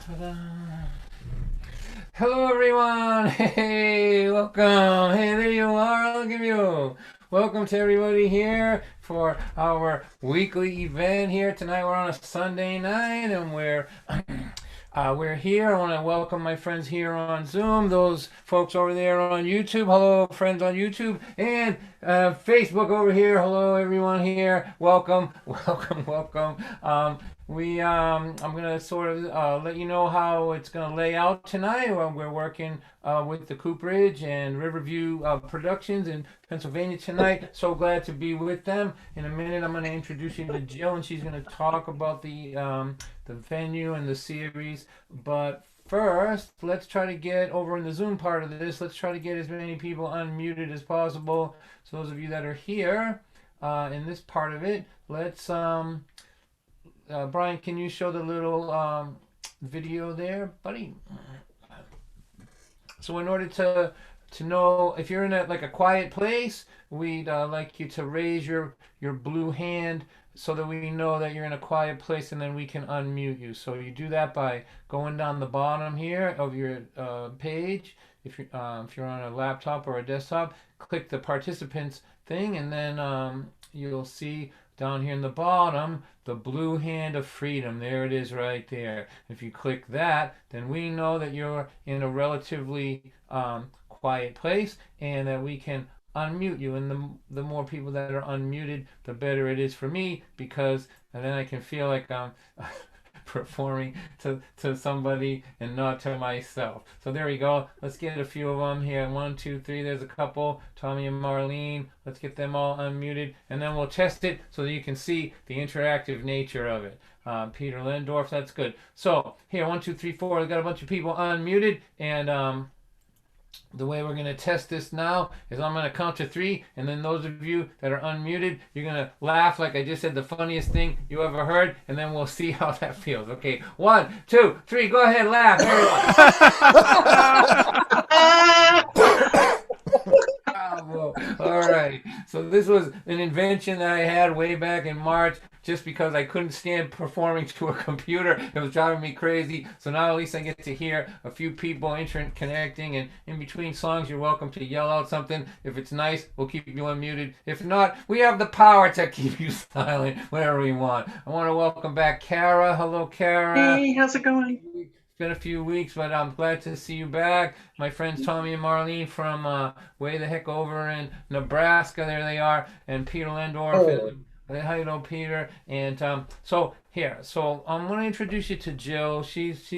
Ta-da. Hello, everyone. Hey, welcome. Hey, there you are. Look at you. Welcome to everybody here for our weekly event here tonight. We're on a Sunday night, and we're here. I want to welcome my friends here on Zoom, those folks over there on YouTube. Hello, friends on YouTube, and Facebook over here. Hello, everyone here. Welcome, welcome, welcome. I'm gonna sort of let you know how it's gonna lay out tonight. We're working with the Cooperage and Riverview Productions in Pennsylvania tonight. So glad to be with them. In a minute, I'm gonna introduce you to Jill, and she's gonna talk about the venue and the series. But first, let's try to get over in the Zoom part of this. Let's try to get as many people unmuted as possible. So those of you that are here in this part of it, let's Brian, can you show the little video there, buddy? So in order to know if you're in like a quiet place, we'd like you to raise your blue hand so that we know that you're in a quiet place, and then we can unmute you. So you do that by going down the bottom here of your page. If you're on a laptop or a desktop, click the participants thing, and then you'll see down here in the bottom the blue hand of freedom. There it is right there. If you click that, then we know that you're in a relatively quiet place and that we can unmute you. And the more people that are unmuted, the better it is for me, because and then I can feel like I'm performing to somebody and not to myself. So there we go. Let's get a few of them here. One, two, three. There's a couple. Tommy and Marlene. Let's get them all unmuted, and then we'll test it so that you can see the interactive nature of it. Peter Lendorf, that's good. So here, one, two, three, four. I've got a bunch of people unmuted, and the way we're going to test this now is I'm going to count to three, and then those of you that are unmuted, you're going to laugh like I just said the funniest thing you ever heard, and then we'll see how that feels. Okay, one, two, three, go ahead, laugh, everyone. Bravo. All right. So this was an invention that I had way back in March, just because I couldn't stand performing to a computer. It was driving me crazy. So now at least I get to hear a few people connecting, and in between songs, you're welcome to yell out something. If it's nice, we'll keep you unmuted. If not, we have the power to keep you silent whenever we want. I want to welcome back Kara. Hello, Kara. Hey, how's it going? It's been a few weeks, but I'm glad to see you back. My friends Tommy and Marlene from way the heck over in Nebraska, there they are, and Peter Lendorf. Oh, How you know, Peter? And so here, so I'm going to introduce you to Jill. She's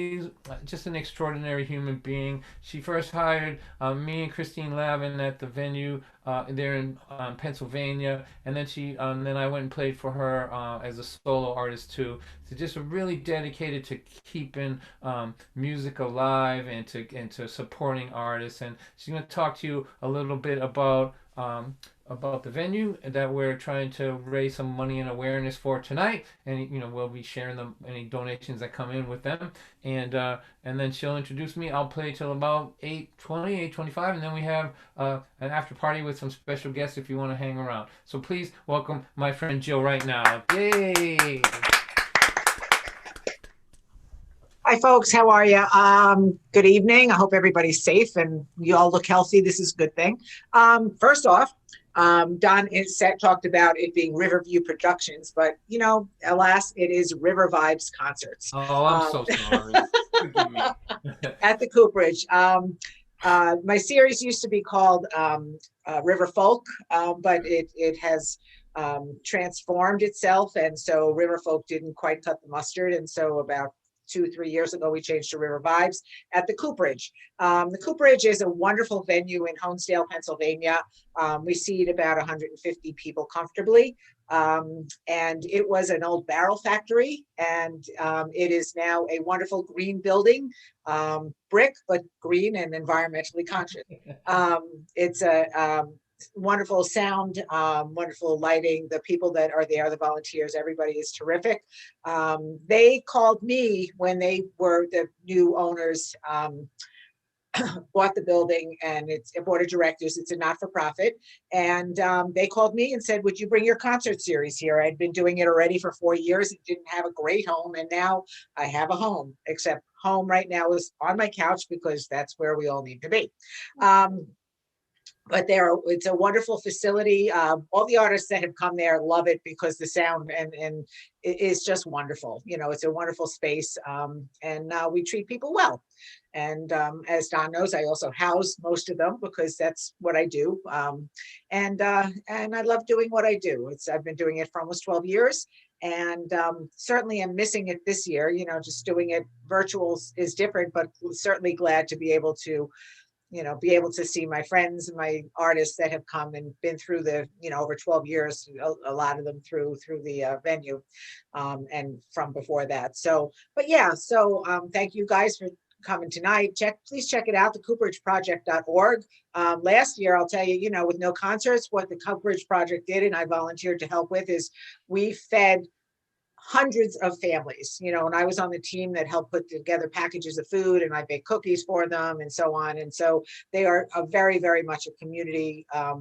just an extraordinary human being. She first hired me and Christine Lavin at the venue there in Pennsylvania, and then I went and played for her as a solo artist too. So just really dedicated to keeping music alive and to supporting artists. And she's going to talk to you a little bit about the venue that we're trying to raise some money and awareness for tonight, and we'll be sharing any donations that come in with them, and then she'll introduce me. I'll play till about 8:20, 8:25, and then we have an after party with some special guests if you want to hang around. So please welcome my friend Jill right now. Yay! hi, folks. How are you? Good evening. I hope everybody's safe and you all look healthy. This is a good thing. First off, Don talked about it being Riverview Productions, but alas, it is River Vibes Concerts Oh, I'm so sorry. Forgive me. at the Cooperage. My series used to be called River Folk, but it has transformed itself, and so River Folk didn't quite cut the mustard, and so about 2-3 years ago, we changed to River Vibes at the Cooperage. The Cooperage is a wonderful venue in Honesdale, Pennsylvania. We seat about 150 people comfortably. And it was an old barrel factory, and it is now a wonderful green building, brick, but green and environmentally conscious. It's a wonderful sound, wonderful lighting. The people that are there, the volunteers, everybody is terrific. They called me when they were the new owners bought the building, and it's a board of directors. It's a not-for-profit. And they called me and said, would you bring your concert series here? I'd been doing it already for 4 years. It didn't have a great home. And now I have a home, except home right now is on my couch because that's where we all need to be. But it's a wonderful facility. All the artists that have come there love it because the sound and it is just wonderful. You know, it's a wonderful space, and we treat people well. And as Don knows, I also house most of them because that's what I do. And I love doing what I do. I've been doing it for almost 12 years, and certainly I'm missing it this year. You know, just doing it virtual is different, but certainly glad to be able to see my friends and my artists that have come and been through the, over 12 years, a lot of them through the venue, and from before that. So, but yeah, so thank you guys for coming tonight. Please check it out, thecooperidgeproject.org. Last year, I'll tell you, with no concerts, what the Cooperidge Project did, and I volunteered to help with, is we fed hundreds of families, and I was on the team that helped put together packages of food, and I baked cookies for them and so on. And so they are a very, very much a community, a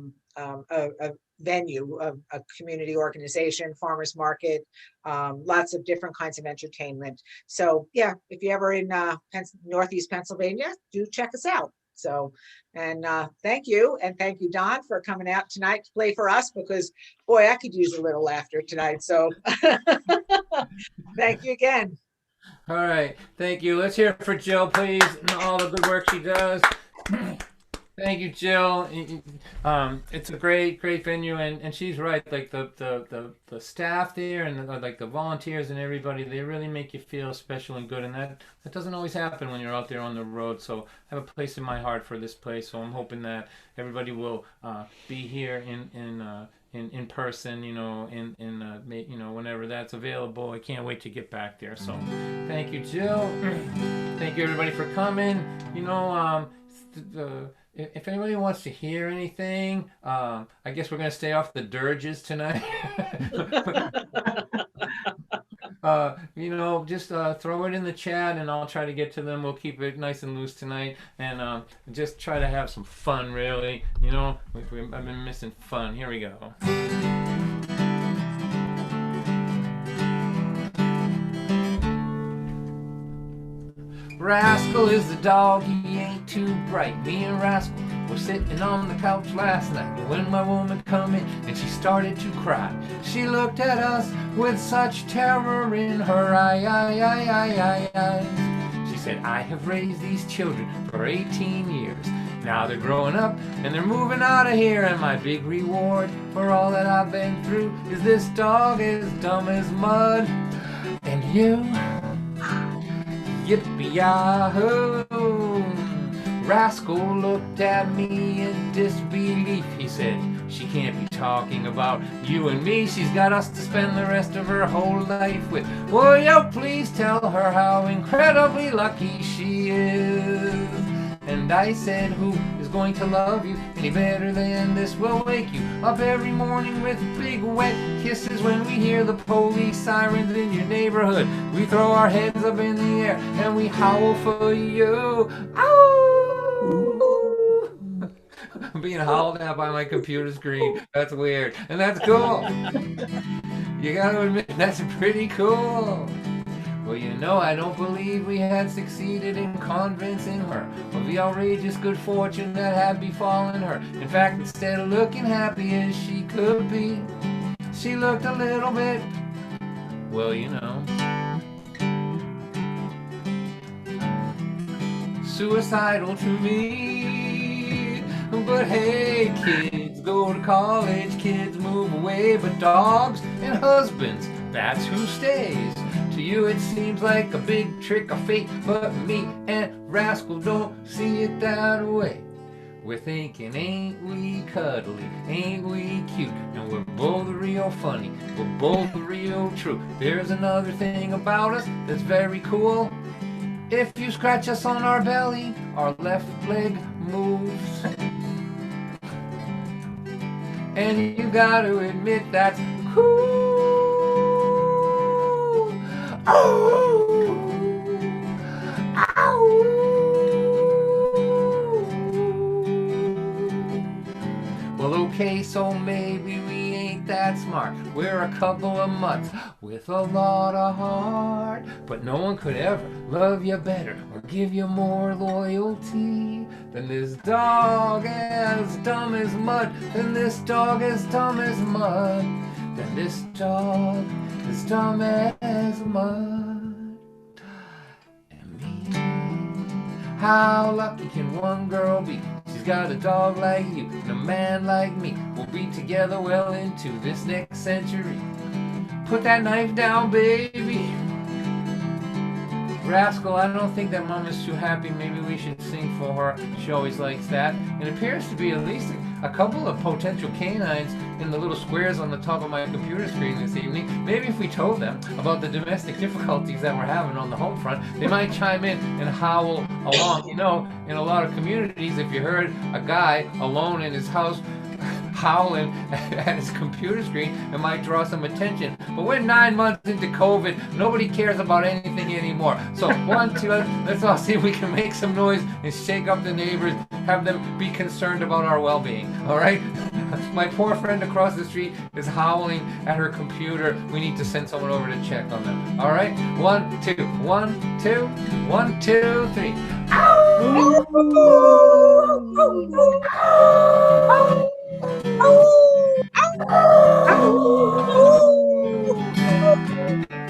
venue, a community organization, farmers market, lots of different kinds of entertainment. So yeah, if you're ever in Northeast Pennsylvania, do check us out. So, and thank you. And thank you, Don, for coming out tonight to play for us, because boy, I could use a little laughter tonight. So thank you again. All right. Thank you. Let's hear it for Jill, please, and all the good work she does. Thank you, Jill. It's a great venue, and she's right. Like the staff there, and like the volunteers and everybody, they really make you feel special and good. And that doesn't always happen when you're out there on the road. So I have a place in my heart for this place. So I'm hoping that everybody will be here in person, whenever that's available. I can't wait to get back there. So thank you, Jill. Thank you, everybody, for coming. If anybody wants to hear anything, I guess we're going to stay off the dirges tonight. Just throw it in the chat and I'll try to get to them. We'll keep it nice and loose tonight, and just try to have some fun, really. I've been missing fun. Here we go. Rascal is the dog, he ain't too bright. Me and Rascal were sitting on the couch last night when my woman come in and she started to cry. She looked at us with such terror in her eyes. She said, I have raised these children for 18 years. Now they're growing up and they're moving out of here, and my big reward for all that I've been through is this dog as dumb as mud. And you, yippee-yahoo! Rascal looked at me in disbelief. He said, she can't be talking about you and me. She's got us to spend the rest of her whole life with. Will you please tell her how incredibly lucky she is? And I said, who is going to love you any better than this? Will wake you up every morning with big wet kisses. When we hear the police sirens in your neighborhood, we throw our heads up in the air and we howl for you. Ow! I'm being howled at by my computer screen. That's weird. And that's cool. You gotta admit, that's pretty cool. Well, I don't believe we had succeeded in convincing her of the outrageous good fortune that had befallen her. In fact, instead of looking happy as she could be, she looked a little bit, suicidal to me. But hey, kids go to college, kids move away, but dogs and husbands, that's who stays. To you it seems like a big trick of fate, but me and Rascal don't see it that way. We're thinking, ain't we cuddly, ain't we cute, and we're both real funny, we're both real true. There's another thing about us that's very cool. If you scratch us on our belly, our left leg moves. And you gotta admit that's cool. Oh, ow. Well, okay, so maybe we ain't that smart. We're a couple of mutts with a lot of heart. But no one could ever love you better or give you more loyalty than this dog as dumb as mud. Than this dog as dumb as mud. Than this dog as dumb as mud. And me. How lucky can one girl be? She's got a dog like you and a man like me. We'll be together well into this next century. Put that knife down, baby. Rascal, I don't think that Mom is too happy. Maybe we should sing for her. She always likes that. It appears to be at least a couple of potential canines in the little squares on the top of my computer screen this evening. Maybe if we told them about the domestic difficulties that we're having on the home front, they might chime in and howl along. You know, in a lot of communities, if you heard a guy alone in his house howling at his computer screen, it might draw some attention. But we're 9 months into COVID. Nobody cares about anything anymore. So 1, 2, let's all see if we can make some noise and shake up the neighbors, have them be concerned about our well-being. All right? My poor friend across the street is howling at her computer. We need to send someone over to check on them. All right? 1, 2, 1, 2, 1, 2, 3.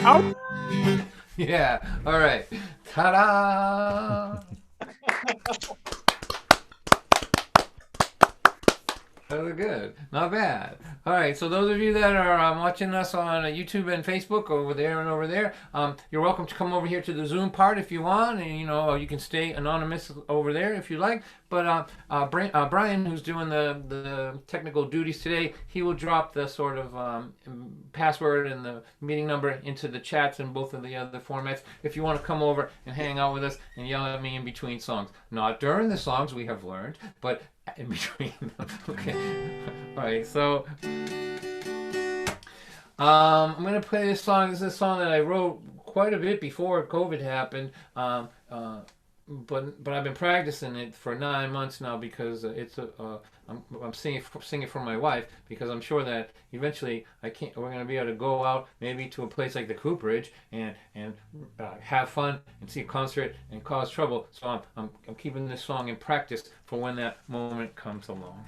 Ow! Yeah, all right. Ta-da! That was good. Not bad. All right, so those of you that are watching us on YouTube and Facebook over there and over there, you're welcome to come over here to the Zoom part if you want, and you can stay anonymous over there if you like. But Brian, who's doing the technical duties today, he will drop the sort of password and the meeting number into the chats in both of the other formats if you want to come over and hang out with us and yell at me in between songs. Not during the songs, we have learned, but in between them. Okay. All right, so I'm going to play this song. This is a song that I wrote quite a bit before COVID happened. But I've been practicing it for 9 months now because I'm singing for my wife, because I'm sure that eventually we're going to be able to go out maybe to a place like the Cooperage and have fun and see a concert and cause trouble. So I'm keeping this song in practice for when that moment comes along.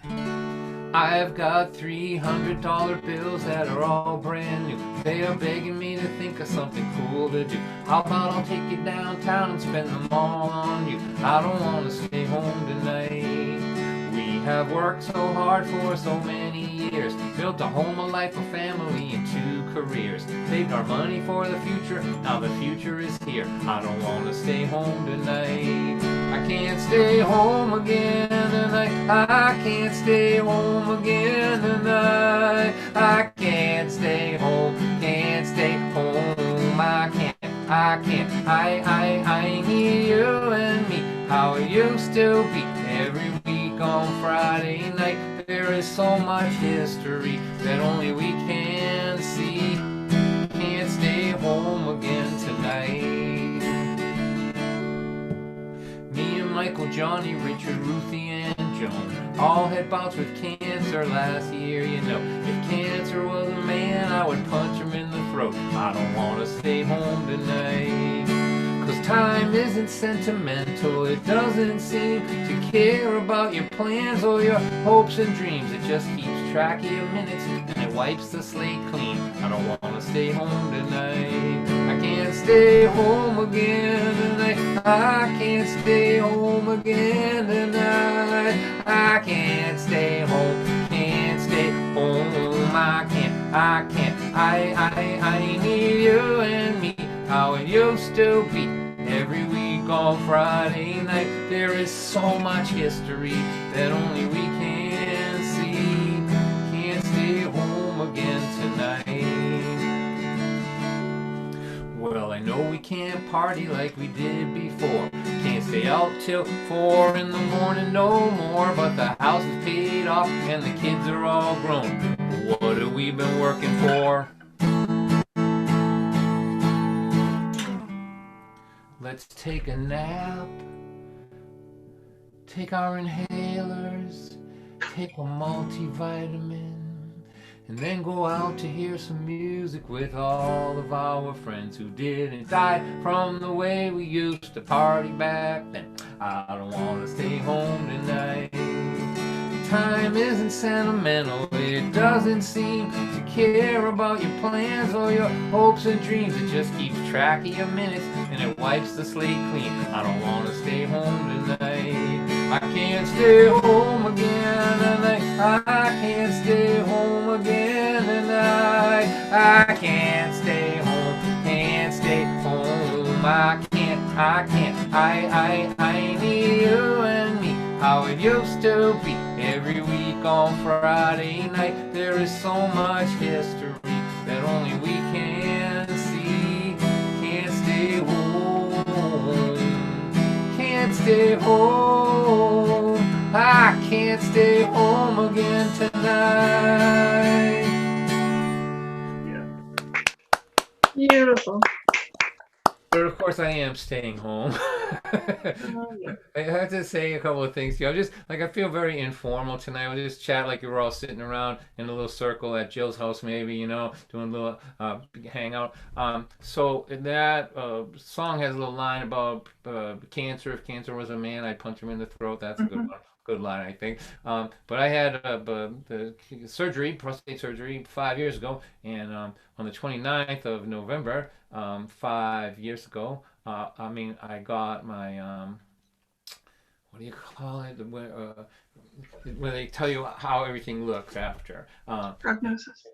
I've got $300 bills that are all brand new. They are begging me to think of something cool to do. How about I'll take you downtown and spend them all on you? I don't want to stay home tonight. We have worked so hard for so many years, built a home, a life, a family, and 2 careers. Saved our money for the future, now the future is here. I don't want to stay home tonight. I can't stay home again tonight. I can't stay home again tonight. I can't stay home, can't stay home. I can't. I need you and me, how it used to be. Every week on Friday night, there is so much history that only we can see. Can't stay home again tonight. Me and Michael, Johnny, Richard, Ruthie, and Joan all had bouts with cancer last year. If cancer was a man, I would punch him in the throat. I don't want to stay home tonight. 'Cause time isn't sentimental, it doesn't seem to care about your plans or your hopes and dreams. It just keeps track of your minutes and it wipes the slate clean. I don't want to stay home tonight. I can't stay home again tonight. I can't stay home again tonight. I can't stay home, can't stay home. I can't. I need you and me, how it used to be. Every week on Friday night, there is so much history that only we can see. Can't stay home again tonight. Well, I know we can't party like we did before. Can't stay out till 4 in the morning no more. But the house is paid off and the kids are all grown. What have we been working for? Let's take a nap, take our inhalers, take a multivitamin, and then go out to hear some music with all of our friends who didn't die from the way we used to party back then. I don't want to stay home tonight. Time isn't sentimental, it doesn't seem to care about your plans or your hopes and dreams. It just keeps track of your minutes and it wipes the slate clean. I don't want to stay home tonight. I can't stay home again tonight. I can't stay home again tonight. I can't stay home, can't stay home. I need you and me, how it used to be. Every week on Friday night, there is so much history that only we can see. Can't stay home, can't stay home. I can't stay home again tonight. Beautiful. But of course, I am staying home. I have to say a couple of things. Just like I feel very informal tonight. We'll just chat like we were all sitting around in a little circle at Jill's house, maybe, doing a little hangout. So that song has a little line about cancer. If cancer was a man, I'd punch him in the throat. That's a good one. Good line, I think. But I had the surgery, prostate surgery, 5 years ago, and on the 29th of November, 5 years ago, I got my what do you call it? Where they tell you how everything looks after. Prognosis.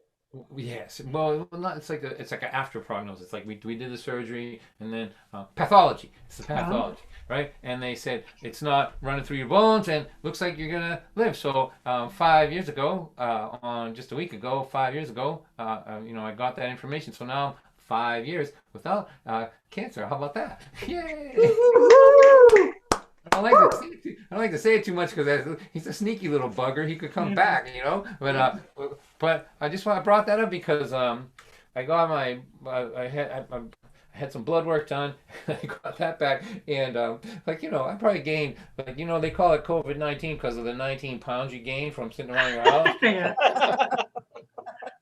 Yes. Well, not. It's like an after prognosis. It's like we did the surgery and then pathology. It's the pathology, right? And they said it's not running through your bones and looks like you're gonna live. So 5 years ago, on just a week ago, 5 years ago, I got that information. So now 5 years without cancer. How about that? Yay! I don't like to say it too much because he's a sneaky little bugger. He could come back, But I brought that up because I got I had some blood work done. I got that back, and I probably gained they call it COVID-19 because of the 19 pounds you gain from sitting around your house. Yeah.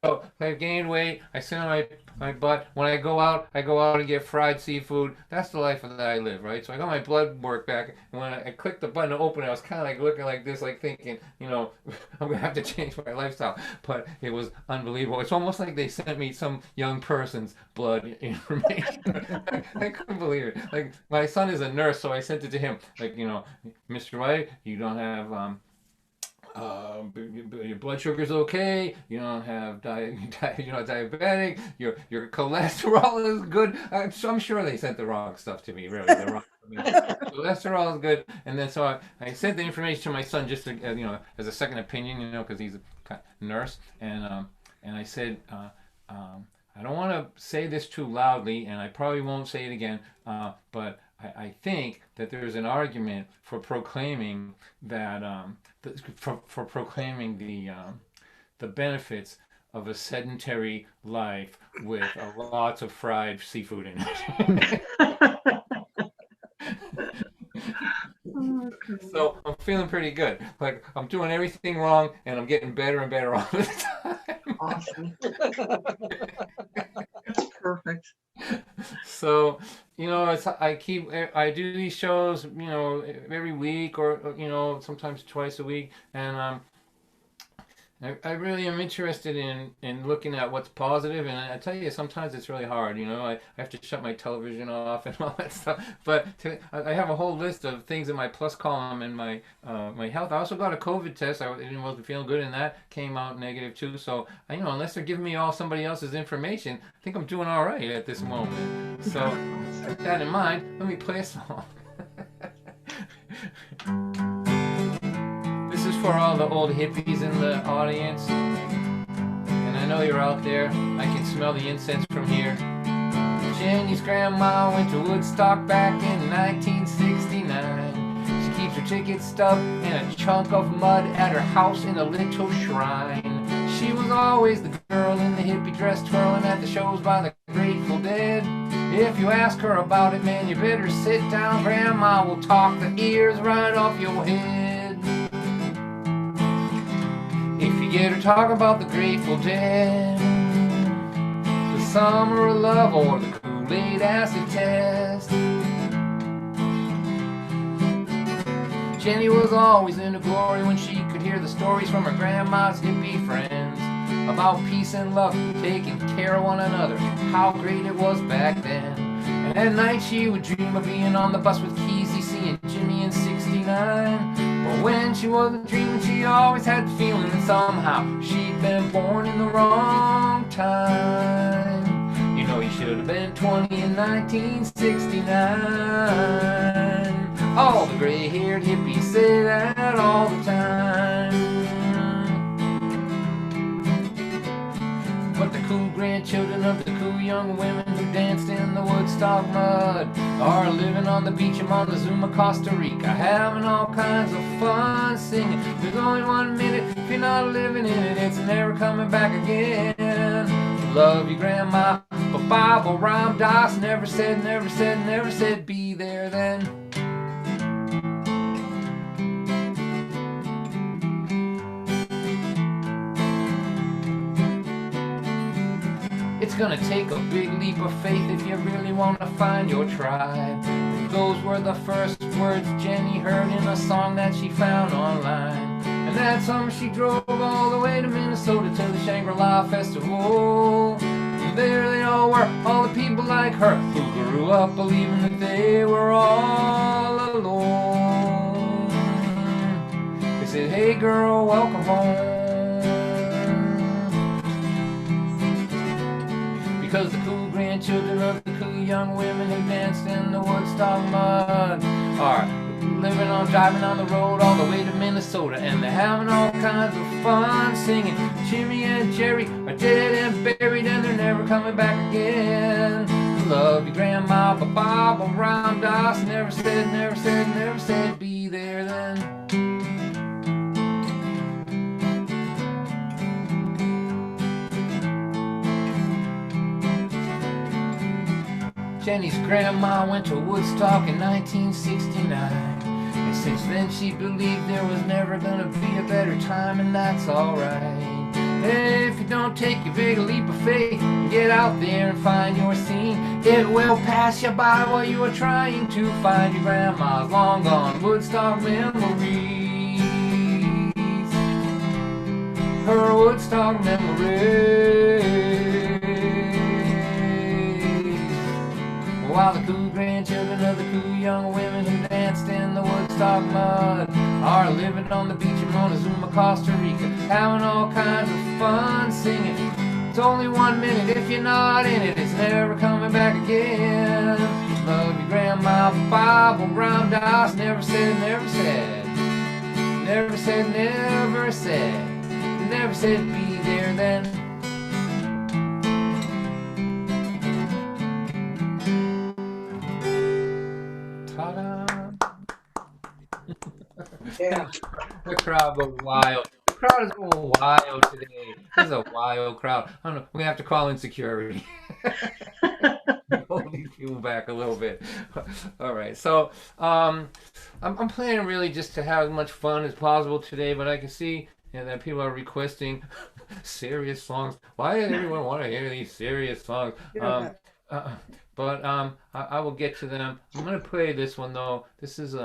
So I gained weight. I sit on my butt. When I go out and get fried seafood. That's the life that I live, right? So I got my blood work back. And when I clicked the button to open it, I was kind of like looking like this, like thinking, I'm going to have to change my lifestyle. But it was unbelievable. It's almost like they sent me some young person's blood information. I couldn't believe it. Like, my son is a nurse, so I sent it to him. Like, Mr. White, you don't have... your blood sugar's okay. You don't have you're not diabetic. Your cholesterol is good. I'm sure they sent the wrong stuff to me. Really, the wrong. Cholesterol is good. And then so I sent the information to my son just to as a second opinion, because he's a nurse. And I said I don't want to say this too loudly, and I probably won't say it again. But I think that there's an argument for proclaiming that for proclaiming the benefits of a sedentary life with lots of fried seafood in it. So I'm feeling pretty good. Like I'm doing everything wrong, and I'm getting better and better all the time. Awesome. That's perfect. So, I do these shows, every week or sometimes twice a week, and I really am interested in looking at what's positive, and I tell you, sometimes it's really hard, I have to shut my television off and all that stuff, but I have a whole list of things in my plus column in my my health. I also got a COVID test. I wasn't feeling good, and that came out negative too, so unless they're giving me somebody else's information, I think I'm doing all right at this moment. So with that in mind, let me play a song. This is for all the old hippies in the audience, and I know you're out there. I can smell the incense from here. Jenny's grandma went to Woodstock back in 1969. She keeps her tickets stuffed in a chunk of mud at her house in a little shrine. She was always the girl in the hippie dress twirling at the shows by the Grateful Dead. If you ask her about it, man, you better sit down. Grandma will talk the ears right off your head. You get her talking about the Grateful Dead, the summer of love, or the Kool-Aid acid test. Jenny was always into glory when she could hear the stories from her grandma's hippie friends about peace and love, taking care of one another, how great it was back then. And at night she would dream of being on the bus with Keezy, seeing Jimmy in 69. But when she wasn't dreaming, she always had the feeling that somehow she'd been born in the wrong time. You know, you should have been 20 in 1969. All the gray-haired hippies say that all the time. But the cool grandchildren of the cool young women who danced in the Woodstock mud are living on the beach in Montezuma, Costa Rica, having all kinds of fun singing. There's only 1 minute, if you're not living in it, it's never coming back again. Love your grandma, but Bible Ram Dass never said, be there then. It's gonna take a big leap of faith if you really want to find your tribe. Those were the first words Jenny heard in a song that she found online. And that summer she drove all the way to Minnesota to the Shangri-La Festival. And there they all were, all the people like her, who grew up believing that they were all alone. They said, hey girl, welcome home. Because the cool grandchildren of the cool young women who danced in the Woodstock mud are living on, driving on the road all the way to Minnesota, and they're having all kinds of fun singing. Jimmy and Jerry are dead and buried, and they're never coming back again. Love your grandma, but Bob or Ram Dass never said, be there then. Jenny's grandma went to Woodstock in 1969, and since then she believed there was never gonna be a better time, and that's alright. Hey, if you don't take your big leap of faith and get out there and find your scene, it will pass you by while you are trying to find your grandma's long gone Woodstock memories. Her Woodstock memories. While the cool grandchildren of the cool young women who danced in the Woodstock mud are living on the beach in Montezuma, Costa Rica, having all kinds of fun singing. It's only 1 minute, if you're not in it, it's never coming back again. Love your grandma, Bob or Ram Dass never said, be there then. Yeah. The crowd goes wild. The crowd is going wild today. This is a wild crowd. I don't know. We're gonna have to call in security. Hold these people back a little bit. All right. So I'm planning really just to have as much fun as possible today, but I can see that people are requesting serious songs. Why does everyone want to hear these serious songs? But I will get to them. I'm gonna play this one though. This is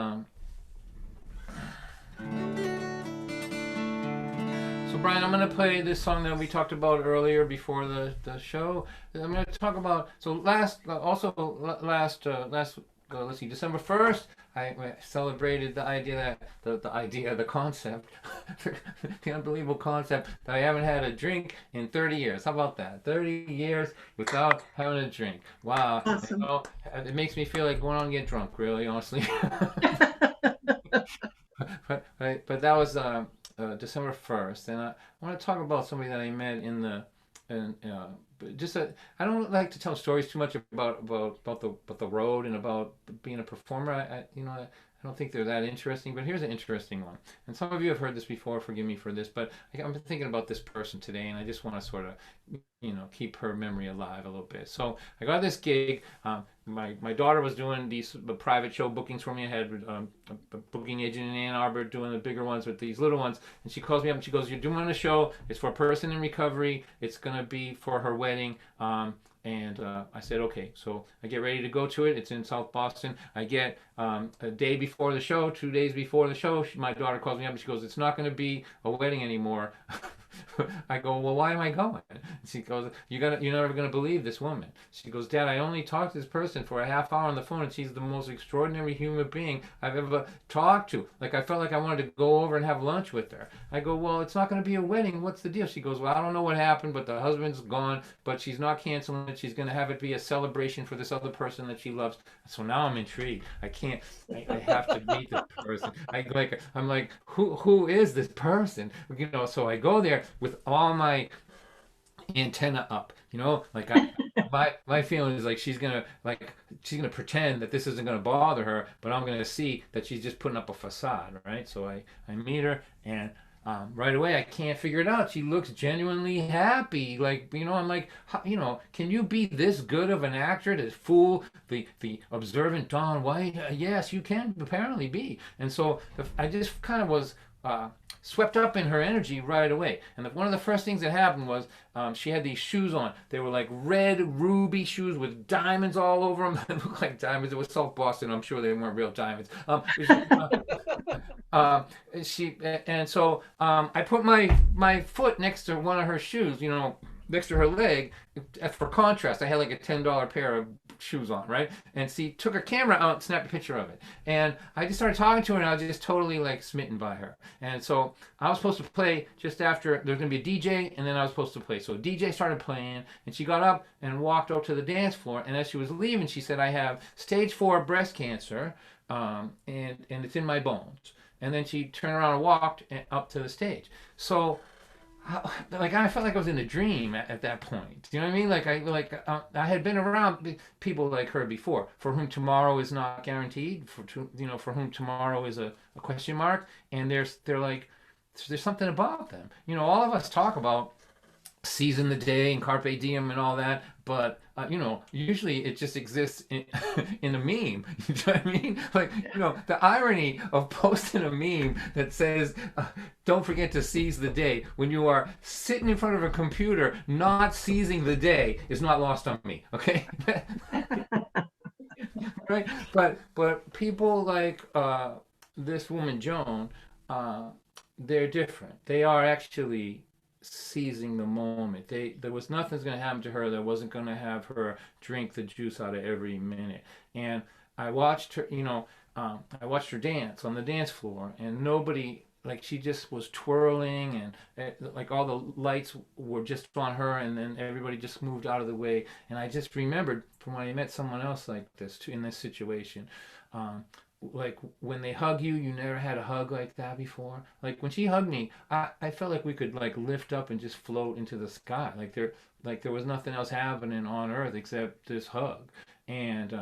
So Brian, I'm gonna play this song that we talked about earlier before the show. I'm gonna talk about last let's see, December 1st, I celebrated the idea that the concept, the unbelievable concept that I haven't had a drink in 30 years. How about that? 30 years without having a drink. Wow. Awesome. You know, it makes me feel like going out and get drunk, really, honestly. but that was December 1st, and I want to talk about somebody that I met I don't like to tell stories too much about the road and about being a performer. I don't think they're that interesting, but here's an interesting one. And some of you have heard this before, forgive me for this, but I'm thinking about this person today, and I just want to sort of, keep her memory alive a little bit. So I got this gig. My daughter was doing these private show bookings for me. I had a booking agent in Ann Arbor doing the bigger ones with these little ones. And she calls me up and she goes, "You're doing a show. It's for a person in recovery. It's going to be for her wedding." And I said, okay. So I get ready to go to it. It's in South Boston. I get a day before the show, 2 days before the show, my daughter calls me up and she goes, "It's not going to be a wedding anymore." I go, "Well, why am I going?" And she goes, you're never going to believe this woman." She goes, "Dad, I only talked to this person for a half hour on the phone, and she's the most extraordinary human being I've ever talked to. Like, I felt like I wanted to go over and have lunch with her." I go, "Well, it's not going to be a wedding. What's the deal?" She goes, "Well, I don't know what happened, but the husband's gone, but she's not canceling it. She's going to have it be a celebration for this other person that she loves." So now I'm intrigued. I have to meet this person. I'm like, who is this person? So I go there with all my antenna up, like my feeling is like she's gonna pretend that this isn't gonna bother her, but I'm gonna see that she's just putting up a facade, right? So I meet her, and right away I can't figure it out. She looks genuinely happy, I'm like, can you be this good of an actor to fool the observant Dawn White? Yes, you can apparently be. And so I just kind of was swept up in her energy right away. And one of the first things that happened was she had these shoes on. They were like red ruby shoes with diamonds all over them. They looked like diamonds. It was South Boston. I'm sure they weren't real diamonds. So I put my foot next to one of her shoes, next to her leg, for contrast. I had like a $10 pair of shoes on, right? And she took her camera out and snapped a picture of it. And I just started talking to her, and I was just totally like smitten by her. And so I was supposed to play just after. There's going to be a DJ, and then I was supposed to play. So DJ started playing, and she got up and walked out to the dance floor. And as she was leaving, she said, "I have stage 4 breast cancer, and it's in my bones." And then she turned around and walked up to the stage. So I felt like I was in a dream at that point. Do you know what I mean? I had been around people like her before, for whom tomorrow is not guaranteed, for whom tomorrow is a question mark, and there's something about them. All of us talk about season the day and carpe diem and all that, but usually it just exists in a meme. You know what I mean? The irony of posting a meme that says "Don't forget to seize the day" when you are sitting in front of a computer not seizing the day is not lost on me. Okay. Right. But people like this woman Joan, they're different. They are actually seizing the moment. There was nothing's going to happen to her that wasn't going to have her drink the juice out of every minute. And I watched her, I watched her dance on the dance floor, and nobody, she just was twirling, and all the lights were just on her, and then everybody just moved out of the way. And I just remembered from when I met someone else like this too, in this situation. When they hug you, you never had a hug like that before. When she hugged me, I felt like we could lift up and just float into the sky. There was nothing else happening on earth except this hug. And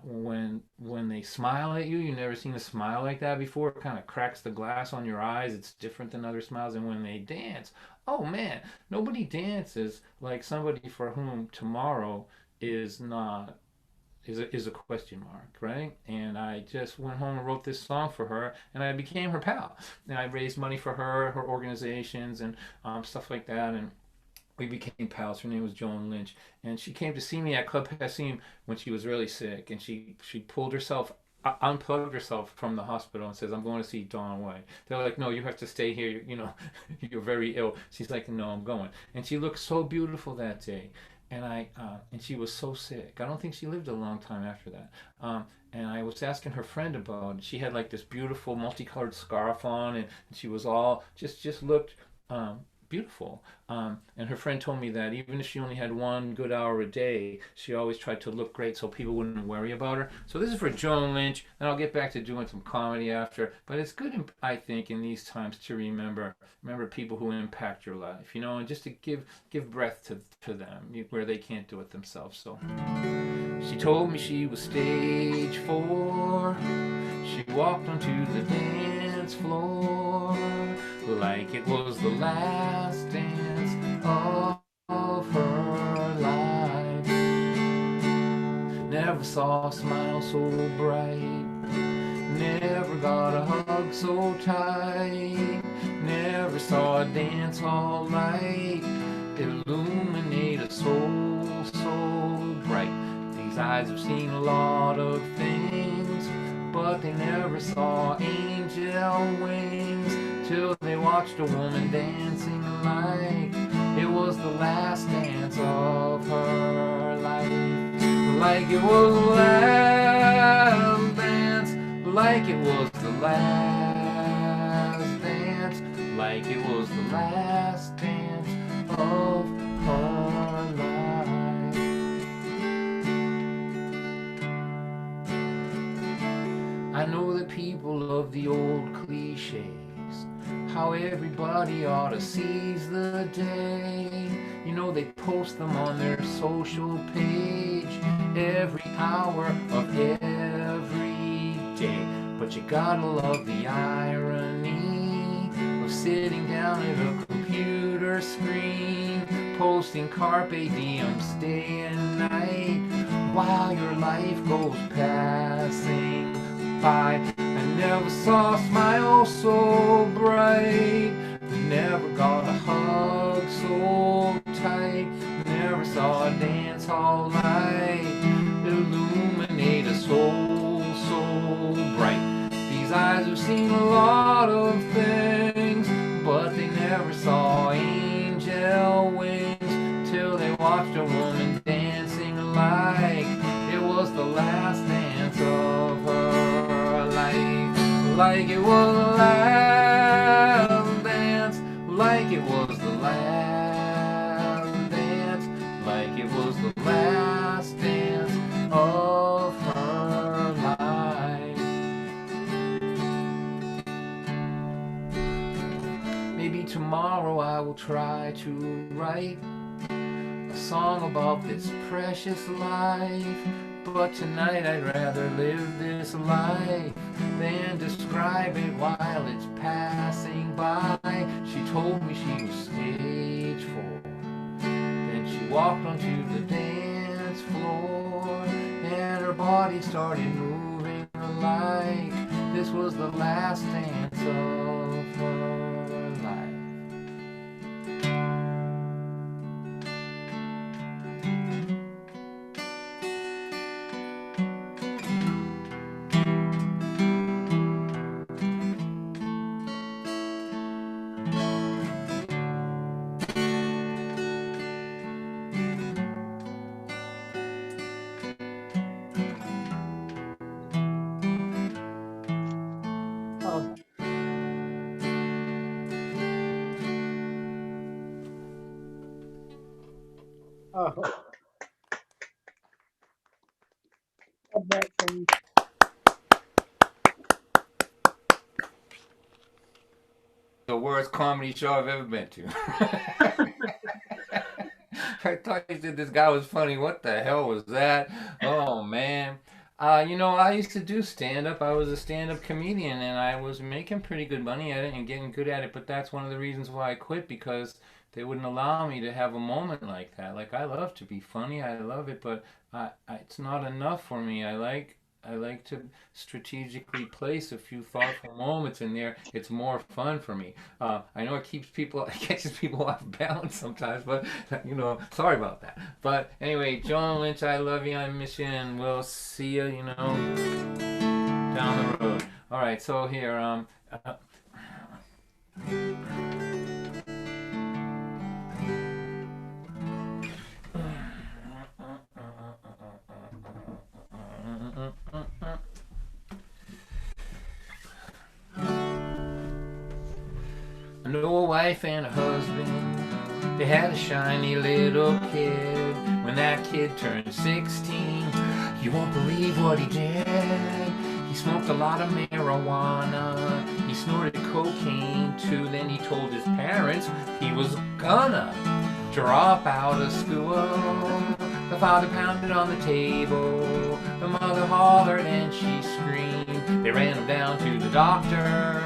when they smile at you, you never seen a smile like that before. It kind of cracks the glass on your eyes. It's different than other smiles. And when they dance, oh man, nobody dances like somebody for whom tomorrow is not is a question mark, right? And I just went home and wrote this song for her, and I became her pal. And I raised money for her organizations, and stuff like that. And we became pals. Her name was Joan Lynch, and she came to see me at Club Passim when she was really sick, and she unplugged herself from the hospital and says, "I'm going to see Dawn White." They're like, "No, you have to stay here. You're very ill." She's like, "No, I'm going." And she looked so beautiful that day. And she was so sick. I don't think she lived a long time after that. And I was asking her friend about it. She had this beautiful multicolored scarf on, and she was all just looked beautiful. And her friend told me that even if she only had 1 good hour a day, she always tried to look great so people wouldn't worry about her. So this is for Joan Lynch, and I'll get back to doing some comedy after. But it's good, I think, in these times to remember people who impact your life, and just to give breath to them where they can't do it themselves. So She told me she was stage 4. She walked onto the dance floor like it was the last dance of her life. Never saw a smile so bright, never got a hug so tight, never saw a dance hall light illuminate a soul so bright. These eyes have seen a lot of things, but they never saw angel wings till they watched a woman dancing like it was the last dance of her life. Like it was the last dance, like it was the last dance, like it was the last dance of her life. I know that people love the old cliches, how everybody ought to seize the day. You know, they post them on their social page every hour of every day. But you gotta love the irony of sitting down at a computer screen, posting carpe diems day and night, while your life goes passing by. I never saw a smile so bright, never got a hug so tight, never saw a dance hall light illuminate a soul so bright. These eyes have seen a lot of things, but they never saw angel wings till they watched a woman dancing like it was the last dance of her life. Like it was the last dance, like it was the last dance, like it was the last dance of her life. Maybe tomorrow I will try to write a song about this precious life, but tonight I'd rather live this life than describe it while it's passing by. She told me she was stage 4. Then she walked onto the dance floor, and her body started moving like this was the last dance of her life. Oh. Oh. Love that song. The worst comedy show I've ever been to. I thought you said this guy was funny. What the hell was that? Oh man. You know, I used to do stand up. I was a stand up comedian and I was making pretty good money at it and getting good at it, but that's one of the reasons why I quit, because they wouldn't allow me to have a moment like that. Like, I love to be funny. I love it, but it's not enough for me. I like to strategically place a few thoughtful moments in there. It's more fun for me. I know it catches people off balance sometimes, but you know, sorry about that. But anyway, Joan Lynch, I love you, I miss you, and we'll see you, you know, down the road. All right, so here, I know a wife and a husband. They had a shiny little kid. When that kid turned 16, you won't believe what he did. He smoked a lot of marijuana. He snorted cocaine too. Then he told his parents he was gonna drop out of school. The father pounded on the table. The mother hollered and she screamed. They ran him down to the doctor.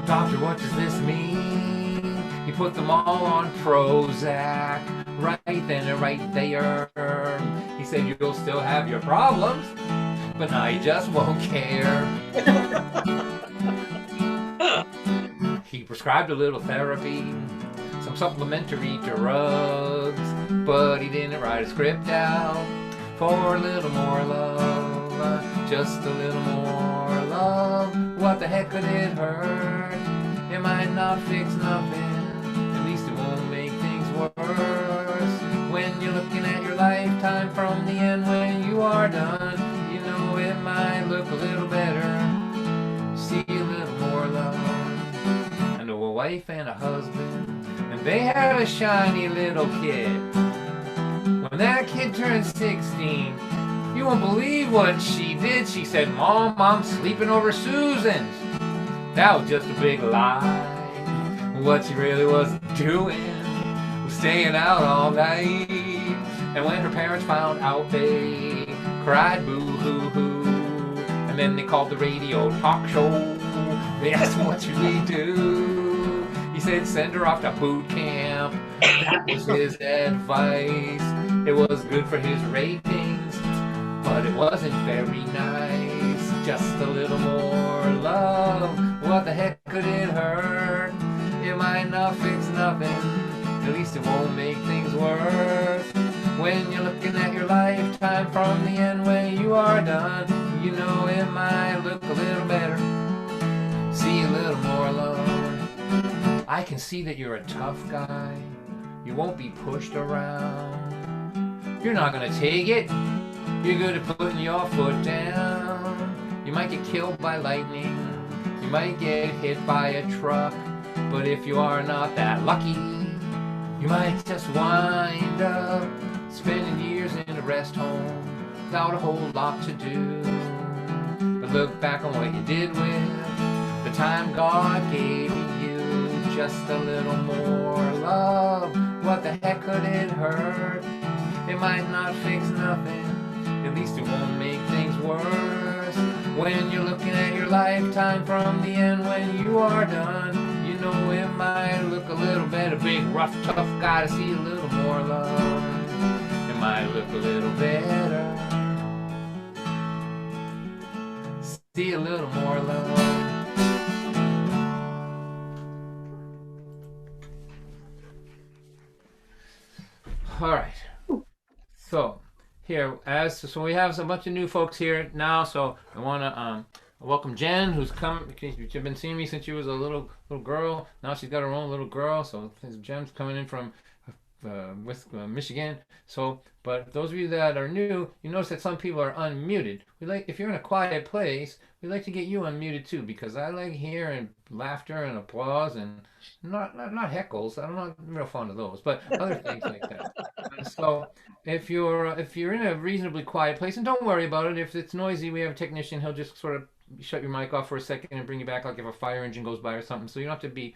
Doctor, what does this mean? He put them all on Prozac. Right then and right there. He said, you'll still have your problems, but now you just won't care. He prescribed a little therapy, some supplementary drugs, but he didn't write a script out for a little more love, just a little more love. What the heck could it hurt? It might not fix nothing, at least it won't make things worse. When you're looking at your lifetime from the end when you are done, you know it might look a little better, see a little more love. I know a wife and a husband, and they had a shiny little kid. When that kid turned 16, you won't believe what she did. She said, Mom, I'm sleeping over Susan's. That was just a big lie. What she really was doing was staying out all night. And when her parents found out, they cried boo-hoo-hoo. And then they called the radio talk show. They asked him, what should we do? He said, send her off to boot camp. That was his advice. It was good for his ratings, but it wasn't very nice. Just a little more love. What the heck could it hurt? It might not fix nothing, at least it won't make things worse. When you're looking at your lifetime from the end when you are done, you know it might look a little better, see a little more love. I can see that you're a tough guy. You won't be pushed around. You're not gonna take it. You're good at putting your foot down. You might get killed by lightning. You might get hit by a truck. But if you are not that lucky, you might just wind up spending years in a rest home without a whole lot to do. But look back on what you did with the time God gave you. Just a little more love. What the heck could it hurt? It might not fix nothing, at least it won't make things worse. When you're looking at your lifetime from the end when you are done, you know it might look a little better. Big, rough, tough guy to see a little more love. It might look a little better, see a little more love. All right. So here, so we have a bunch of new folks here now. So I want to welcome Jen, who's come. You've been seeing me since she was a little girl. Now she's got her own little girl. So Jen's coming in from Michigan. So, but those of you that are new, you notice that some people are unmuted. If you're in a quiet place, we like to get you unmuted too, because I like hearing laughter and applause and not heckles. I'm not real fond of those, but other things like that. So if you're in a reasonably quiet place, and don't worry about it. If it's noisy, we have a technician. He'll just sort of shut your mic off for a second and bring you back, like if a fire engine goes by or something. So you don't have to be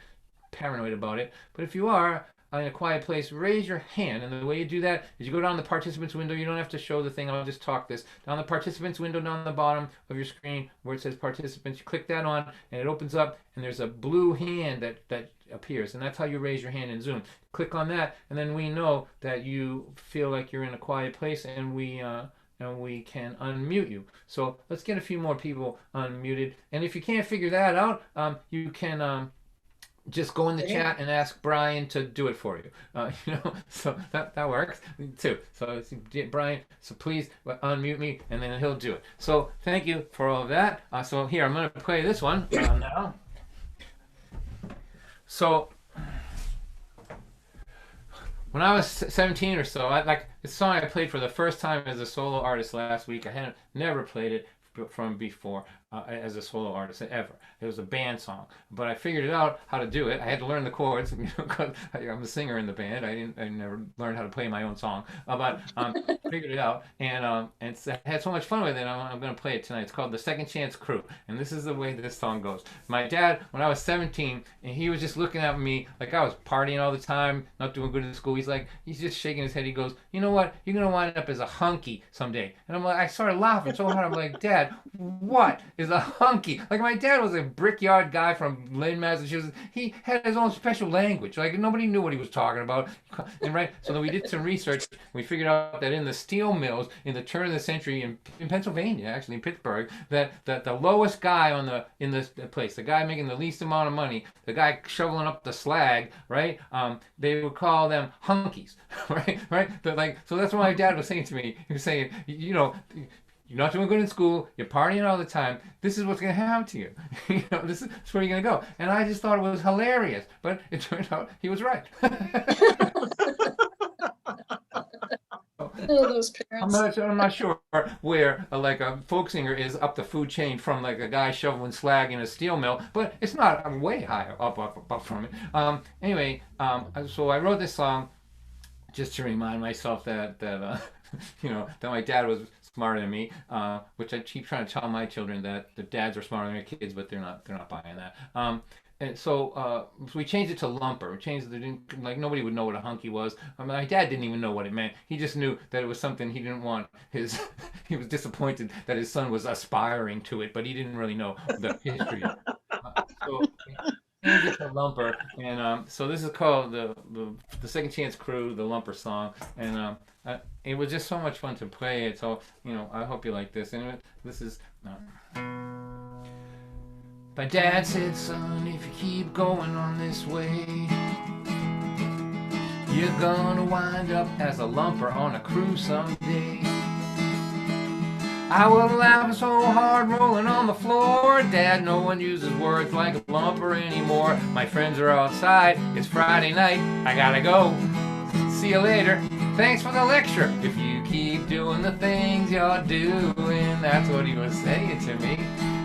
paranoid about it. But if you are in a quiet place, raise your hand. And the way you do that is you go down the participants window. You don't have to show the thing. I'll just talk this. Down the participants window down the bottom of your screen where it says participants, you click that on and it opens up and there's a blue hand that appears. And that's how you raise your hand in Zoom. Click on that and then we know that you feel like you're in a quiet place and we can unmute you. So let's get a few more people unmuted. And if you can't figure that out, you can just go in the chat and ask Brian to do it for you. So that works too. So Brian, so please unmute me, and then he'll do it. So thank you for all of that. So here I'm going to play this one now. So when I was 17 or so, this song I played for the first time as a solo artist last week. I had never played it from before. as a solo artist ever. It was a band song, but I figured it out how to do it. I had to learn the chords, because I'm a singer in the band. I never learned how to play my own song, but figured it out, and I had so much fun with it. I'm going to play it tonight. It's called "The Second Chance Crew," and this is the way this song goes. My dad, when I was 17, and he was just looking at me like I was partying all the time, not doing good in school. He's just shaking his head. He goes, "You know what? You're going to wind up as a hunky someday." And I'm like, I started laughing so hard. I'm like, "Dad, what is a hunky?" Like, my dad was a brickyard guy from Lynn, Massachusetts. He had his own special language. Like, nobody knew what he was talking about. And so then we did some research. We figured out that in the steel mills in the turn of the century in Pennsylvania, actually in Pittsburgh, that the lowest guy in the place, the guy making the least amount of money, the guy shoveling up the slag, right? They would call them hunkies, right? But like, so that's what my dad was saying to me. He was saying, you know, you're not doing good in school. You're partying all the time. This is what's going to happen to you. This is where you're going to go. And I just thought it was hilarious. But it turned out he was right. Oh, those parents. I'm not sure where like a folk singer is up the food chain from like a guy shoveling slag in a steel mill, but it's not. I'm way higher up from it. Anyway, so I wrote this song just to remind myself that that my dad was smarter than me, which I keep trying to tell my children, that the dads are smarter than their kids, but they're not buying that. And so we changed it to lumper. We changed it, like nobody would know what a hunky was. My dad didn't even know what it meant. He just knew that it was something he didn't want his. He was disappointed that his son was aspiring to it, but he didn't really know the history. So we changed it to lumper, and so this is called the Second Chance Crew, the lumper song, and it was just so much fun to play it. So I hope you like this. And this is. My dad said, "Son, if you keep going on this way, you're gonna wind up as a lumper on a crew someday." I was laughing so hard, rolling on the floor. "Dad, no one uses words like a lumper anymore. My friends are outside. It's Friday night. I gotta go. See you later. Thanks for the lecture. If you keep doing the things you're doing," that's what he was saying to me.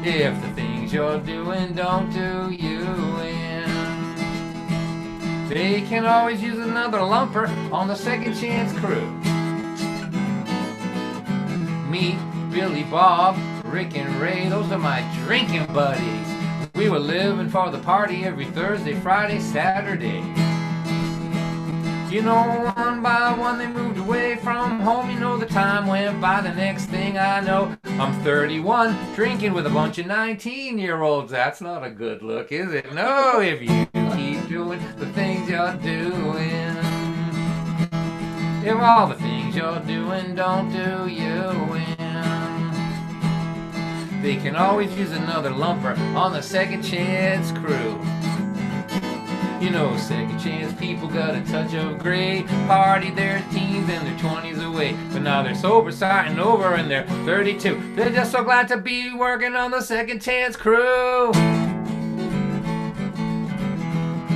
"If the things you're doing don't do you in, they can always use another lumper on the Second Chance Crew." Me, Billy, Bob, Rick, and Ray, those are my drinking buddies. We were living for the party every Thursday, Friday, Saturday. One by one they moved away from home. The time went by, the next thing I know, I'm 31, drinking with a bunch of 19-year-olds. That's not a good look, is it? No, if you keep doing the things you're doing, if all the things you're doing don't do you in, they can always use another lumper on the Second Chance Crew. Second chance people got a touch of gray, party their teens and their 20s away, but now they're sober, starting over, and they're 32. They're just so glad to be working on the Second Chance Crew.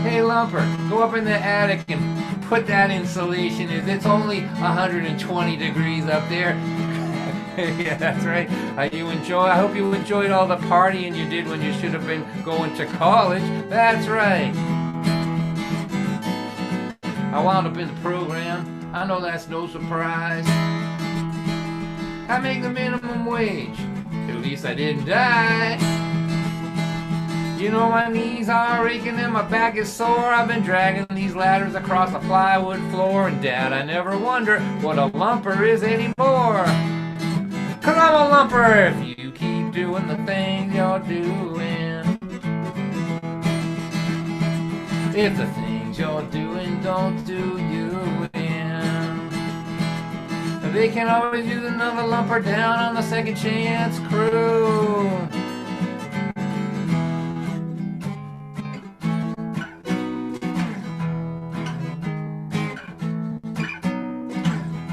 Hey lumper, go up in the attic and put that insulation in. It's only 120 degrees up there. Yeah, that's right. I hope you enjoyed all the partying you did when you should have been going to college. That's right. I wound up in the program. I know that's no surprise. I make the minimum wage. At least I didn't die. My knees are aching and my back is sore. I've been dragging these ladders across the plywood floor. And Dad, I never wonder what a lumper is anymore. 'Cause I'm a lumper if you keep doing the things you're doing. If the things you're doing don't do you in, they can always use another lumper down on the Second Chance Crew.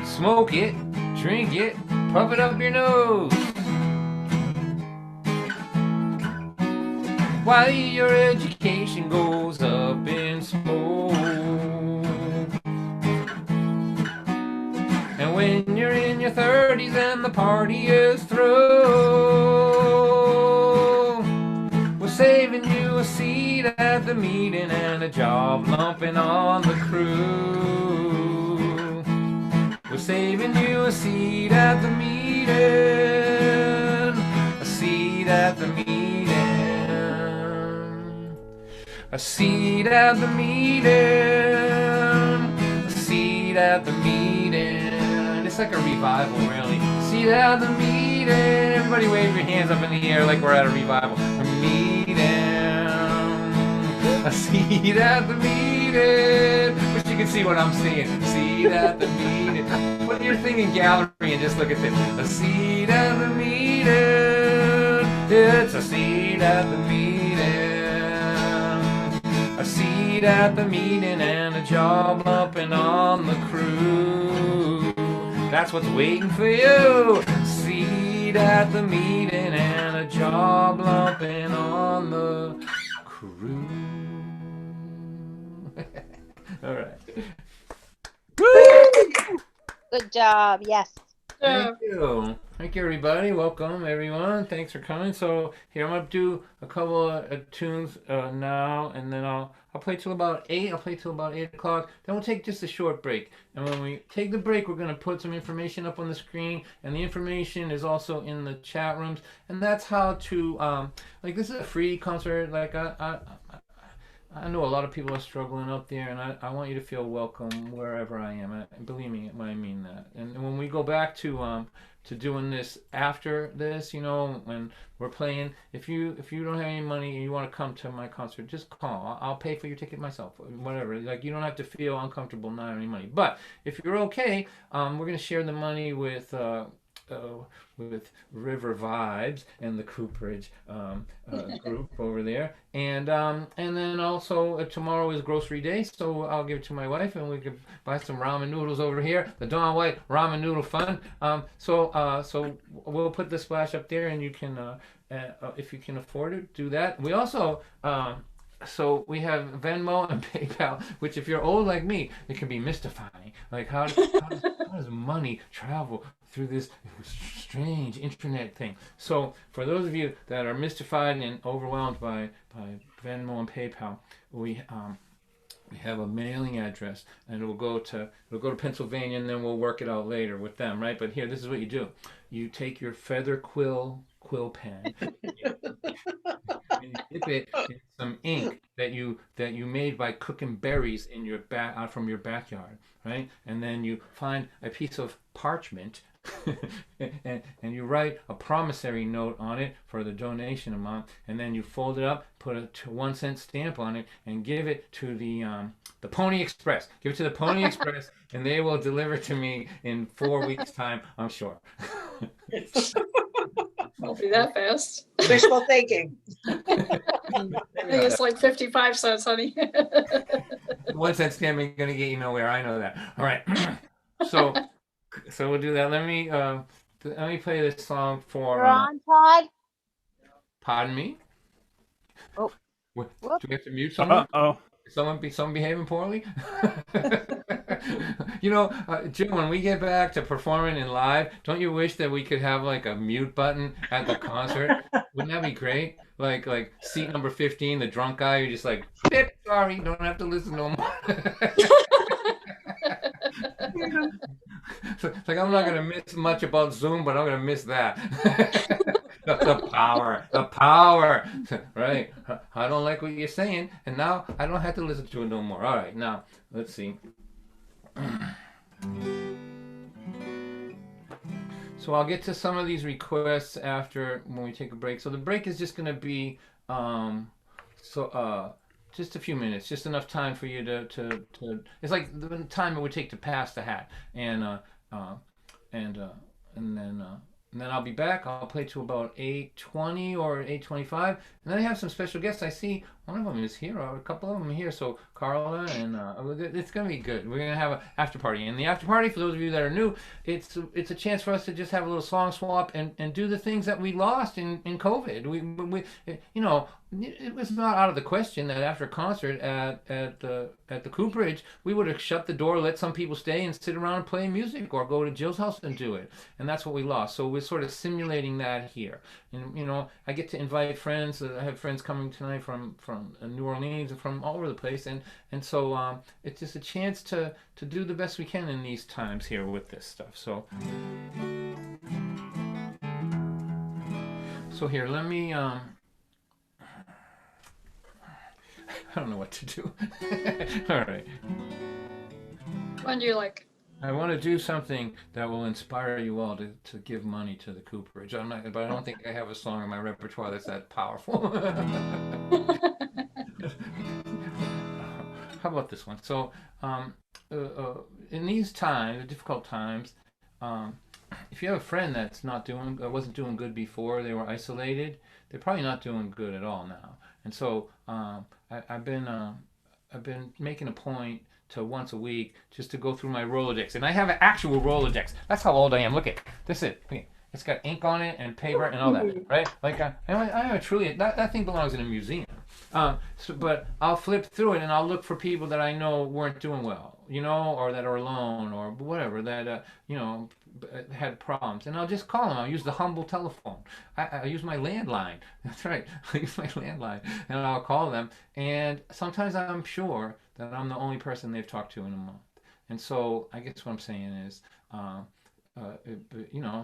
Smoke it, drink it, puff it up your nose, while your education goes up in smoke. And when you're in your 30s and the party is through, the meeting and a job lumping on the crew. We're saving you a seat at the meeting, a seat at the meeting, a seat at the meeting, a seat at the meeting. It's like a revival, really. Seat at the meeting. Everybody wave your hands up in the air like we're at a revival. A meeting, a seat at the meeting. Wish you could see what I'm seeing. Seat at the meeting. Put your thing in gallery and just look at this. A seat at the meeting. It's a seat at the meeting. A seat at the meeting and a job lumping on the crew. That's what's waiting for you. Seat at the meeting and a job lumping on the crew. All right. Good job. Yes. Thank you. Thank you, everybody. Welcome, everyone. Thanks for coming. So here I'm gonna do a couple of tunes now, and then I'll play till about 8. I'll play till about 8 o'clock. Then we'll take just a short break. And when we take the break, we're gonna put some information up on the screen, and the information is also in the chat rooms. And that's how to like, this is a free concert. Like I know a lot of people are struggling up there, and I want you to feel welcome wherever I am. Believe me when I mean that. And when we go back to doing this after this, you know, when we're playing, if you don't have any money and you want to come to my concert, just call. I'll pay for your ticket myself, whatever. Like, you don't have to feel uncomfortable not having any money. But if you're okay, we're gonna share the money with River Vibes and the Cooperage group over there, and then also tomorrow is grocery day, so I'll give it to my wife, and we can buy some ramen noodles over here, the Dawn White Ramen Noodle Fund. So we'll put the splash up there, and you can, if you can afford it, do that. We also so we have Venmo and PayPal, which if you're old like me, it can be mystifying. Like, how does money travel through this strange internet thing? So for those of you that are mystified and overwhelmed by Venmo and PayPal, we have a mailing address, and it'll go to Pennsylvania, and then we'll work it out later with them, right? But here, this is what you do: you take your feather quill pen, and you dip it in some ink that you made by cooking berries in your from your backyard, right? And then you find a piece of parchment and you write a promissory note on it for the donation amount, and then you fold it up, put a 1-cent stamp on it, and give it to the Pony Express. Give it to the Pony Express, and they will deliver to me in 4 weeks' time, I'm sure. Won't be that fast. Wishful thinking. I think it's like 55 cents, honey. 1-cent stamp ain't gonna get you nowhere. I know that. All right. So we'll do that. Let me play this song for. You're on, Todd. Pardon me. Oh. Do we have to mute someone? Uh-oh. Someone behaving poorly? You know, Jim, when we get back to performing in live, don't you wish that we could have like a mute button at the concert? Wouldn't that be great? Like seat number 15, the drunk guy, you're just like, "Bip, sorry, don't have to listen no more." It's like, I'm not gonna miss much about Zoom, but I'm gonna miss that. The power, right? I don't like what you're saying, and now I don't have to listen to it no more. All right, now let's see. So I'll get to some of these requests after when we take a break. So the break is just gonna be just a few minutes, just enough time for you to it's like the time it would take to pass the hat, and then I'll be back. I'll play to about 8:20 or 8:25, and then I have some special guests. I see one of them is here, or a couple of them are here. So Carla, and it's gonna be good. We're gonna have an after party, and the after party, for those of you that are new, it's a chance for us to just have a little song swap and do the things that we lost in COVID. We you know, it was not out of the question that after a concert at the Cooperage, we would have shut the door, let some people stay and sit around and play music, or go to Jill's house and do it. And that's what we lost. So we're sort of simulating that here. And you know, I get to invite friends. I have friends coming tonight from from New Orleans and from all over the place, and so it's just a chance to do the best we can in these times here with this stuff. So here, let me I don't know what to do. All right. When do you like? I want to do something that will inspire you all to give money to the Cooperage. But I don't think I have a song in my repertoire that's that powerful. How about this one? So, in these times, difficult times, if you have a friend that's wasn't doing good before, they were isolated, they're probably not doing good at all now. And so, I've been making a point to once a week just to go through my Rolodex, and I have an actual Rolodex. That's how old I am. Look at this. It's got ink on it and paper and all that, right? Like I am truly that thing belongs in a museum. But I'll flip through it and I'll look for people that I know weren't doing well, or that are alone or whatever, that had problems, and I'll just call them. I'll use the humble telephone. I use my landline. That's right. I use my landline, and I'll call them. And sometimes I'm sure that I'm the only person they've talked to in a month. And so I guess what I'm saying is,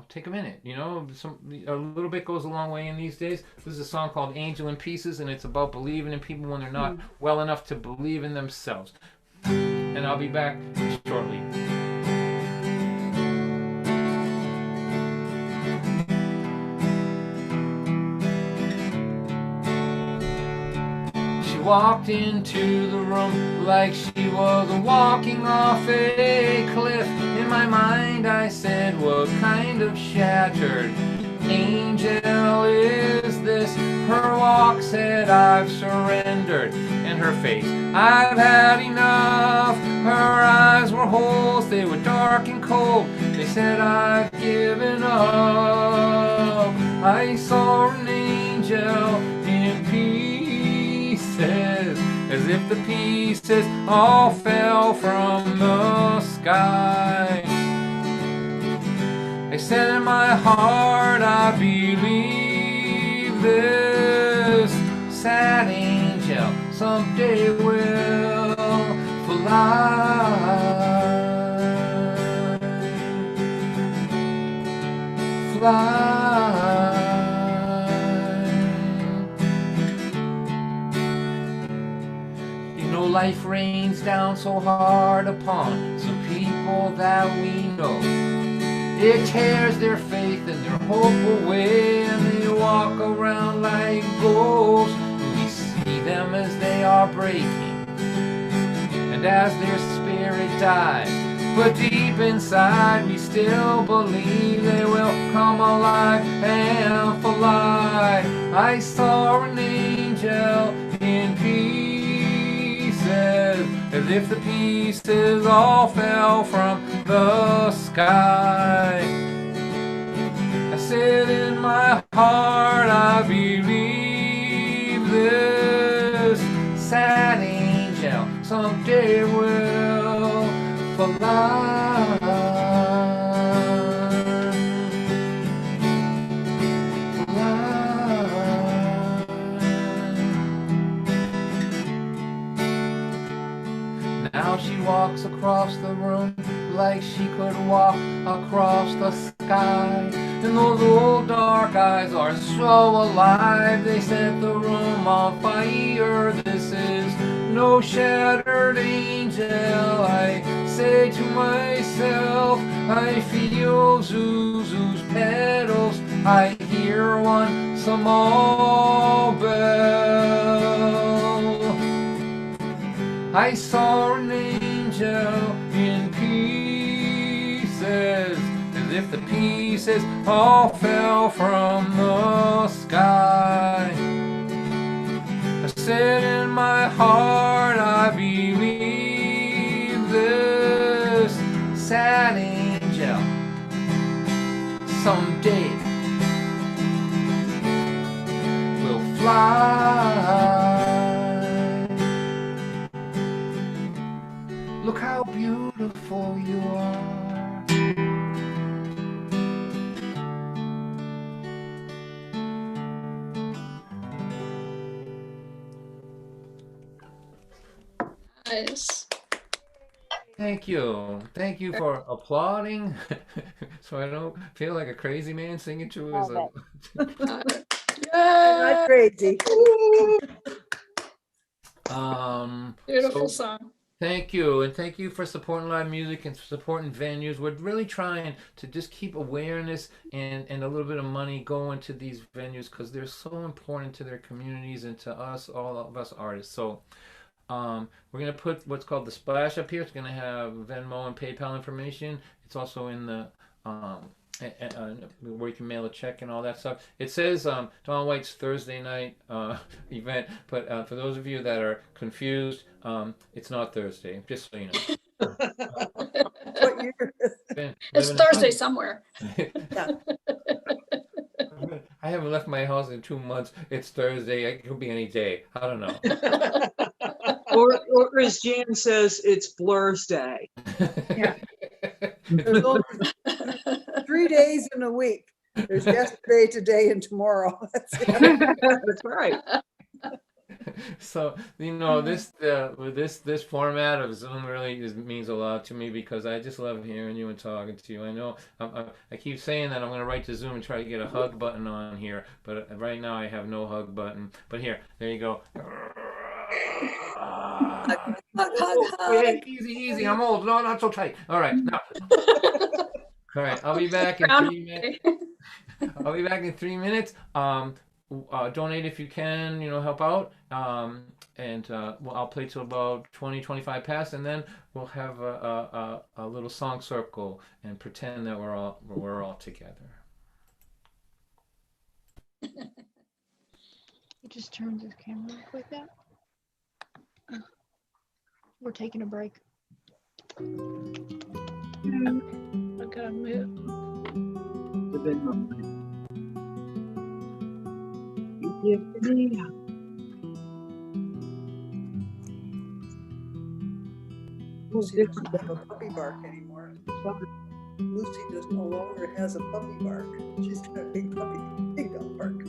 take a minute. A little bit goes a long way in these days. This is a song called "Angel in Pieces," and it's about believing in people when they're not well enough to believe in themselves. And I'll be back shortly. Walked into the room like she was walking off a cliff. In my mind I said, what kind of shattered angel is this? Her walk said, I've surrendered. And her face, I've had enough. Her eyes were holes, they were dark and cold. They said, I've given up. I saw an angel in pieces, as if the pieces all fell from the sky. I said in my heart, I believe this sad angel someday will fly. Life rains down so hard upon some people that we know. It tears their faith and their hope away, and they walk around like ghosts. We see them as they are breaking, and as their spirit dies. But deep inside we still believe they will come alive and fly. I saw an angel in peace, as if the pieces all fell from the sky. I said in my heart, I believe this sad angel someday will fly. Now she walks across the room like she could walk across the sky. And those old dark eyes are so alive, they set the room on fire. This is no shattered angel, I say to myself. I feel Zuzu's petals, I hear one small bell. I saw an angel in pieces, as if the pieces all fell from the sky. I said in my heart, I believe this sad angel someday will fly. Look how beautiful you are. Nice. Thank you. Thank you for applauding, so I don't feel like a crazy man singing to his. Love You're not Yeah, crazy. beautiful So song. thank you, and thank you for supporting live music and supporting venues. We're really trying to just keep awareness and a little bit of money going to these venues because they're so important to their communities and to us, all of us artists. So we're gonna put what's called the splash up here. It's gonna have Venmo and PayPal information. It's also in the where you can mail a check and all that stuff. It says Don White's Thursday night event, but for those of you that are confused, it's not Thursday. Just so you know. What year? Been It's living Thursday somewhere. I haven't left my house in 2 months. It's Thursday. It could be any day. I don't know. Or as Jan says, it's Blur's Day. Yeah. There's only 3 days in a week. There's yesterday, today, and tomorrow. That's it. That's right. So with this format of Zoom really means a lot to me because I just love hearing you and talking to you. I know I keep saying that I'm going to write to Zoom and try to get a hug button on here, but right now I have no hug button. But there you go. Hug, hug. Easy. I'm old. No, not so tight. All right, now. All right, I'll be back in Ground- 3 minutes. I'll be back in 3 minutes. Donate if you can, help out. I'll play till about 20-25 past, and then we'll have a little song circle and pretend that we're all together. He just turns his camera off like that. We're taking a break. I gotta move. The Venmo. You give me a Lucy doesn't have a puppy bark anymore. Lucy just no longer has a puppy bark. She's got a big dog bark.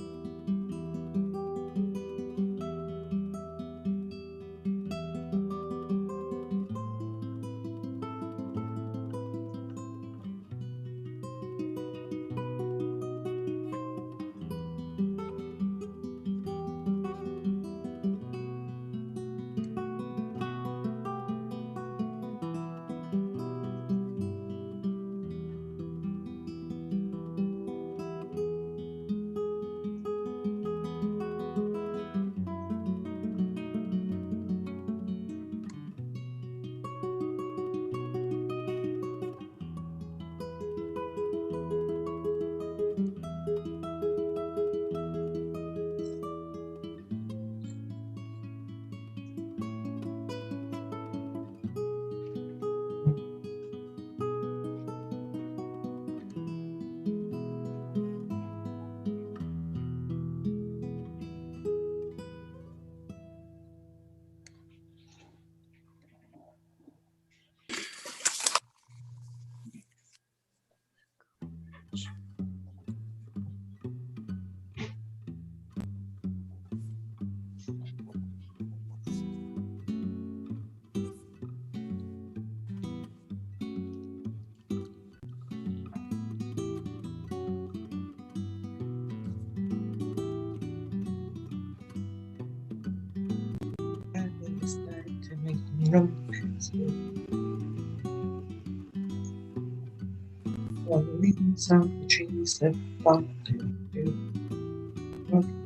Leaves on the trees that fall to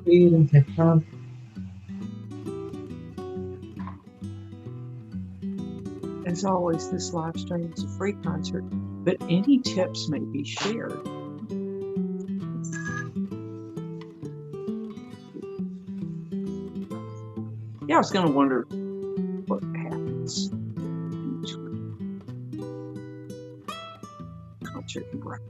freedom that come. As always, this live stream is a free concert, but any tips may be shared. Yeah, I was going to wonder what happens in between concert and break.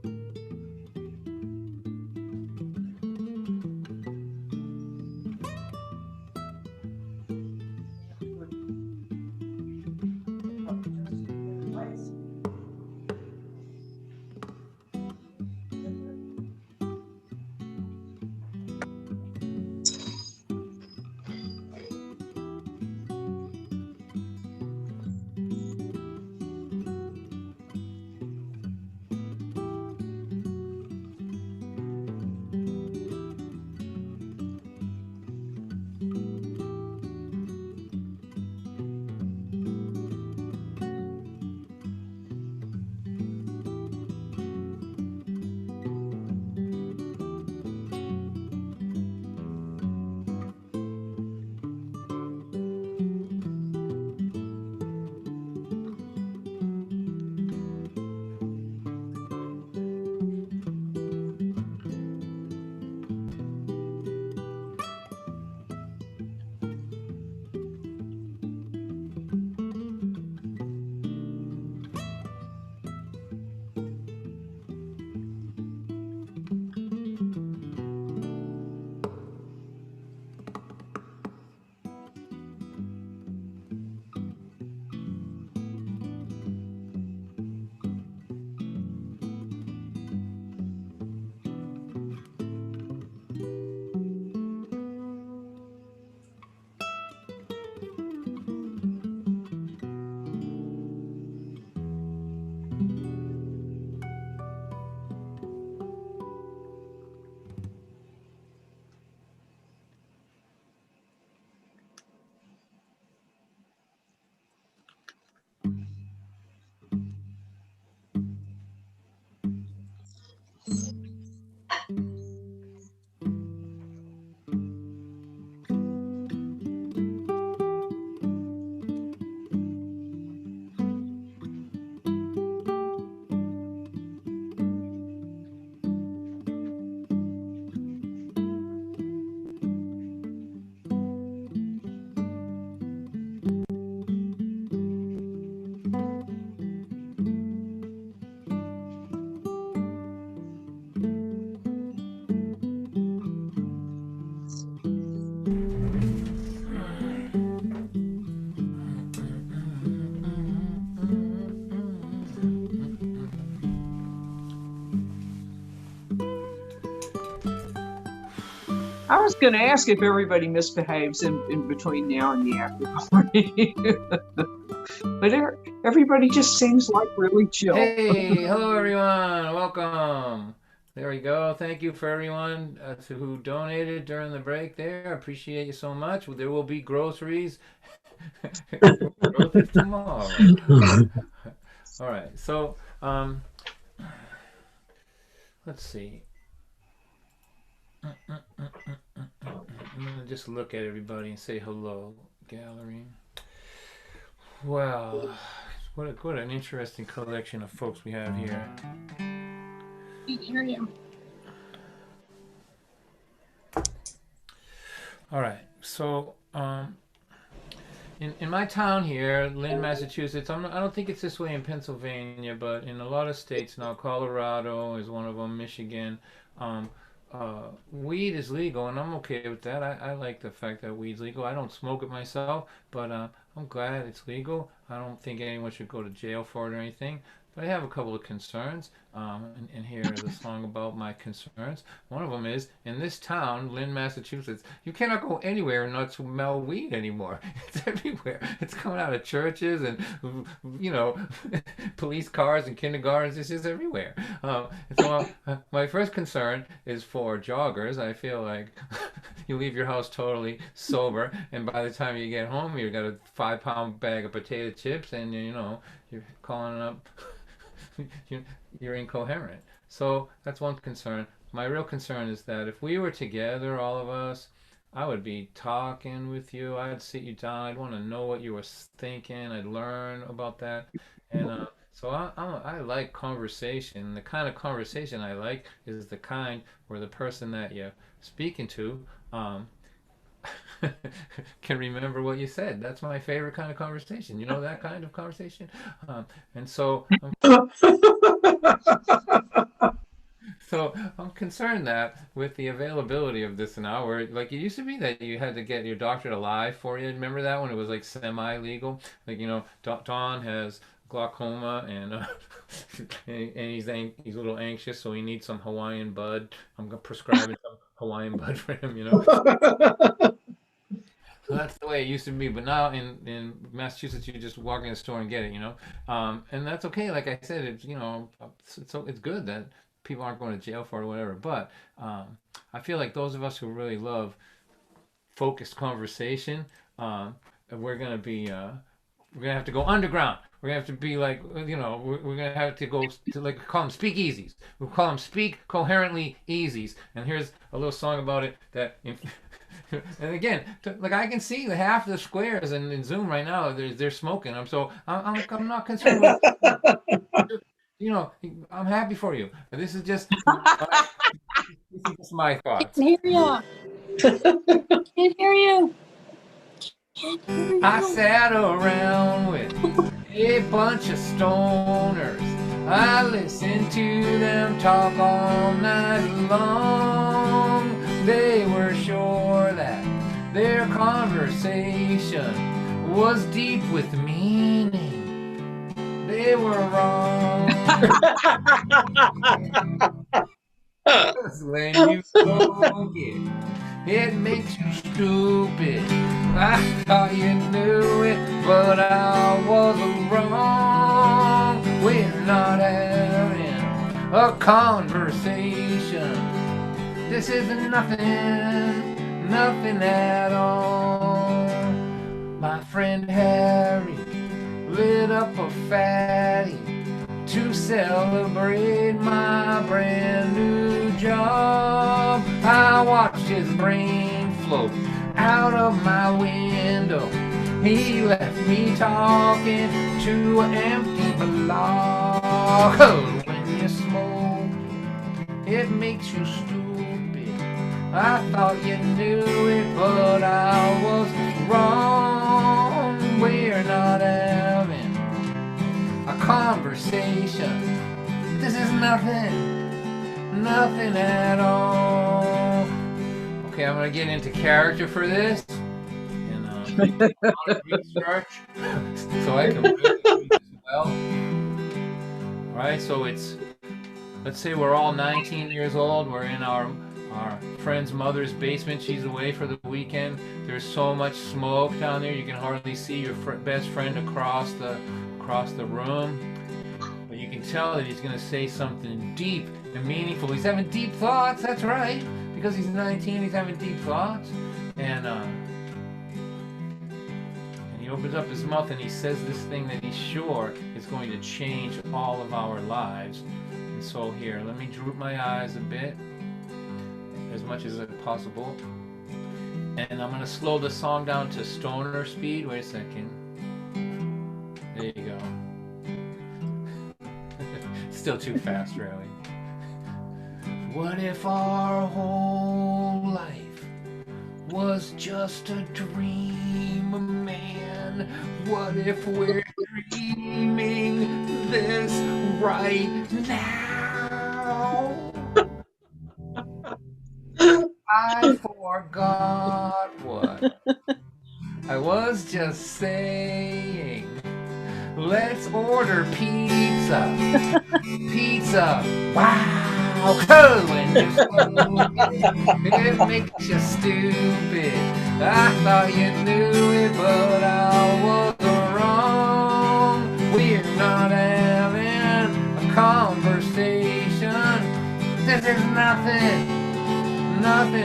I was going to ask if everybody misbehaves in between now and the after party. But everybody just seems like really chill. Hey, hello everyone. Welcome. There we go. Thank you for everyone who donated during the break there. I appreciate you so much. There will be groceries. Groceries tomorrow. All right. So, let's see. I'm gonna just look at everybody and say hello, gallery. Wow, what an interesting collection of folks we have here. I can hear you. All right, so in my town here, Lynn, Massachusetts, I don't think it's this way in Pennsylvania, but in a lot of states now, Colorado is one of them, Michigan, weed is legal, and I'm okay with that. I like the fact that weed's legal. I don't smoke it myself, but I'm glad it's legal. I don't think anyone should go to jail for it or anything. But I have a couple of concerns, and here is a song about my concerns. One of them is, in this town, Lynn, Massachusetts, you cannot go anywhere and not smell weed anymore. It's everywhere. It's coming out of churches and, you know, police cars and kindergartens. It's just everywhere. So my first concern is for joggers. I feel like you leave your house totally sober, and by the time you get home, you've got a 5-pound bag of potato chips, and, you know, you're calling up... You're incoherent. So that's one concern. My real concern is that if we were together, all of us, I would be talking with you. I'd sit you down. I'd want to know what you were thinking. I'd learn about that. And so I like conversation. The kind of conversation I like is the kind where the person that you're speaking to can remember what you said. That's my favorite kind of conversation. You know, that kind of conversation. And so so I'm concerned that with the availability of this now, where like it used to be that you had to get your doctor to lie for you. Remember that when it was like semi-legal? Like, you know, Don has glaucoma and he's a little anxious, so he needs some Hawaiian bud. I'm gonna prescribe some Hawaiian bud for him, you know. So that's the way it used to be, but now in Massachusetts, you just walk in the store and get it, you know, and that's okay. Like I said, it's, you know, it's good that people aren't going to jail for it or whatever. But I feel like those of us who really love focused conversation, we're gonna have to go underground. We're gonna have to be like, you know, we're gonna have to go to, like, call them speakeasies. We'll call them speak coherently easies. And here's a little song about it that. And again, like I can see the half of the squares in Zoom right now. They're smoking. I'm not concerned with, you know, I'm happy for you. This is just my thoughts. Can't hear you. Can't hear you. Can't hear you. I sat around with a bunch of stoners. I listened to them talk all night long. They were sure that their conversation was deep with meaning. They were wrong. When you spoke it makes you stupid. I thought you knew it, but I was wrong. We're not having a conversation. This isn't nothing at all. My friend Harry lit up a fatty to celebrate my brand new job. I watched his brain float out of my window. He left me talking to an empty block. When you smoke, it makes you stupid. I thought you knew it, but I was wrong. We're not having a conversation. This is nothing at all. Okay, I'm gonna get into character for this and research so I can read it as well. All right, so it's, let's say we're all 19 years old. We're in our our friend's mother's basement. She's away for the weekend. There's so much smoke down there, you can hardly see your best friend across the room. But you can tell that he's going to say something deep and meaningful. He's having deep thoughts, that's right. Because he's 19, he's having deep thoughts. And he opens up his mouth and he says this thing that he's sure is going to change all of our lives. And so here, let me droop my eyes a bit, as much as possible. And I'm going to slow the song down to stoner speed. Wait a second. There you go. Still too fast, really. What if our whole life was just a dream, man? What if we're dreaming this right now? I forgot what I was just saying. Let's order pizza. Pizza. Wow. 'Cause when you're slow, it makes you stupid. I thought you knew it, but I was wrong. We're not having a conversation. This is nothing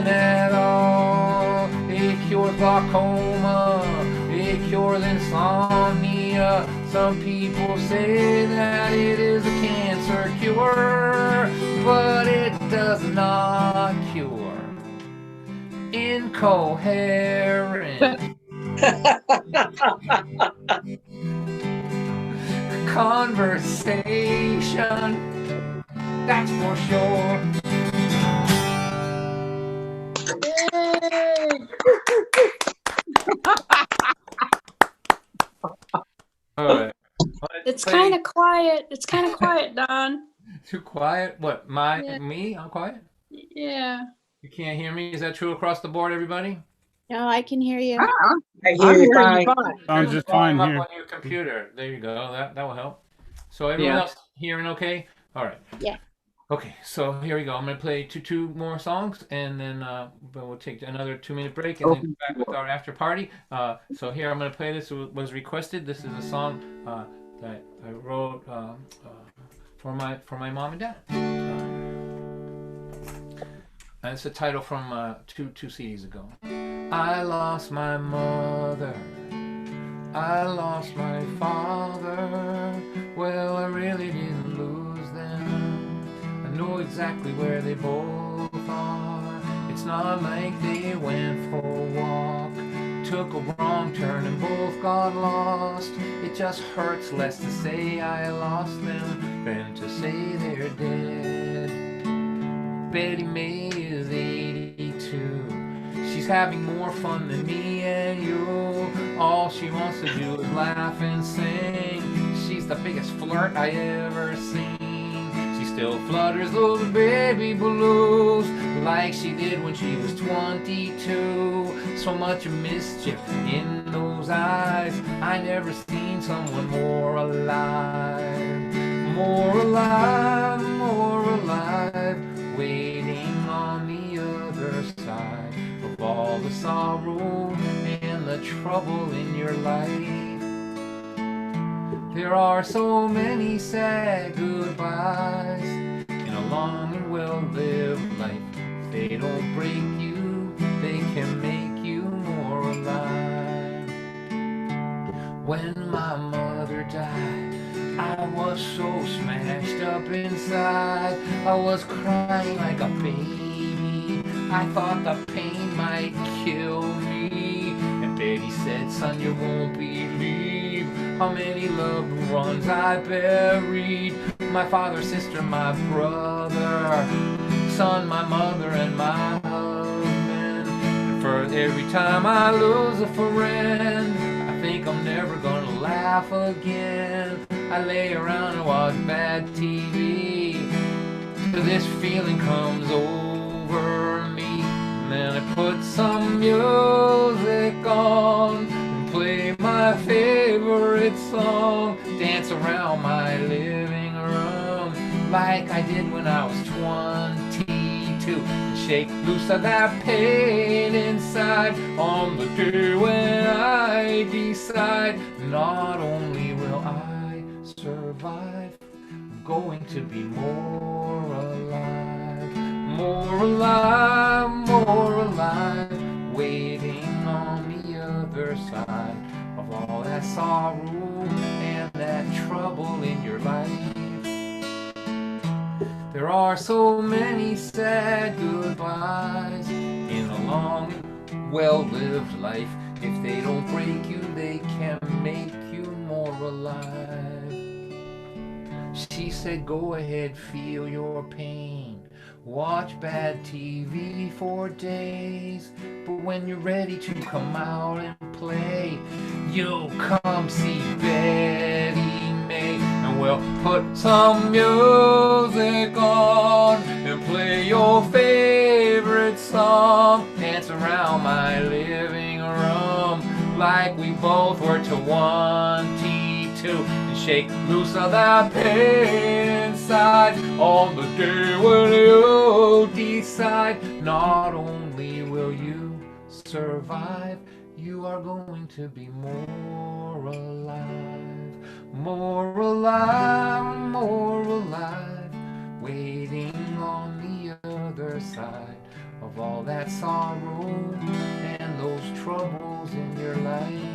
at all. It cures glaucoma, it cures insomnia. Some people say that it is a cancer cure, but it does not cure incoherent conversation. That's for sure. All right. It's kind of quiet. It's kind of quiet, Don. Too quiet? What? Yeah. Me? I'm quiet? Yeah. You can't hear me? Is that true across the board, everybody? No, I can hear you. I I'm hear you hearing you fine. fine. Sounds just fine Up here. on your computer. There you go. That will help. So everyone Yeah. else hearing okay? All right. Yeah. Okay, so here we go. I'm going to play two more songs, and then we'll take another 2-minute break, and then Okay. come back with our after party. So here I'm going to play this. Was requested. This is a song that I wrote for my mom and dad. And it's a title from two CDs ago. I lost my mother. I lost my father. Well, I really didn't lose them. I know exactly where they both are. It's not like they went for a walk, took a wrong turn and both got lost. It just hurts less to say I lost them than to say they're dead. Betty May is 82. She's having more fun than me and you. All she wants to do is laugh and sing. She's the biggest flirt I ever seen. She still flutters those baby blues like she did when she was 22. So much mischief in those eyes. I never seen someone more alive. More alive, more alive. Waiting on the other side of all the sorrow and the trouble in your life. There are so many sad goodbyes in a long and well-lived life. If they don't break you, they can make you more alive. When my mother died, I was so smashed up inside. I was crying like a baby. I thought the pain might kill me. And Betty said, son, you won't believe how many loved ones I buried. My father, sister, my brother, son, my mother, and my husband. And for every time I lose a friend, I think I'm never gonna laugh again. I lay around and watch bad TV till this feeling comes over me. And then I put some music on and play my favorite song. Dance around my living room like I did when I was 22. to shake loose of that pain inside on the day when I decide not only will I survive, I'm going to be more alive, more alive, more alive, waiting on the other side of all that sorrow and that trouble in your life. There are so many sad goodbyes in a long and well-lived life. If they don't break you, they can make you more alive. She said, go ahead, feel your pain. Watch bad TV for days. But when you're ready to come out and play, you'll come see Betty May. And we'll put some music on and play your favorite song. Dance around my living room like we both were 22. And shake loose of that pain inside on the day when you decide not only will you survive, you are going to be more alive, more alive, more alive, waiting on the other side of all that sorrow and those troubles in your life.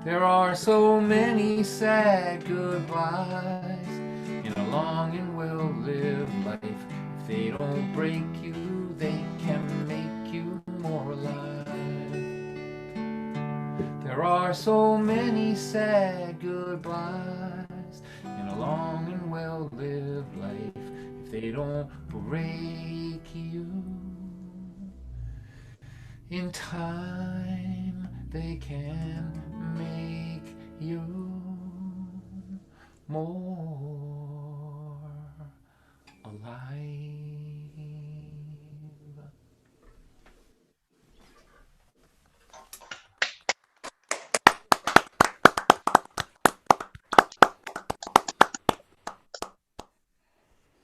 There are so many sad goodbyes in a long and well-lived life. If they don't break you, they can make you more alive. There are so many sad goodbyes in a long and well-lived life. If they don't break you, in time they can make you more alive.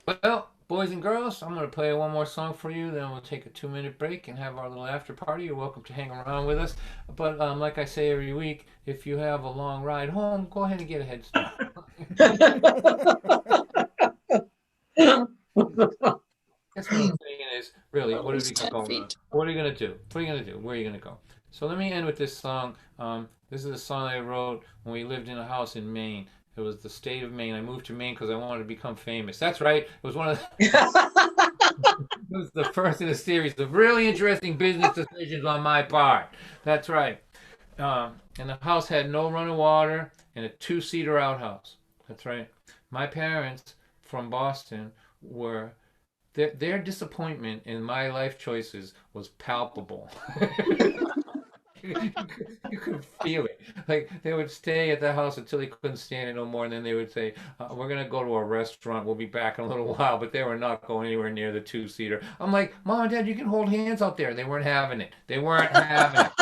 Well, boys and girls, I'm going to play one more song for you, then we'll take a 2-minute break and have our little after party. You're welcome to hang around with us. But like I say every week, if you have a long ride home, go ahead and get a head start. Guess what I'm saying is, really, what are we going to What are you going to do? What are you going to do? Where are you going to go? So let me end with this song. This is a song I wrote when we lived in a house in Maine. It was the state of Maine. I moved to Maine because I wanted to become famous. That's right. It was one of the, it was the first in a series of really interesting business decisions on my part. That's right. And the house had no running water and a 2-seater outhouse. That's right. My parents from Boston were their disappointment in my life choices was palpable. You could feel it. Like they would stay at the house until they couldn't stand it no more, and then they would say, "We're gonna go to a restaurant. We'll be back in a little while." But they were not going anywhere near the 2-seater. I'm like, "Mom and Dad, you can hold hands out there." They weren't having it. They weren't having it.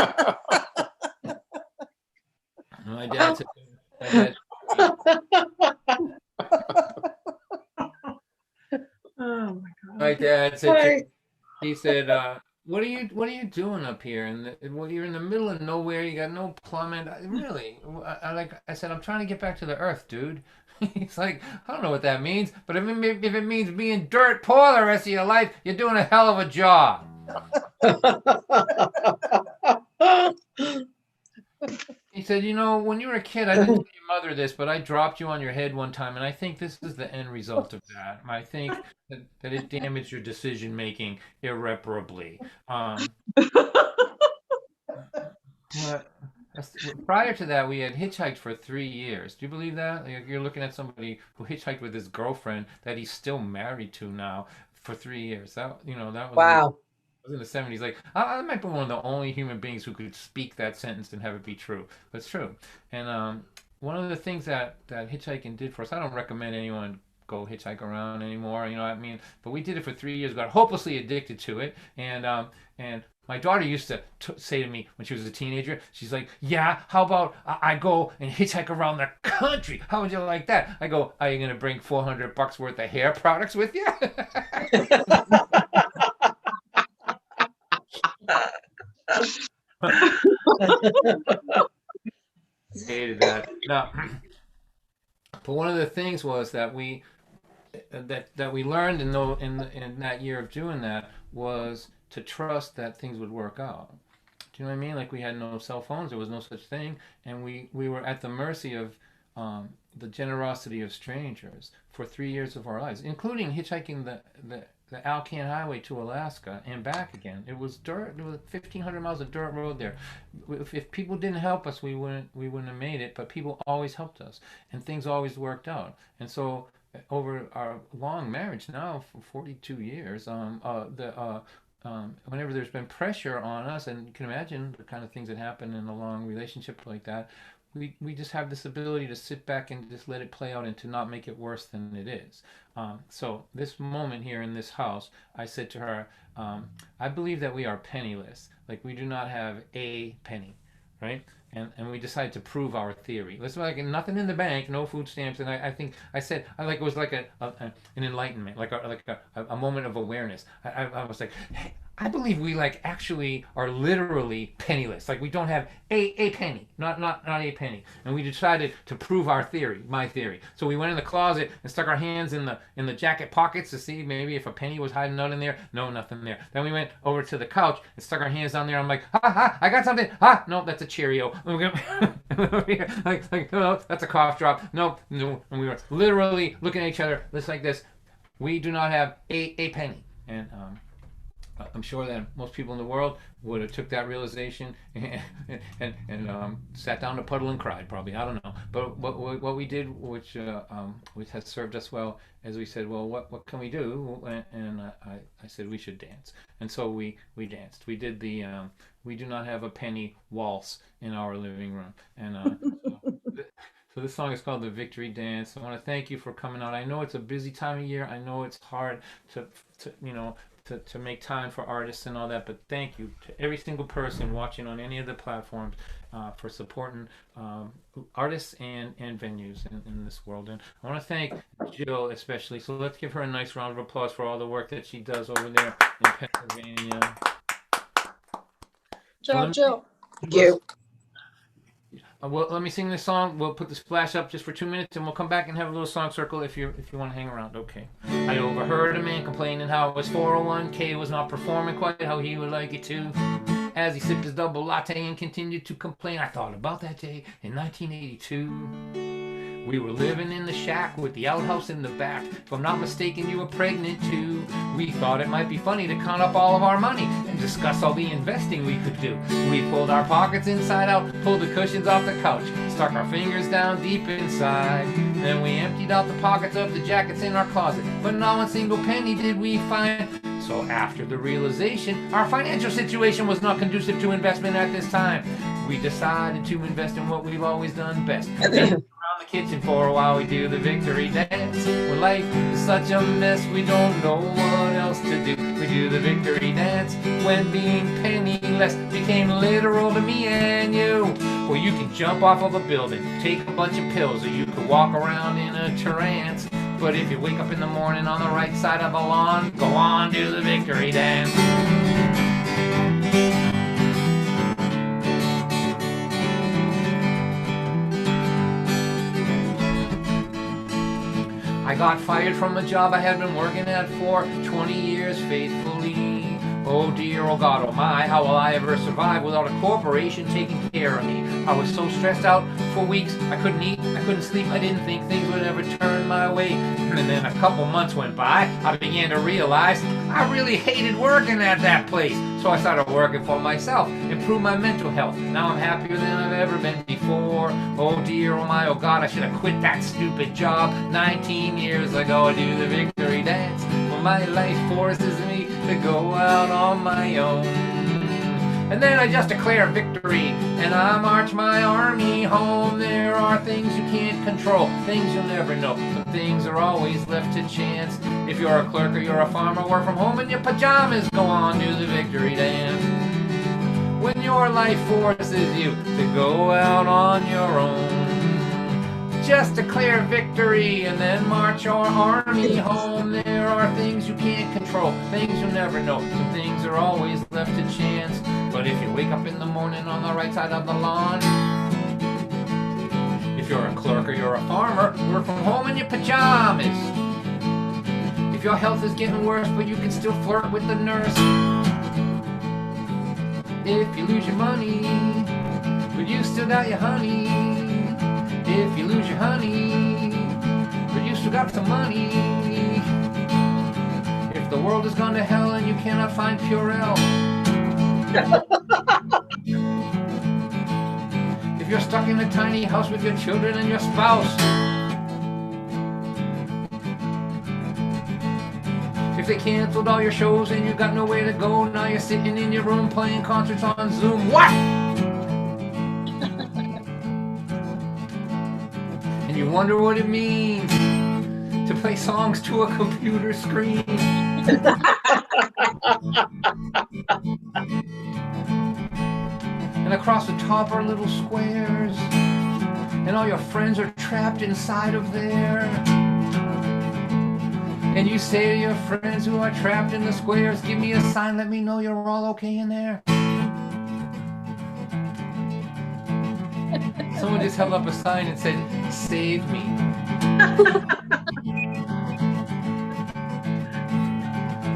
My dad said, Oh my God. my dad said, he said, what are you doing up here? And well, you're in the middle of nowhere. You got no plumbing. Really? I said, I'm trying to get back to the earth, dude. He's like, I don't know what that means, but if it means being dirt poor the rest of your life, you're doing a hell of a job. He said, when you were a kid, I didn't tell your mother this, but I dropped you on your head one time, and I think this is the end result of that. I think that it damaged your decision making irreparably. But prior to that, we had hitchhiked for 3 years. Do you believe that? Like, you're looking at somebody who hitchhiked with his girlfriend that he's still married to now for 3 years. That was Wow. in the 70s. Like, I might be one of the only human beings who could speak that sentence and have it be true, but it's true. And one of the things that hitchhiking did for us, I don't recommend anyone go hitchhike around anymore, but we did it for 3 years, got hopelessly addicted to it, and My daughter used to say to me when she was a teenager, she's like, yeah, how about I go and hitchhike around the country? How would you like that? I go, are you going to bring $400 worth of hair products with you? Hated that. No. But one of the things was that we learned in that year of doing that was to trust that things would work out. Do you know what I mean? Like we had no cell phones, there was no such thing, and we were at the mercy of the generosity of strangers for 3 years of our lives, including hitchhiking the Alcan Highway to Alaska and back again. It was dirt. There was 1,500 miles of dirt road there. If people didn't help us, we wouldn't have made it. But people always helped us, and things always worked out. And so, over our long marriage now for 42 years, whenever there's been pressure on us, and you can imagine the kind of things that happen in a long relationship like that, we just have this ability to sit back and just let it play out and to not make it worse than it is. So this moment here in this house, I said to her, I believe that we are penniless. Like we do not have a penny, right? And we decided to prove our theory. It's like nothing in the bank, no food stamps. And I think I said, it was like an enlightenment, like a moment of awareness. I was like, hey, I believe we actually are literally penniless. Like we don't have a penny, not a penny. And we decided to prove our theory, my theory. So we went in the closet and stuck our hands in the jacket pockets to see maybe if a penny was hiding out in there. No, nothing there. Then we went over to the couch and stuck our hands down there. I'm like, I got something. No, that's a Cheerio. like no, that's a cough drop. No. And we were literally looking at each other just like this. We do not have a penny. And I'm sure that most people in the world would have took that realization and sat down to puddle and cried probably. I don't know. But what we did, which has served us well, as we said, well, what can we do? And I said we should dance. And so we danced. We did the we do not have a penny waltz in our living room. And so this song is called The Victory Dance. I want to thank you for coming out. I know it's a busy time of year. I know it's hard to make time for artists and all that, but thank you to every single person watching on any of the platforms for supporting artists and venues in this world. And I want to thank Jill especially. So let's give her a nice round of applause for all the work that she does over there in Pennsylvania. Jill. Thank you. Well, let me sing this song. We'll put the splash up just for 2 minutes, and we'll come back and have a little song circle if you want to hang around. Okay. I overheard a man complaining how his 401k was not performing quite how he would like it to. As he sipped his double latte and continued to complain, I thought about that day in 1982. We were living in the shack with the outhouse in the back. If I'm not mistaken, you were pregnant too. We thought it might be funny to count up all of our money and discuss all the investing we could do. We pulled our pockets inside out, pulled the cushions off the couch, stuck our fingers down deep inside. Then we emptied out the pockets of the jackets in our closet, but not one single penny did we find. So after the realization our financial situation was not conducive to investment at this time, we decided to invest in what we've always done best. Around the kitchen for a while we do the victory dance. When life is such a mess we don't know what else to do, we do the victory dance. When being penniless became literal to me and you. Well, you can jump off of a building, take a bunch of pills, or you could walk around in a trance. But if you wake up in the morning on the right side of the lawn, go on, do the victory dance. I got fired from a job I had been working at for 20 years faithfully. Oh dear, oh God, oh my, how will I ever survive without a corporation taking care of me? I was so stressed out for weeks, I couldn't eat, I couldn't sleep, I didn't think things would ever turn my way. And then a couple months went by, I began to realize I really hated working at that place. So I started working for myself, improved my mental health. Now I'm happier than I've ever been before. Oh dear, oh my, oh God, I should have quit that stupid job 19 years ago. I do the victory dance. Well, my life forces me to go out on my own. And then I just declare victory, and I march my army home. There are things you can't control, things you'll never know. Some things are always left to chance. If you're a clerk or you're a farmer, work from home in your pajamas. Go on, do the victory dance. when your life forces you to go out on your own. Just declare victory and then march your army home. There are things you can't control, things you'll never know. Some things are always left to chance. But if you wake up in the morning on the right side of the lawn, if you're a clerk or you're a farmer, work from home in your pajamas. If your health is getting worse, but you can still flirt with the nurse. If you lose your money, but you still got your honey. If you lose your honey, but you still got some money. If the world has gone to hell and you cannot find Purell. If you're stuck in a tiny house with your children and your spouse. If they canceled all your shows and you got nowhere to go, now you're sitting in your room playing concerts on Zoom. What? And you wonder what it means to play songs to a computer screen. And across the top are little squares, and all your friends are trapped inside of there. And you say to your friends who are trapped in the squares, give me a sign, let me know you're all okay in there. Someone just held up a sign and said, save me.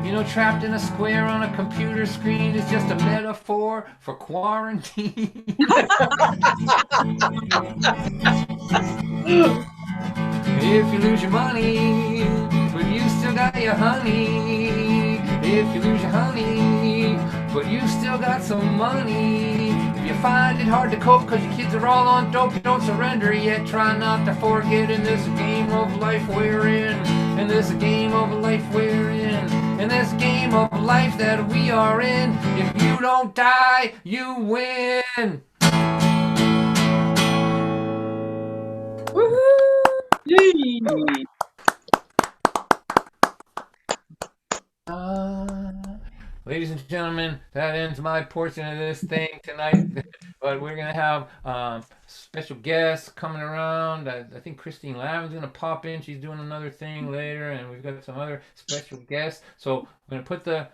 You know, trapped in a square on a computer screen is just a metaphor for quarantine. If you lose your money, but you still got your honey. If you lose your honey, but you still got some money. If you find it hard to cope because your kids are all on dope, don't surrender yet. Try not to forget in this game of life we're in. In this game of life we're in. In this game of life that we are in. If you don't die, you win. Yay. Ladies and gentlemen, that ends my portion of this thing tonight. But we're going to have special guests coming around. I think Christine Lavin's going to pop in. She's doing another thing later. And we've got some other special guests. So I'm going to put the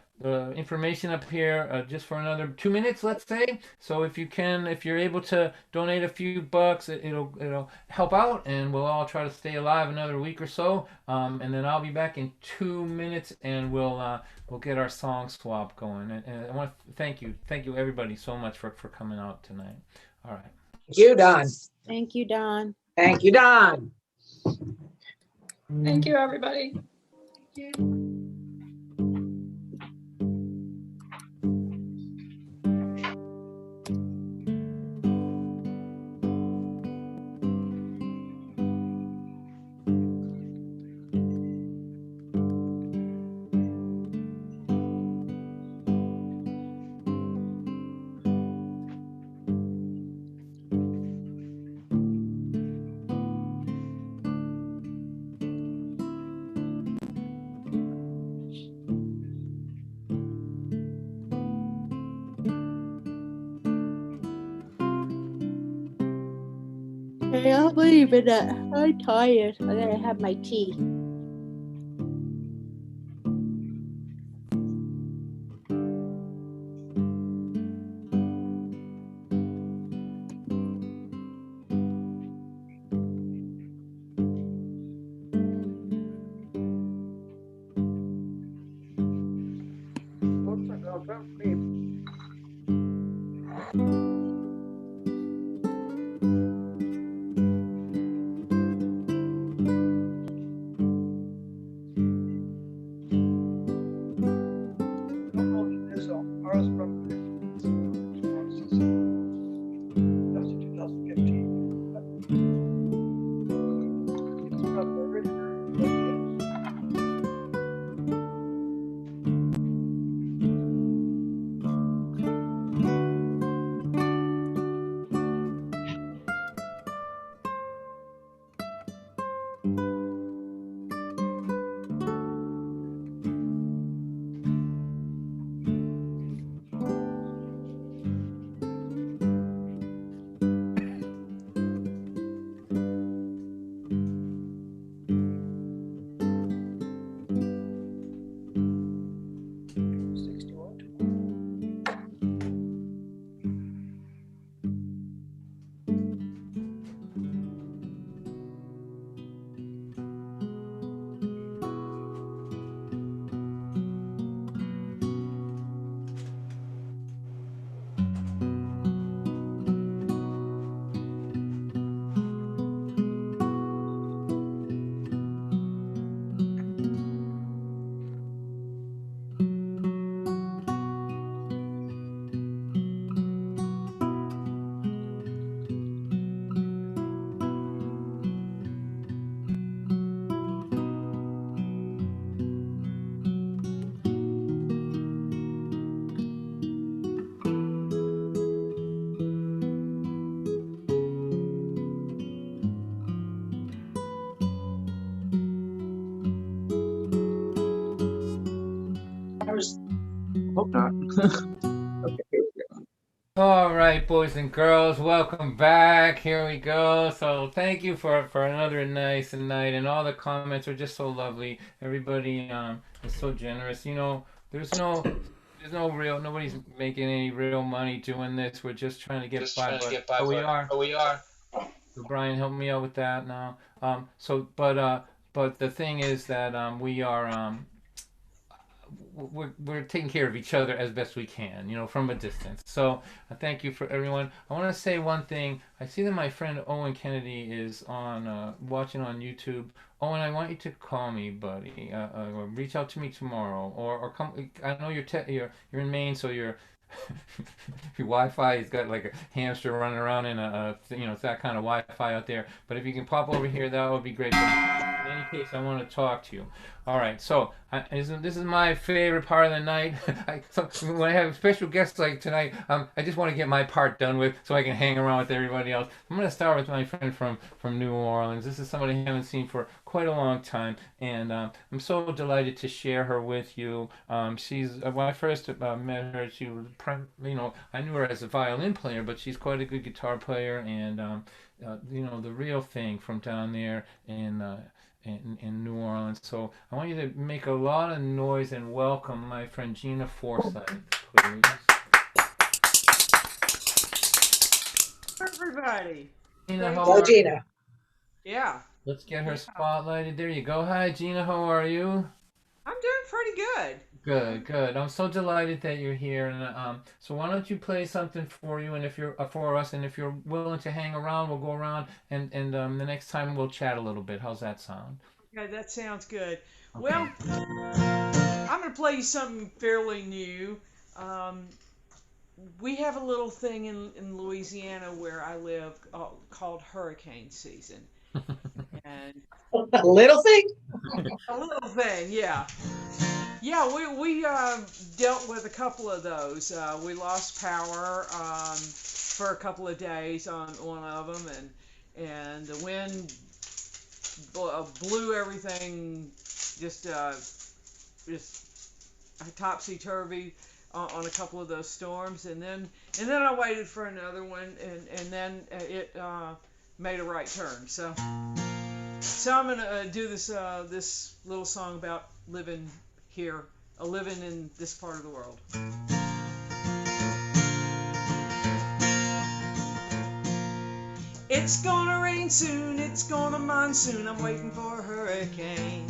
information up here just for another 2 minutes, let's say. So if you're able to donate a few bucks, it'll help out, and we'll all try to stay alive another week or so. And then I'll be back in 2 minutes, and we'll get our song swap going. And I want to thank you everybody so much for coming out tonight. All right. Thank you, Don. Thank you, Don. Thank you, Don. Thank you, everybody. Hey, I'll leave it. I'm tired. I gotta have my tea. Hope not. Okay, here we go. All right, boys and girls, welcome back. Here we go. So thank you for another nice night, and all the comments are just so lovely. Everybody is so generous. You know, there's no real, nobody's making any real money doing this. We're just trying to get by. But we are. So Brian, help me out with that now. But the thing is that we are we're taking care of each other as best we can, you know, from a distance. So thank you for everyone. I want to say one thing. I see that my friend Owen Kennedy is on watching on YouTube. Owen, I want you to call me, buddy. Or reach out to me tomorrow, or come. I know you're in Maine, so your Wi-Fi has got like a hamster running around in it's that kind of Wi-Fi out there. But if you can pop over here, that would be great. But in any case, I want to talk to you. All right, so this is my favorite part of the night. When I have special guests like tonight, I just want to get my part done with so I can hang around with everybody else. I'm going to start with my friend from New Orleans. This is somebody I haven't seen for quite a long time, and I'm so delighted to share her with you. She's when I first met her, she was, I knew her as a violin player, but she's quite a good guitar player, and the real thing from down there in New Orleans. So I want you to make a lot of noise and welcome my friend Gina Forsythe, please. Everybody. Gina, how Hello, are Gina. you? Yeah, Let's get her spotlighted. There you go. Hi, Gina. How are you? I'm doing pretty good. Good. I'm so delighted that you're here. And so why don't you play something for you, and if you're for us, and if you're willing to hang around, we'll go around, and the next time we'll chat a little bit. How's that sound? Okay, that sounds good. Okay. Well, I'm going to play you something fairly new. We have a little thing in Louisiana where I live called hurricane season. And A little thing? a little thing, yeah. Yeah, we dealt with a couple of those. We lost power for a couple of days on one of them, and the wind blew everything just topsy-turvy on a couple of those storms, and then I waited for another one, and then it made a right turn. So I'm gonna do this little song about living here, living in this part of the world. It's gonna rain soon, it's gonna monsoon, I'm waiting for a hurricane.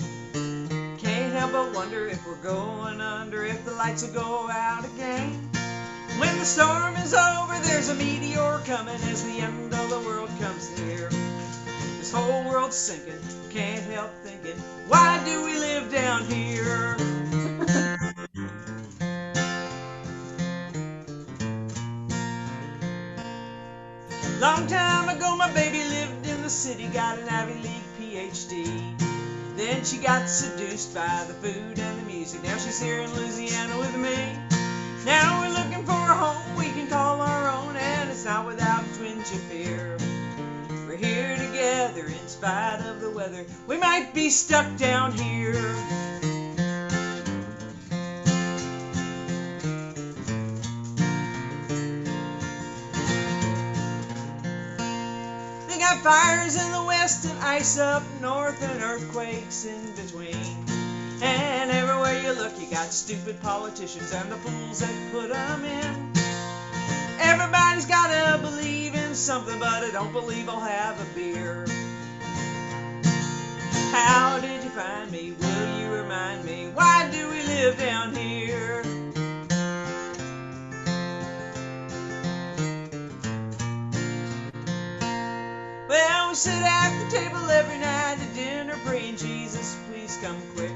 Can't help but wonder if we're going under, if the lights will go out again. When the storm is over, there's a meteor coming as the end of the world comes near. This whole world's sinking, can't help thinking, why do we live down here? Long time ago my baby lived in the city, got an Ivy League PhD. Then she got seduced by the food and the music. Now she's here in Louisiana with me. Now we're looking for a home we can call our own, and it's not without a twinge of fear. We're here together in spite of the weather. We might be stuck down here. They got fires in the west and ice up north and earthquakes in between. And everywhere you look, you got stupid politicians and the fools that put them in. Everybody's gotta believe in something, but I don't believe I'll have a beer. How did you find me? Will you remind me? Why do we live down here? Well, we sit at the table every night at dinner, praying, Jesus, please come quick.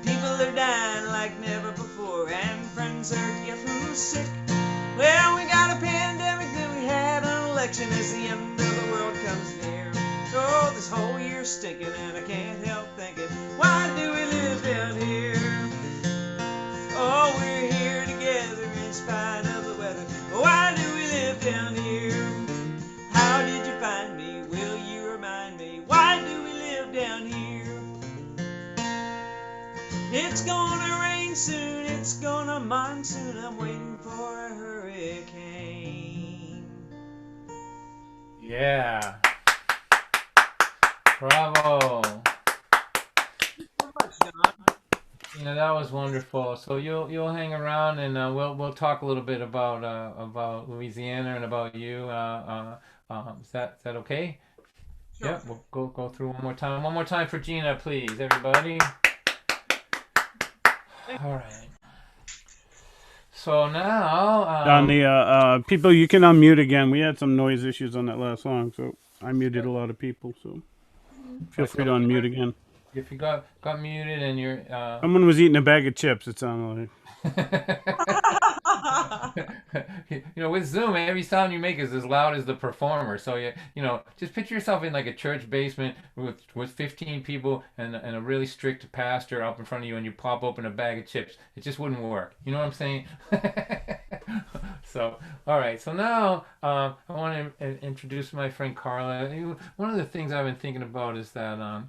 People are dying like never before, and friends are getting sick. Well, we got a pandemic, then we had an election as the end of the world comes near. Oh, this whole year's stinking, and I can't help thinking, why do we live down here? Oh, we're here together in spite of the weather. Why do we live down here? How did you find me? Will you remind me? Why do we live down here? It's gonna rain rain soon, it's gonna monsoon. I'm waiting for a hurricane. Yeah. Bravo. So much, Don. That was wonderful. So you'll hang around, and we'll talk a little bit about Louisiana and about you. Is that okay? Sure. Yeah. We'll go through one more time. One more time for Gina, please, everybody. All right. So now On the people, you can unmute again. We had some noise issues on that last song, so I muted a lot of people. So feel free to unmute again. if you got muted and you're Someone was eating a bag of chips. It sounded like. With Zoom, every sound you make is as loud as the performer. So just picture yourself in like a church basement with 15 people and a really strict pastor up in front of you, and you pop open a bag of chips. It just wouldn't work. You know what I'm saying? So, all right. So now I want to introduce my friend Carla. One of the things I've been thinking about is that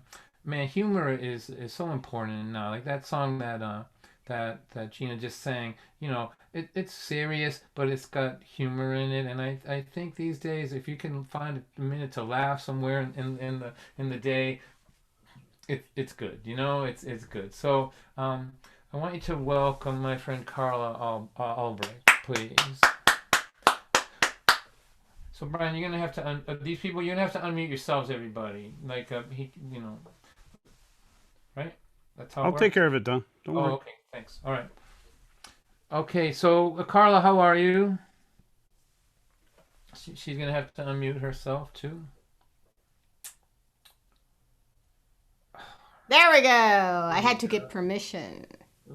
man, humor is so important now. Like that song that Gina just sang, it's serious, but it's got humor in it. And I think these days, if you can find a minute to laugh somewhere in the day, it's good. It's good. So I want you to welcome my friend Carla Albrecht, please. So Brian, you're gonna have to these people. You're gonna have to unmute yourselves, everybody. Like right? That's how. I'll take care of it, Don. Don't worry. Okay. Thanks. All right. Okay, so Carla, how are you? She's gonna have to unmute herself too. There we go. I had to get permission.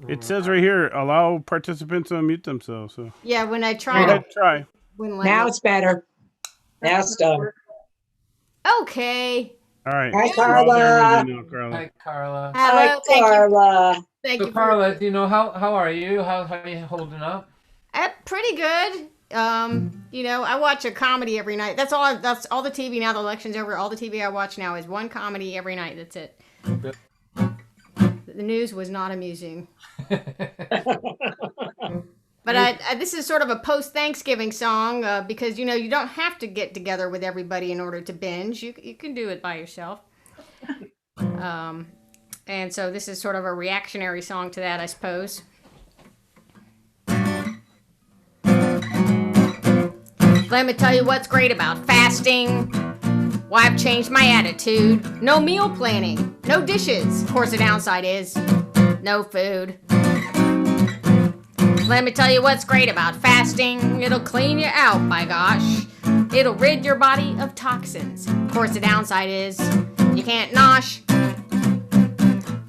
It says right here, allow participants to unmute themselves. So Yeah, when I go tried ahead, try. Now it's better. Now it's done. Okay. All right. Hi, We're all there Carla. with you now, Carla. Hi, Carla. Hello. Hi, Thank you. Carla. Thank So you. Carla, how are you? How are you holding up? Pretty good. I watch a comedy every night. That's all the TV now. The election's over. All the TV I watch now is one comedy every night. That's it. Good. The news was not amusing. But this is sort of a post-Thanksgiving song because, you don't have to get together with everybody in order to binge. You can do it by yourself. And so this is sort of a reactionary song to that, I suppose. Let me tell you what's great about fasting. Why I've changed my attitude. No meal planning. No dishes. Of course, the downside is no food. Let me tell you what's great about fasting. It'll clean you out, by gosh. It'll rid your body of toxins. Of course, the downside is you can't nosh.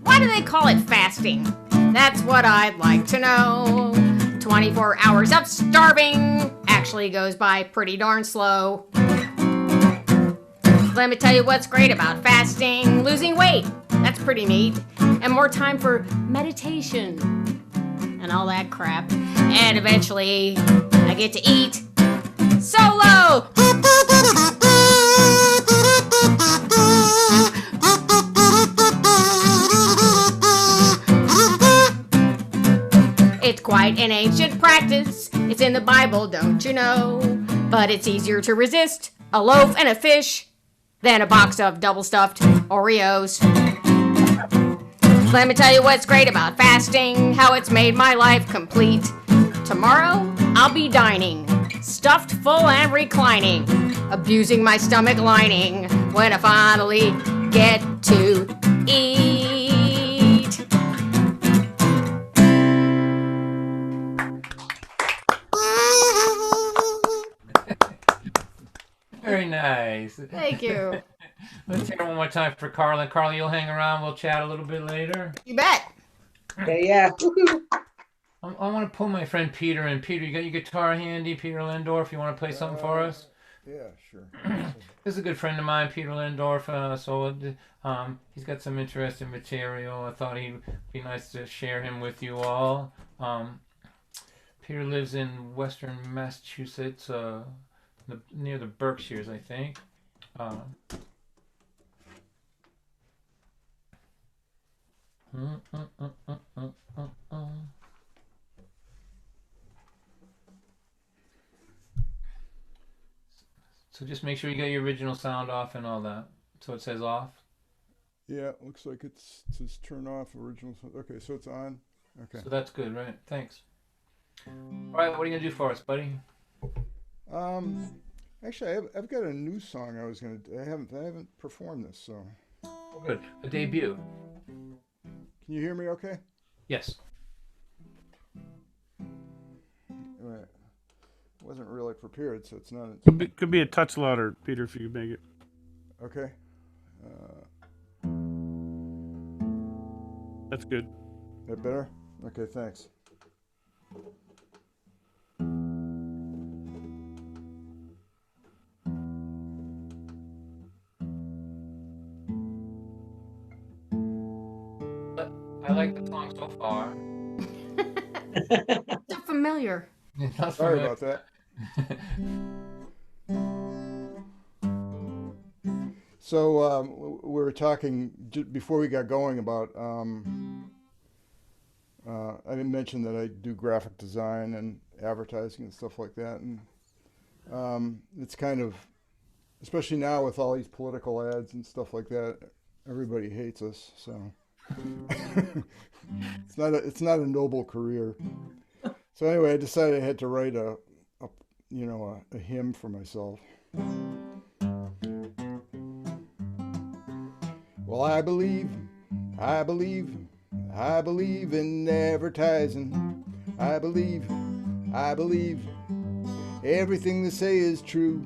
Why do they call it fasting? That's what I'd like to know. 24 hours of starving actually goes by pretty darn slow. Let me tell you what's great about fasting. Losing weight, that's pretty neat. And more time for meditation and all that crap. And eventually, I get to eat solo! It's quite an ancient practice. It's in the Bible, don't you know? But it's easier to resist a loaf and a fish than a box of double-stuffed Oreos. Let me tell you what's great about fasting, how it's made my life complete. Tomorrow, I'll be dining, stuffed full and reclining, abusing my stomach lining when I finally get to eat. Very nice. Thank you. Let's hear it one more time for Carla. Carla, you'll hang around. We'll chat a little bit later. You bet. Yeah. I want to pull my friend Peter in. Peter, you got your guitar handy? Peter Lindorf, you want to play something for us? Yeah, sure. This is a good friend of mine, Peter Lindorf. He's got some interesting material. I thought he'd be nice to share him with you all. Peter lives in Western Massachusetts, near the Berkshires, I think. So just make sure you get your original sound off and all that. So it says off. Yeah, it looks like it says turn off original. Okay, so it's on. Okay. So that's good, right? Thanks. All right, what are you gonna do for us, buddy? Actually, I've got a new song I was gonna. I haven't performed this, so. Oh, good. A debut. Can you hear me? Okay. Yes. Right. Wasn't really prepared, so it's not. Could be a touch louder, Peter, if you could make it. Okay. That's good. That better? Okay, thanks. I like the song so far. So familiar. Sorry about that. So we were talking before we got going about. I didn't mention that I do graphic design and advertising and stuff like that, and it's kind of, especially now with all these political ads and stuff like that, everybody hates us. So it's not a noble career. So anyway, I decided I had to write a hymn for myself. Well, I believe in advertising. I believe everything they say is true.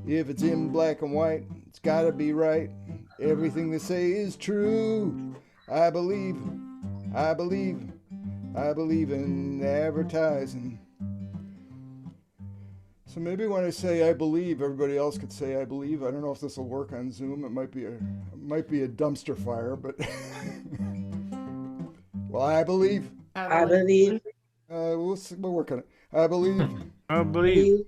If it's in black and white, it's gotta be right. Everything they say is true. I believe in advertising. So maybe when I say I believe, everybody else could say I believe. I don't know if this will work on Zoom. It might be a dumpster fire, but well, I believe. I believe. We'll work on it. I believe. I believe.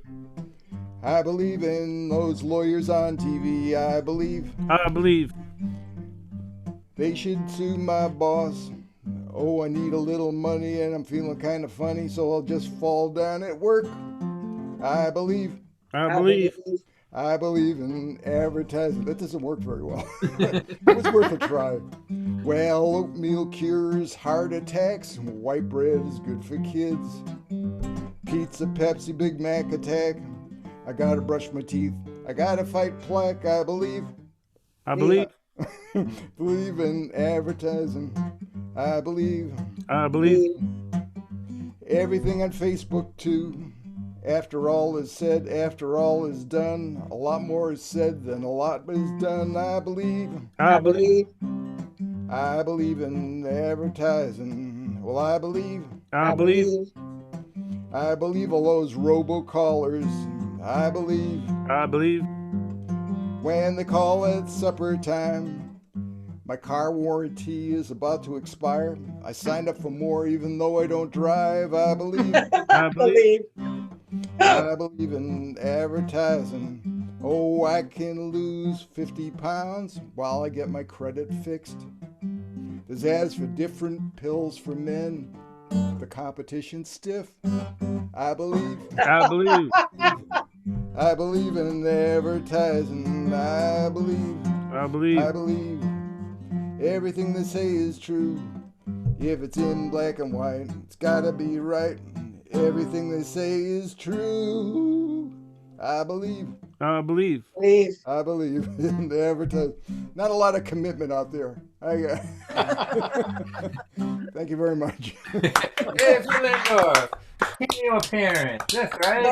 I believe in those lawyers on TV. I believe. I believe. They should sue my boss. Oh, I need a little money and I'm feeling kind of funny, so I'll just fall down at work. I believe. I believe. I believe in advertising. That doesn't work very well. It was worth a try. Well, oatmeal cures heart attacks. White bread is good for kids. Pizza, Pepsi, Big Mac attack. I gotta brush my teeth. I gotta fight plaque. I believe. I believe. Believe in advertising. I believe. I believe. Everything on Facebook too. After all is said, after all is done, a lot more is said than a lot is done. I believe. I believe. I believe in advertising. Well, I believe. I believe. I believe all those robocallers. I believe. I believe. When they call at supper time. My car warranty is about to expire. I signed up for more even though I don't drive. I believe. I believe. I believe in advertising. Oh, I can lose 50 pounds while I get my credit fixed. There's ads for different pills for men. The competition's stiff. I believe. I believe. I believe in advertising. I believe. I believe. I believe. Everything they say is true. If it's in black and white, it's gotta be right. Everything they say is true. I believe. I believe. I believe in the advertising. Not a lot of commitment out there. Thank you very much. It's Lindor. Cameo appearance. That's right.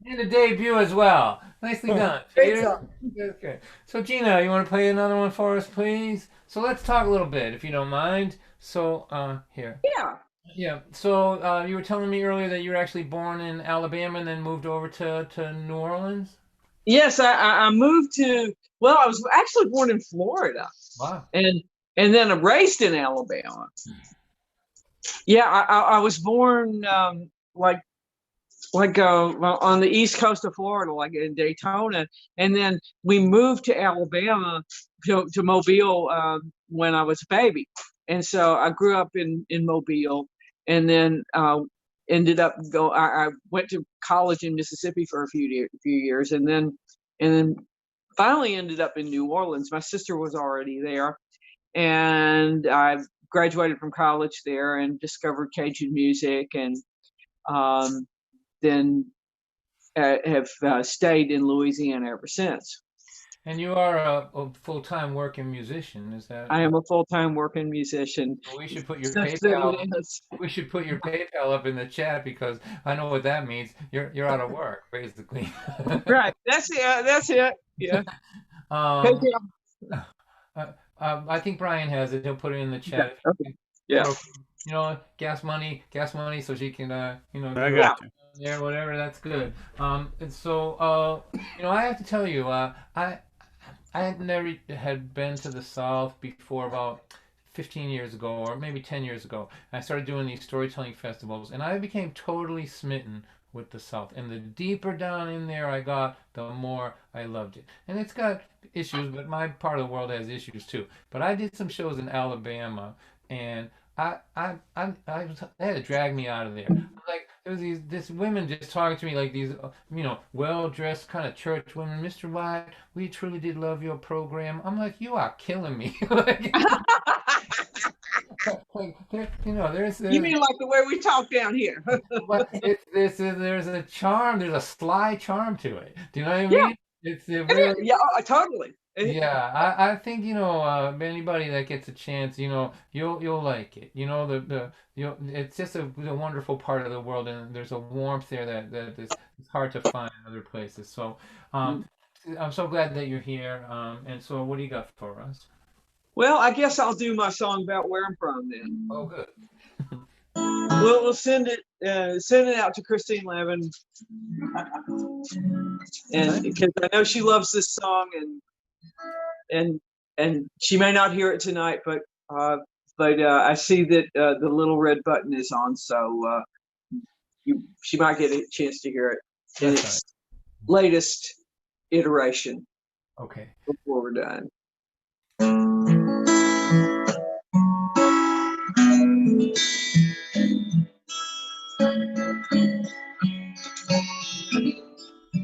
And a debut as well. Nicely done, Peter. Okay. So Gina, you want to play another one for us, please? So let's talk a little bit, if you don't mind. So here. Yeah. Yeah. So you were telling me earlier that you were actually born in Alabama and then moved over to New Orleans. Yes, I moved to. Well, I was actually born in Florida. Wow. And then I'm raised in Alabama. Yeah, I was born like on the east coast of Florida, like in Daytona, and then we moved to Alabama to Mobile when I was a baby, and so I grew up in Mobile, and then ended up I went to college in Mississippi for a few years, and then finally ended up in New Orleans. My sister was already there, and I graduated from college there and discovered Cajun music, and then have stayed in Louisiana ever since. And you are a full-time working musician, is that? I am a full-time working musician. Well, we should put your Since PayPal. then, yes. We should put your PayPal up in the chat because I know what that means. You're out of work, basically. Right. That's it. That's it. Yeah. I think Brian has it. He'll put it in the chat. Okay. Yeah. You know, gas money, so she can, you know, I got you. there, whatever. That's good. And so, you know, I have to tell you, I had never had been to the South before about 15 years ago, or maybe 10 years ago. I started doing these storytelling festivals, and I became totally smitten with the South. And the deeper down in there I got, the more I loved it. And it's got issues, but my part of the world has issues too. But I did some shows in Alabama, and they had to drag me out of there. Like, there was this women just talking to me like these, you know, well-dressed kind of church women. Mr. White, we truly did love your program. I'm like, you are killing me. Like, you know, there's You mean like the way we talk down here? but there's a charm, there's a sly charm to it. Do you know what I mean? It's really, Yeah, totally. yeah, I think, you know, anybody that gets a chance, you know, you'll like it. You know, it's just a wonderful part of the world, and there's a warmth there that is it's hard to find in other places. So, I'm so glad that you're here. And so, what do you got for us? Well, I guess I'll do my song about where I'm from then. Oh, good. We'll send it out to Christine Levin, and because I know she loves this song, and she may not hear it tonight, but I see that the little red button is on, so she might get a chance to hear it in its latest iteration. Okay. Before we're done.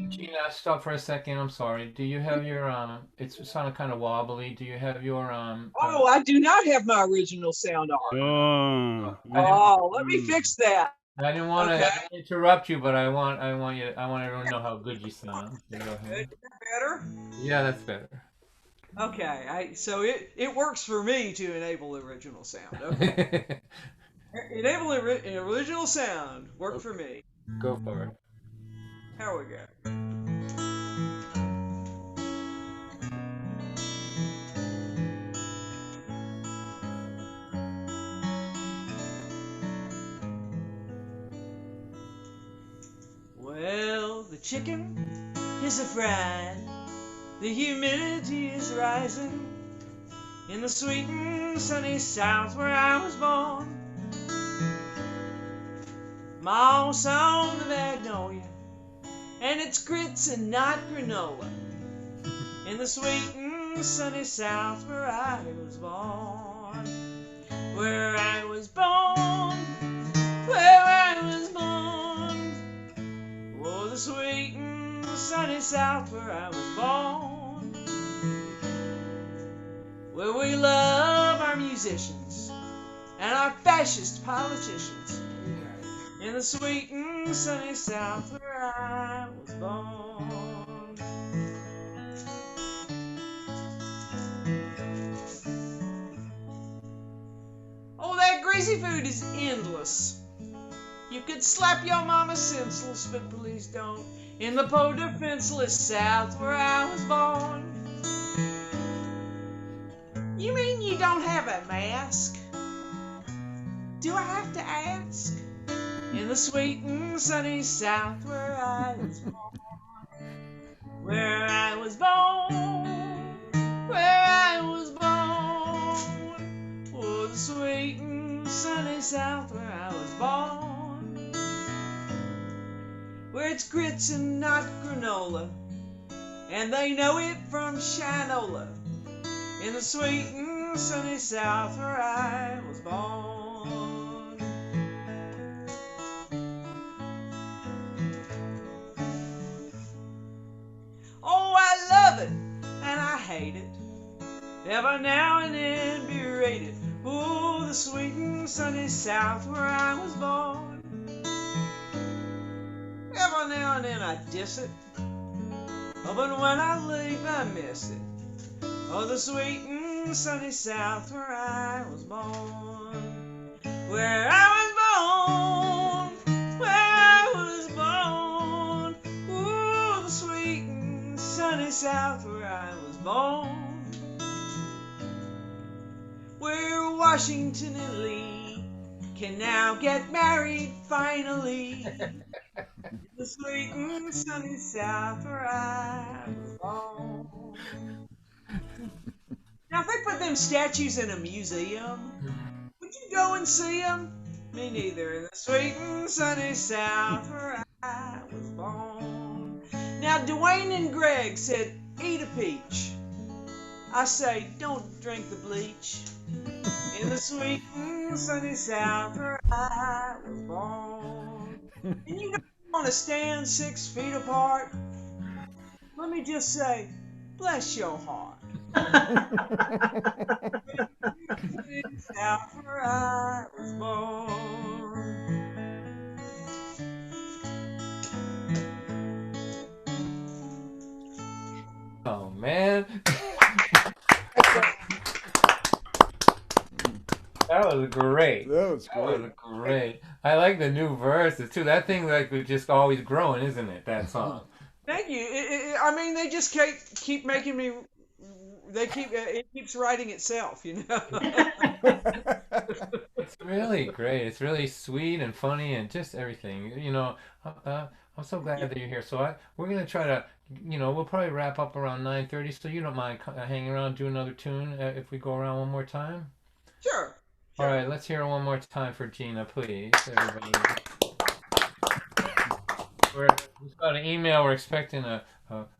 Gina, stop for a second. I'm sorry. Do you have your it's sounding kind of wobbly. Do you have your Oh, I do not have my original sound on. Oh, let me fix that. I didn't want to interrupt you, but I want everyone to know how good you sound. So go ahead. Is that better? Yeah, that's better. Okay, so it works for me to enable the original sound. Okay. Enable the original sound. Work for me. Go for it. Here we go. Well, the chicken is a-fried, the humidity is rising in the sweet and sunny South where I was born. Moss on the magnolia, and it's grits and not granola in the sweet and sunny South where I was born. Where I was born, where I was born. Oh, the sweet and sunny South where I was born. Where we love our musicians and our fascist politicians. In the sweet and sunny South where I was born. Oh, that greasy food is endless. You could slap your mama senseless, but please don't. In the poor defenseless South where I was born. You mean you don't have a mask? Do I have to ask? In the sweet and sunny South where I was born. Where I was born. Where I was born. Oh, the sweet and sunny South where I was born. Where it's grits and not granola, and they know it from Shinola. In the sweet and sunny South where I was born. hate it. Every now and then berate it. Ooh, the sweet and sunny South where I was born. Every now and then I diss it. Oh, but when I leave I miss it. Oh, the sweet and sunny South where I was born. Where I was born. Where I was born. Ooh, the sweet and sunny South where I was born. Where Washington and Lee can now get married finally. The sweet and sunny South where I was born. Now, if they put them statues in a museum, would you go and see them? Me neither. In the sweet and sunny South where I was born. Now, Dwayne and Greg said, eat a peach. I say, don't drink the bleach. In the sweet and sunny South where I was born. And you don't want to stand 6 feet apart? Let me just say, bless your heart. South where I was born. Oh man. That was great. That was That great. was great. I like the new verses too. That thing like was just always growing, isn't it? That song. Thank you. I mean, they just keep making me. It keeps writing itself, you know. It's really great. It's really sweet and funny and just everything. You know, I'm so glad that you're here. So we're gonna try to, you know, we'll probably wrap up around 9:30. So you don't mind hanging around, do another tune if we go around one more time? Sure. All right, let's hear it one more time for Gina, please, everybody. We've got an email. We're expecting an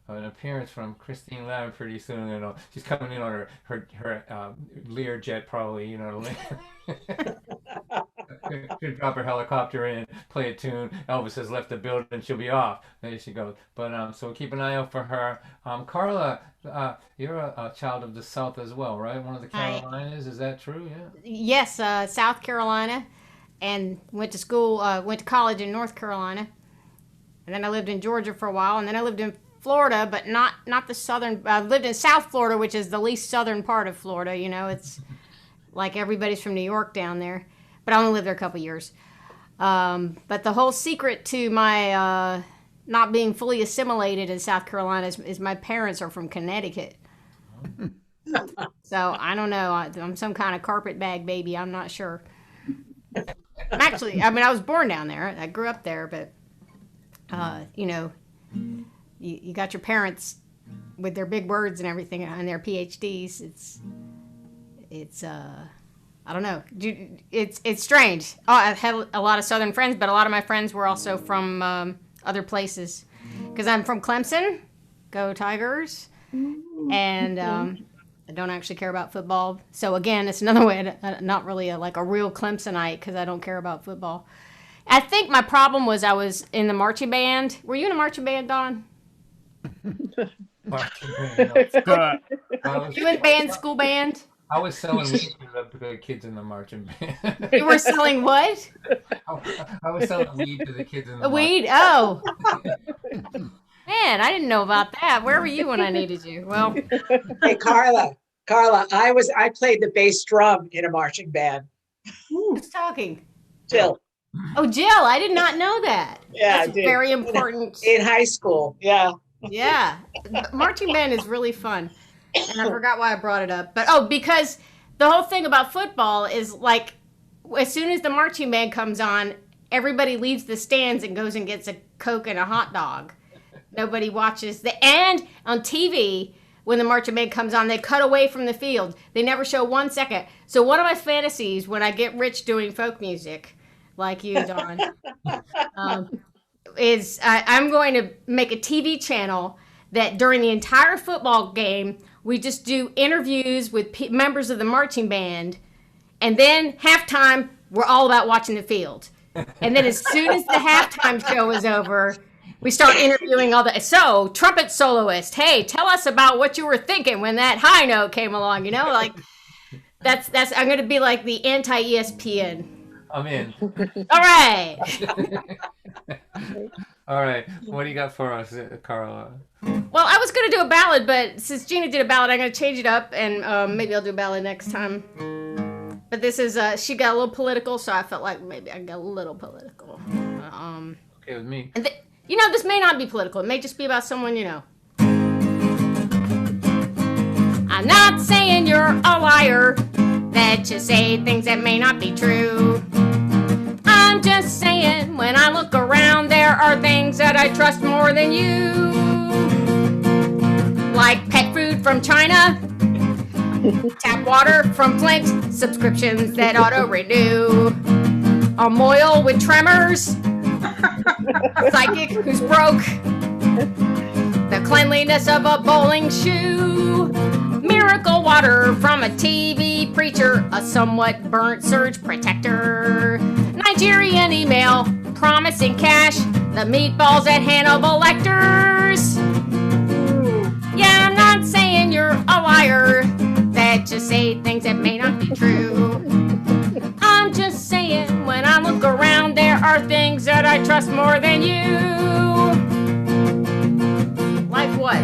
appearance from Christine Lamb pretty soon. You know, she's coming in on her Learjet, probably. You know, she'll drop her helicopter in, play a tune. Elvis has left the building. She'll be off. There she goes. But so keep an eye out for her. Carla, you're a child of the South as well, right? One of the Carolinas. Is that true? Yeah. Yes, South Carolina, and went to college in North Carolina, and then I lived in Georgia for a while, and then I lived in Florida, but not the southern. I lived in South Florida, which is the least southern part of Florida. You know, it's like everybody's from New York down there, but I only lived there a couple years. But the whole secret to my not being fully assimilated in South Carolina is my parents are from Connecticut. So I don't know. I'm some kind of carpetbag baby. I'm not sure. Actually, I mean, I was born down there. I grew up there, but you know, you got your parents with their big words and everything and their PhDs. It's I don't know. It's strange. I've had a lot of Southern friends, but a lot of my friends were also from other places. Because I'm from Clemson. Go Tigers. And I don't actually care about football. So again, it's another way not really like a real Clemsonite because I don't care about football. I think my problem was I was in the marching band. Were you in a marching band, Don? Marching band. No. You in band, school band? I was selling weed to the kids in the marching band. You were selling what? I was selling weed to the kids in the weed? Oh. Man, I didn't know about that. Where were you when I needed you? Well, Hey, Carla, I played the bass drum in a marching band. who's talking? Jill. Oh, Jill, I did not know that. Yeah, That's I did. very important. In high school. Yeah. Yeah. Marching band is really fun. And I forgot why I brought it up. But, because the whole thing about football is like, as soon as the marching band comes on, everybody leaves the stands and goes and gets a Coke and a hot dog. Nobody watches and on TV, when the marching band comes on, they cut away from the field. They never show 1 second. So one of my fantasies when I get rich doing folk music, like you, Dawn, is I'm going to make a TV channel that during the entire football game, we just do interviews with members of the marching band. And then halftime, we're all about watching the field. And then as soon as the halftime show is over, we start interviewing all the so trumpet soloist. Hey, tell us about what you were thinking when that high note came along. You know, like that's I'm gonna be like the anti-ESPN. I'm in. All right. All right. What do you got for us, Carla? Well, I was gonna do a ballad, but since Gina did a ballad, I'm gonna change it up, and maybe I'll do a ballad next time. But this is she got a little political, so I felt like maybe I got a little political. Okay with me. And you know, this may not be political. It may just be about someone you know. I'm not saying you're a liar, that you say things that may not be true. I'm just saying, when I look around, there are things that I trust more than you. Like pet food from China, tap water from Flint, subscriptions that auto-renew, a moil with tremors, psychic who's broke, the cleanliness of a bowling shoe, miracle water from a TV preacher, a somewhat burnt surge protector, Nigerian email promising cash, the meatballs at Hannibal Lecter's. Yeah, I'm not saying you're a liar, that you say things that may not be true. I'm just saying, when I look around, there are things that I trust more than you. Like what?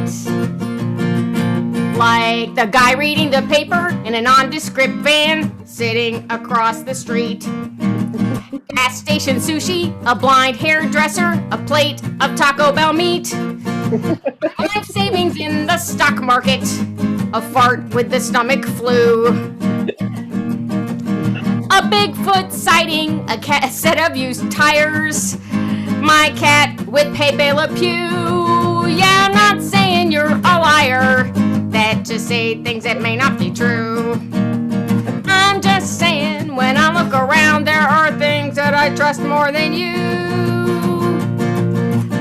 Like the guy reading the paper in a nondescript van sitting across the street. Gas station sushi, a blind hairdresser, a plate of Taco Bell meat. Life savings in the stock market, a fart with the stomach flu. A Bigfoot sighting, a set of used tires. My cat with Pepe Le Pew. Yeah, I'm not saying you're a liar, that you say things that may not be true. I'm just saying, when I look around, there are things that I trust more than you.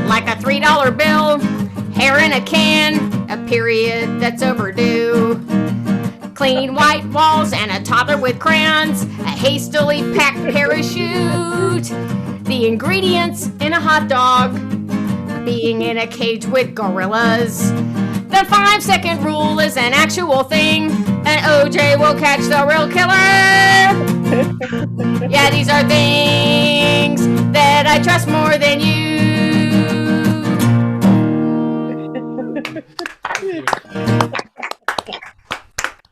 Like a $3 bill, hair in a can, a period that's overdue. Clean white walls and a toddler with crayons, a hastily packed parachute. The ingredients in a hot dog, being in a cage with gorillas. The 5-second rule is an actual thing, and OJ will catch the real killer. Yeah, these are things that I trust more than you.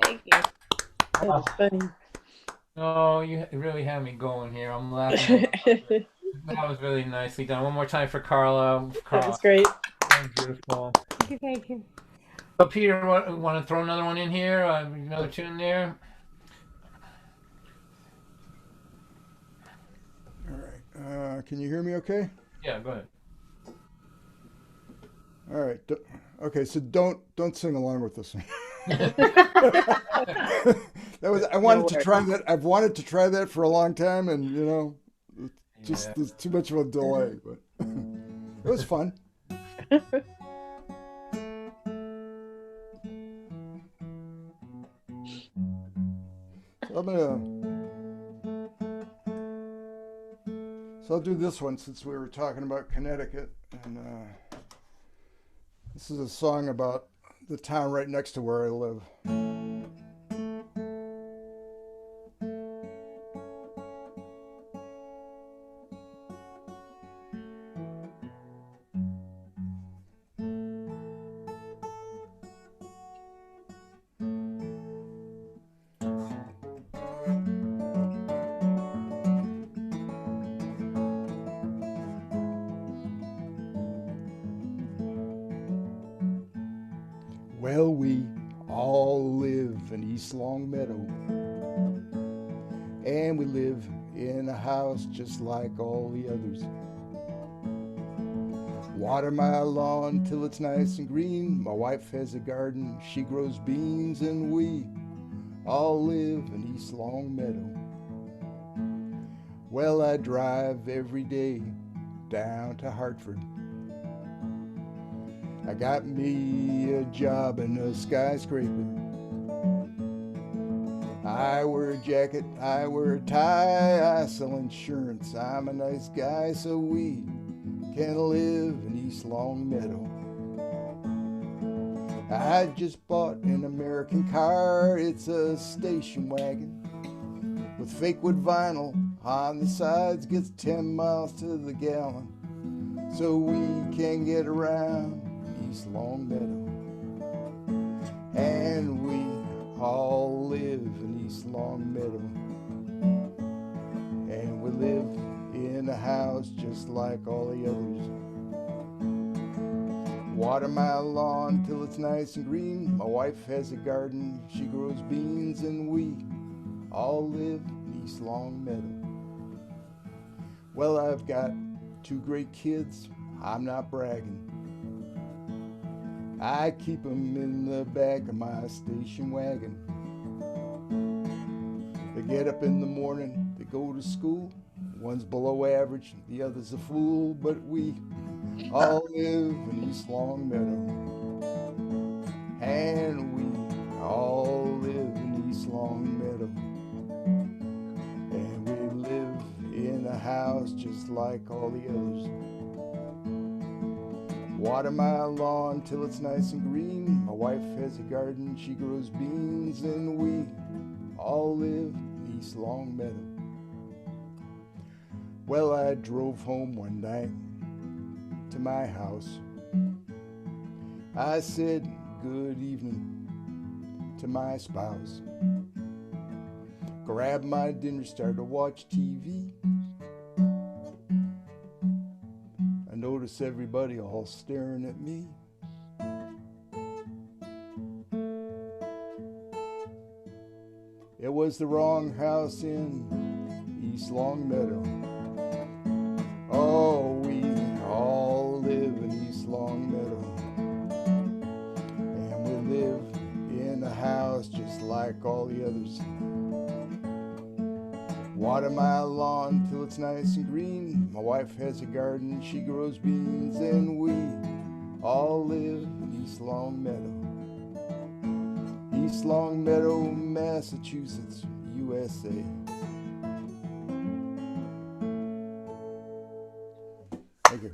Thank you. That's funny. Oh, you really had me going here. I'm laughing. That was really nicely done. One more time for Carla. That was great. That was beautiful. Thank you. So Peter, want to throw another one in here? Another tune there? All right. Can you hear me okay? Yeah, go ahead. All right. Okay, so don't sing along with this one. I wanted to try that. I've wanted to try that for a long time, and you know, there's too much of a delay, but it was fun. So I'll do this one since we were talking about Connecticut, and this is a song about the town right next to where I live. Well, we all live in East Longmeadow, and we live in a house just like all the others. Water my lawn till it's nice and green. My wife has a garden, she grows beans, and we all live in East Longmeadow. Well, I drive every day down to Hartford. I got me a job in a skyscraper. I wear a jacket, I wear a tie, I sell insurance. I'm a nice guy, so we can live in East Longmeadow. I just bought an American car. It's a station wagon with fake wood vinyl on the sides, gets 10 miles to the gallon, so we can get around East Longmeadow. And we all live in East Longmeadow, and we live in a house just like all the others. Water my lawn till it's nice and green. My wife has a garden, she grows beans, and we all live in East Longmeadow. Well, I've got 2 great kids, I'm not bragging. I keep them in the back of my station wagon. They get up in the morning, they go to school. One's below average, the other's a fool, but we all live in East Longmeadow. And we all live in East Longmeadow. And we live in a house just like all the others. Water my lawn till it's nice and green. My wife has a garden, she grows beans, and we all live in East Longmeadow. Well, I drove home one night to my house. I said good evening to my spouse. Grabbed my dinner, started to watch TV. I noticed everybody all staring at me. It was the wrong house in East Longmeadow. Oh, we all live in East Longmeadow, and we live in a house just like all the others. Water my lawn till it's nice and green. My wife has a garden, she grows beans, and we all live in East Longmeadow. East Longmeadow, Massachusetts, USA. Thank you.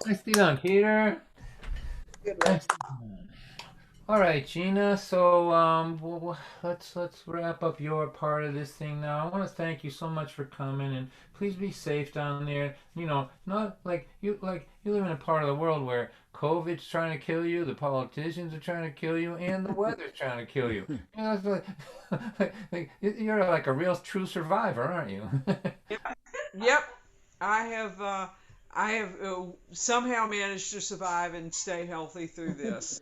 Nicely done, Peter. Good one. All right, Gina. So let's wrap up your part of this thing now. I want to thank you so much for coming, and please be safe down there. You know, not like you live in a part of the world where COVID's trying to kill you, the politicians are trying to kill you, and the weather's trying to kill you. You know, it's like you're like a real true survivor, aren't you? Yep, I have somehow managed to survive and stay healthy through this.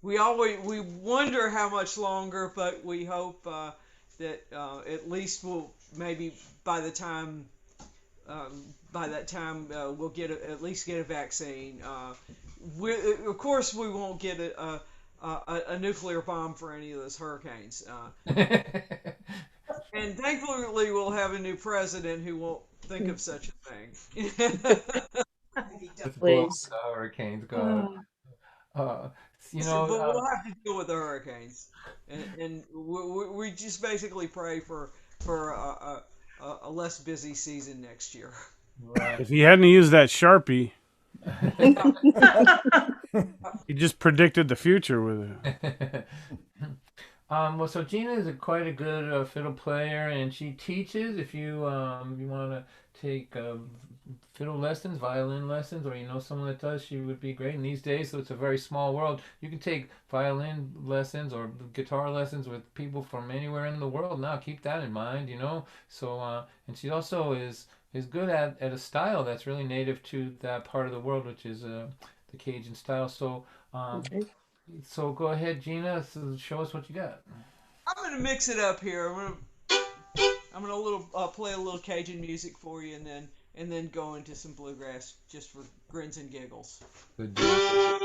We wonder how much longer, but we hope that at least we'll maybe by that time we'll at least get a vaccine. Of course we won't get a nuclear bomb for any of those hurricanes. And thankfully we'll have a new president who won't think of such a thing. Please. The hurricanes go. You know, but we'll have to deal with the hurricanes, and we just basically pray for a less busy season next year. Right. If he hadn't used that Sharpie, he just predicted the future with it. Well, so Gina is quite a good fiddle player, and she teaches. If you you want to take fiddle lessons, violin lessons, or you know someone that does, she would be great. And these days, so it's a very small world, you can take violin lessons or guitar lessons with people from anywhere in the world now. Keep that in mind, you know. So and she also is good at a style that's really native to that part of the world, which is the Cajun style. So so go ahead, Gina. So show us what you got. I'm gonna mix it up here. I'm gonna play a little Cajun music for you, and then go into some bluegrass just for grins and giggles. Good job.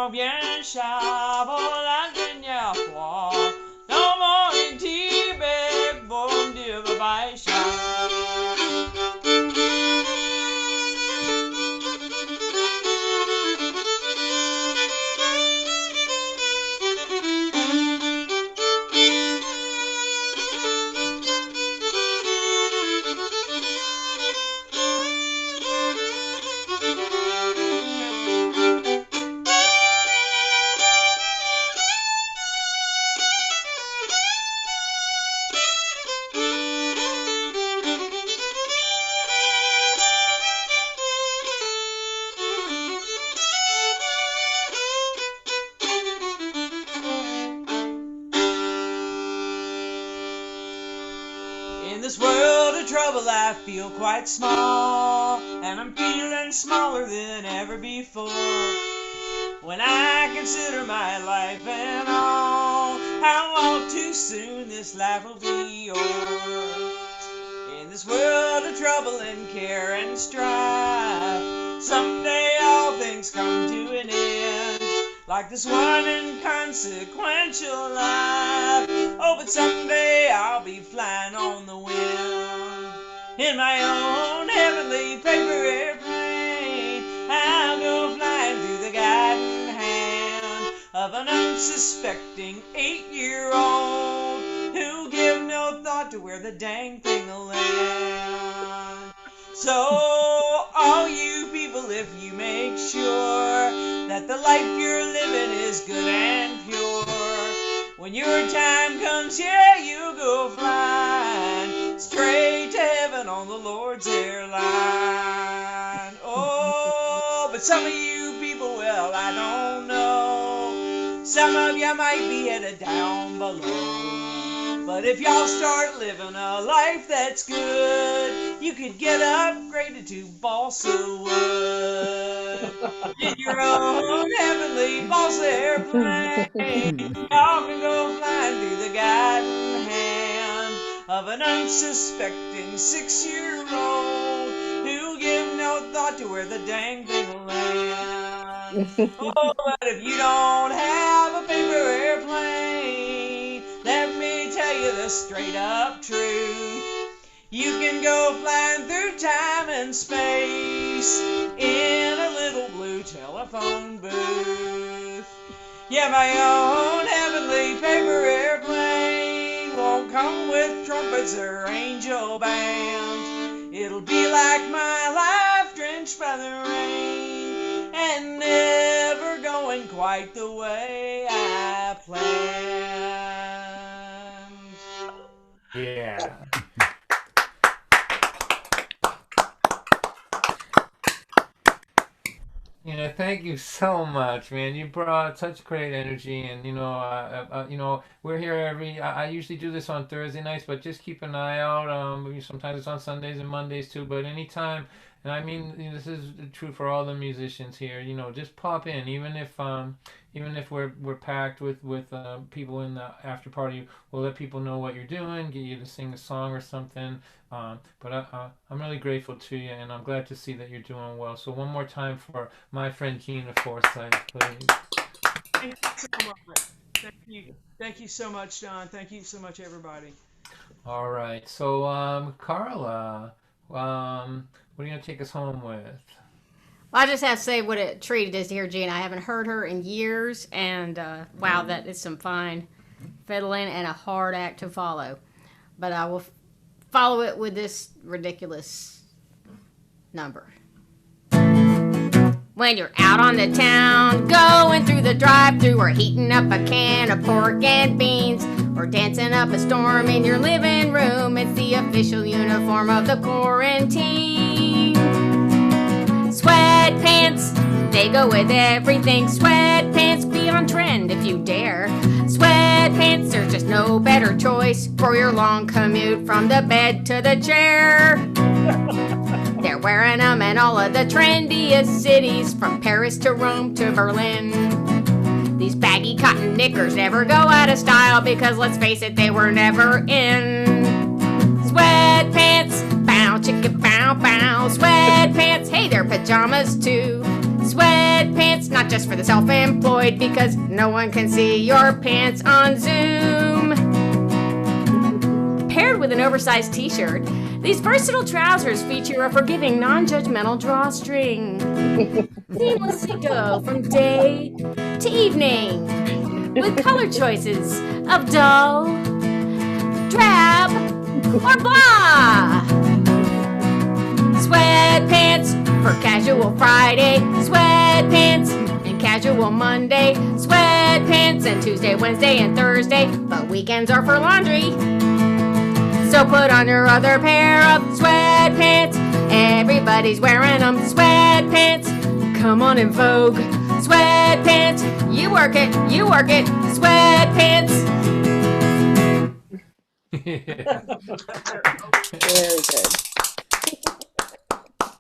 on vient charbon la dernière fois. Dans mon Tibet, bon Dieu, bye In this world of trouble I feel quite small, and I'm feeling smaller than ever before. When I consider my life and all, how all too soon this life will be yours. In this world of trouble and care and strife, someday all things come to an end. Like this one inconsequential life. Oh, but someday I'll be flying on the wind in my own heavenly paper airplane. I'll go flying through the guiding hand of an unsuspecting 8-year-old who give no thought to where the dang thing will land. So, all you people, if you make sure that the life you're living is good and pure, when your time comes, yeah, you go flying straight to heaven on the Lord's airline. Oh, but some of you people, well, I don't know. Some of you might be headed down below. But if y'all start living a life that's good, you could get upgraded to balsa wood. In your own heavenly balsa airplane, y'all can go flying through the guiding hand of an unsuspecting 6-year-old who give no thought to where the dang thing will land. Oh, but if you don't have a paper airplane, let me tell you the straight up truth. You can go flying through time and space in a little blue telephone booth. Yeah, my own heavenly paper airplane won't come with trumpets or angel bands. It'll be like my life drenched by the rain and never going quite the way I planned. Yeah. You know, thank you so much, man. You brought such great energy, and we're here I usually do this on Thursday nights, but just keep an eye out. Sometimes it's on Sundays and Mondays too, but anytime. And I mean, this is true for all the musicians here. You know, just pop in, even if we're packed with people in the after party. We'll let people know what you're doing, get you to sing a song or something. But I'm really grateful to you, and I'm glad to see that you're doing well. So one more time for my friend Gina Forsyth, please. Thank you so much. Thank you so much, John. Thank you so much, everybody. All right. So Carla, what are you gonna take us home with? Well, I just have to say what a treat it is to hear Gina. I haven't heard her in years, and wow, that is some fine fiddling and a hard act to follow. But I will follow it with this ridiculous number. When you're out on the town, going through the drive-thru, or heating up a can of pork and beans, or dancing up a storm in your living room, it's the official uniform of the quarantine. Sweatpants, they go with everything. Sweatpants, be on trend if you dare. Sweatpants, there's just no better choice for your long commute from the bed to the chair. They're wearing them in all of the trendiest cities, from Paris to Rome to Berlin. These baggy cotton knickers never go out of style because, let's face it, they were never in. Sweatpants, bow chicka bow bow. Sweatpants, hey, they're pajamas too. Sweatpants, Sweatpants, not just for the self-employed, because no one can see your pants on Zoom. Paired with an oversized t-shirt, these versatile trousers feature a forgiving, non-judgmental drawstring. Seamlessly go from day to evening with color choices of dull, drab, or blah. Sweatpants for casual Friday, sweatpants and casual Monday, sweatpants and Tuesday, Wednesday, and Thursday, but weekends are for laundry. So put on your other pair of sweatpants. Everybody's wearing them. Sweatpants, come on in vogue. Sweatpants, you work it, sweatpants. Very good.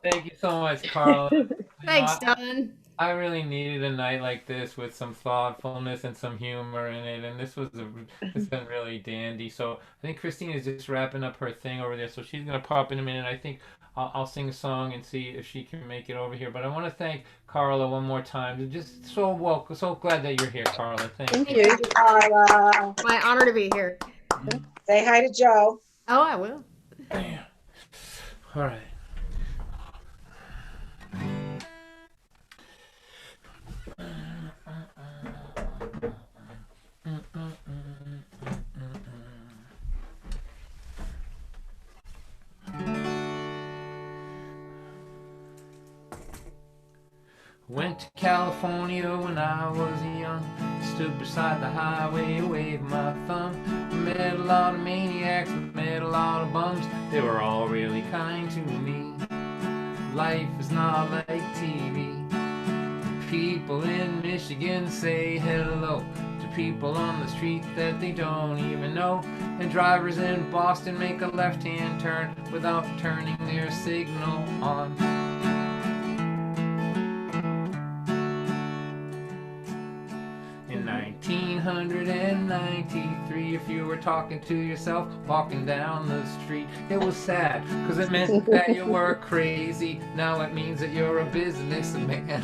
Thank you so much, Carla. Thanks, Don. I really needed a night like this with some thoughtfulness and some humor in it, and it's been really dandy. So I think Christine is just wrapping up her thing over there, so she's gonna pop in a minute. I think I'll sing a song and see if she can make it over here. But I want to thank Carla one more time. Just so glad that you're here, Carla. Thank you. Thank you, Carla. My honor to be here. Say hi to Joe. Oh, I will. All right. Went to California when I was young. Stood beside the highway, waved my thumb. Met a lot of maniacs, met a lot of bums. They were all really kind to me. Life is not like TV. People in Michigan say hello to people on the street that they don't even know. And drivers in Boston make a left-hand turn without turning their signal on. In 1993, if you were talking to yourself walking down the street, it was sad, because it meant that you were crazy. Now it means that you're a businessman.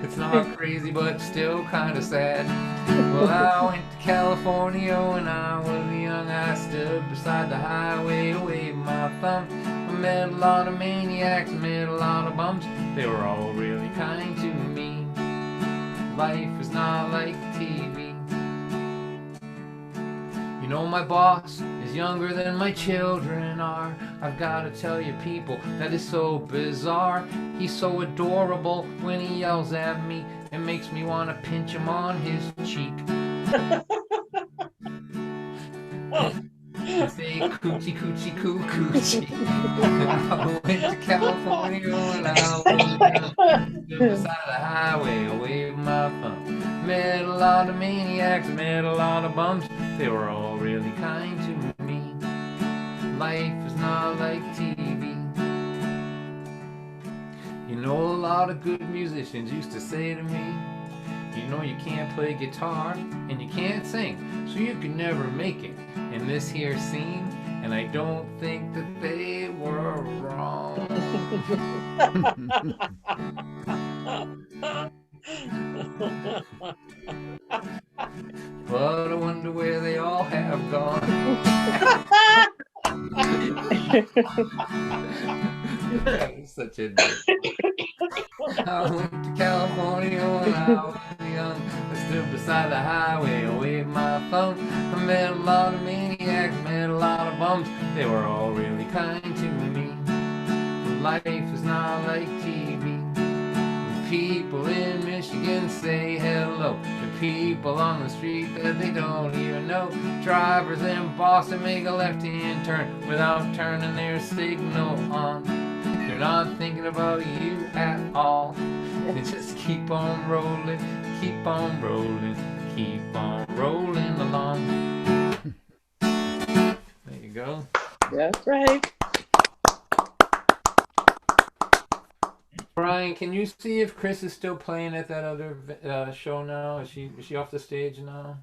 It's not crazy, but still kind of sad. Well, I went to California when I was young. I stood beside the highway, waved my thumb. I met a lot of maniacs, met a lot of bums. They were all really kind to me. Life is not like TV. You know, my boss is younger than my children are. I've got to tell you, people, that is so bizarre. He's so adorable when he yells at me. It makes me want to pinch him on his cheek. And say coochie coochie coo coochie. I went to California when I was young. Stood beside the highway, I waved my thumb. Met a lot of maniacs, met a lot of bums. They were all really kind to me. Life is not like TV. You know, a lot of good musicians used to say to me, you know, you can't play guitar and you can't sing, so you can never make it in this here scene. And I don't think that they were wrong. But I wonder where they all have gone. Such a I went to California when I was young. I stood beside the highway, I waved my thumb. I met a lot of maniacs, met a lot of bums. They were all really kind to me. Life is not like TV. People in Michigan say hello to people on the street that they don't even know. Drivers in Boston make a left-hand turn without turning their signal on. They're not thinking about you at all. They just keep on rolling, keep on rolling, keep on rolling along. There you go. That's right. Brian, can you see if Chris is still playing at that other show now? Is she off the stage now?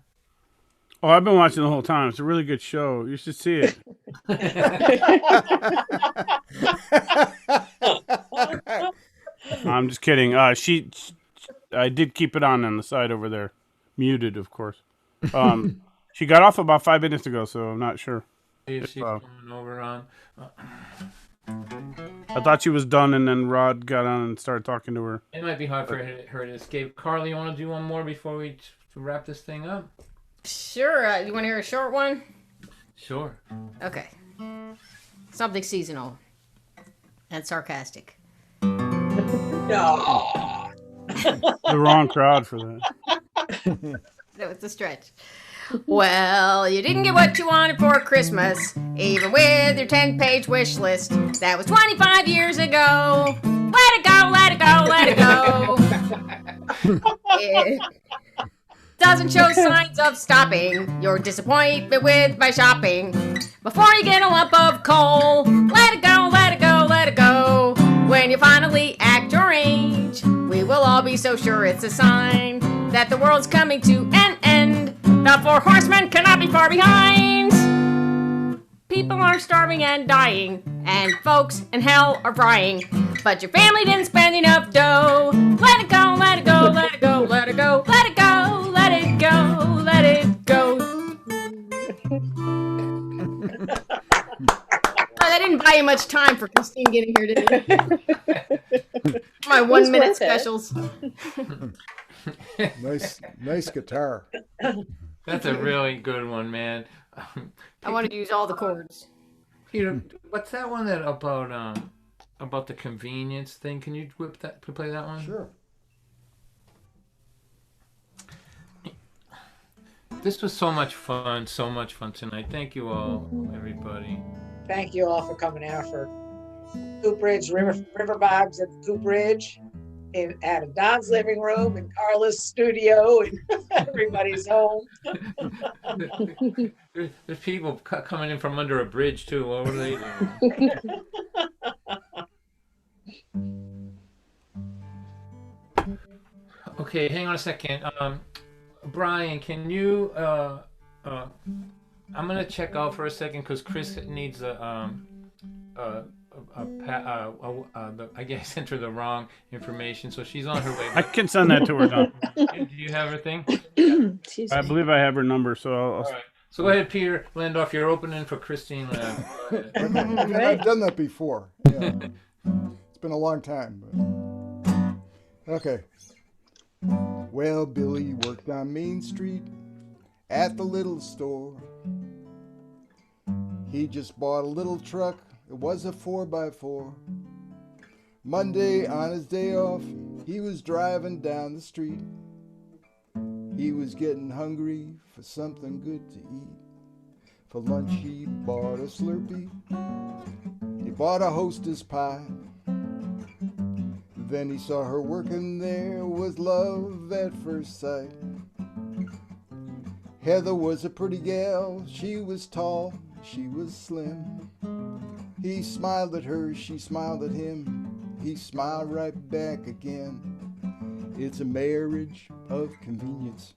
Oh, I've been watching the whole time. It's a really good show. You should see it. I'm just kidding. I did keep it on the side over there, muted, of course. She got off about 5 minutes ago, so I'm not sure. See if she's coming over on. I thought she was done, and then Rod got on and started talking to her. It might be hard for her to escape. Carly, you want to do one more before we wrap this thing up? Sure. You want to hear a short one? Sure. Okay. Something seasonal and sarcastic. No. The wrong crowd for that. No, it's a stretch. Well, you didn't get what you wanted for Christmas, even with your 10-page wish list. That was 25 years ago. Let it go, let it go, let it go. It doesn't show signs of stopping your disappointment with my shopping. Before you get a lump of coal, let it go, let it go, let it go. When you finally act your age, we will all be so sure it's a sign that the world's coming to an end. The four horsemen cannot be far behind. People are starving and dying, and folks in hell are frying. But your family didn't spend enough dough. Let it go, let it go, let it go, let it go, let it go, let it go, let it go. I didn't buy you much time for Christine getting here today. My 1 minute specials. Nice guitar. That's a really good one, man. I wanted to use all the chords. Peter, what's that one that about the convenience thing? Can you play that one? Sure. This was so much fun tonight. Thank you all, everybody. Thank you all for coming out for Cooperage, River Bob's at the Cooperage, at Don's living room, and Carla's studio, and everybody's home. There's people coming in from under a bridge too. What were they doing? Okay, hang on a second. Brian, can you? I'm gonna check out for a second because Chris needs I guess sent her the wrong information, so she's on her way. I can send that to her now. Do you have her thing? I believe I have her number, so I'll All right. So go ahead, Peter Landorf. You're opening for Christine. I've done that before. Yeah. It's been a long time. But... Okay. Well, Billy worked on Main Street at the little store. He just bought a little truck. It was a 4x4. Monday, on his day off, he was driving down the street. He was getting hungry for something good to eat. For lunch, he bought a Slurpee. He bought a Hostess pie. Then he saw her working there, was love at first sight. Heather was a pretty gal, she was tall, she was slim. He smiled at her, she smiled at him, he smiled right back again. It's a marriage of convenience,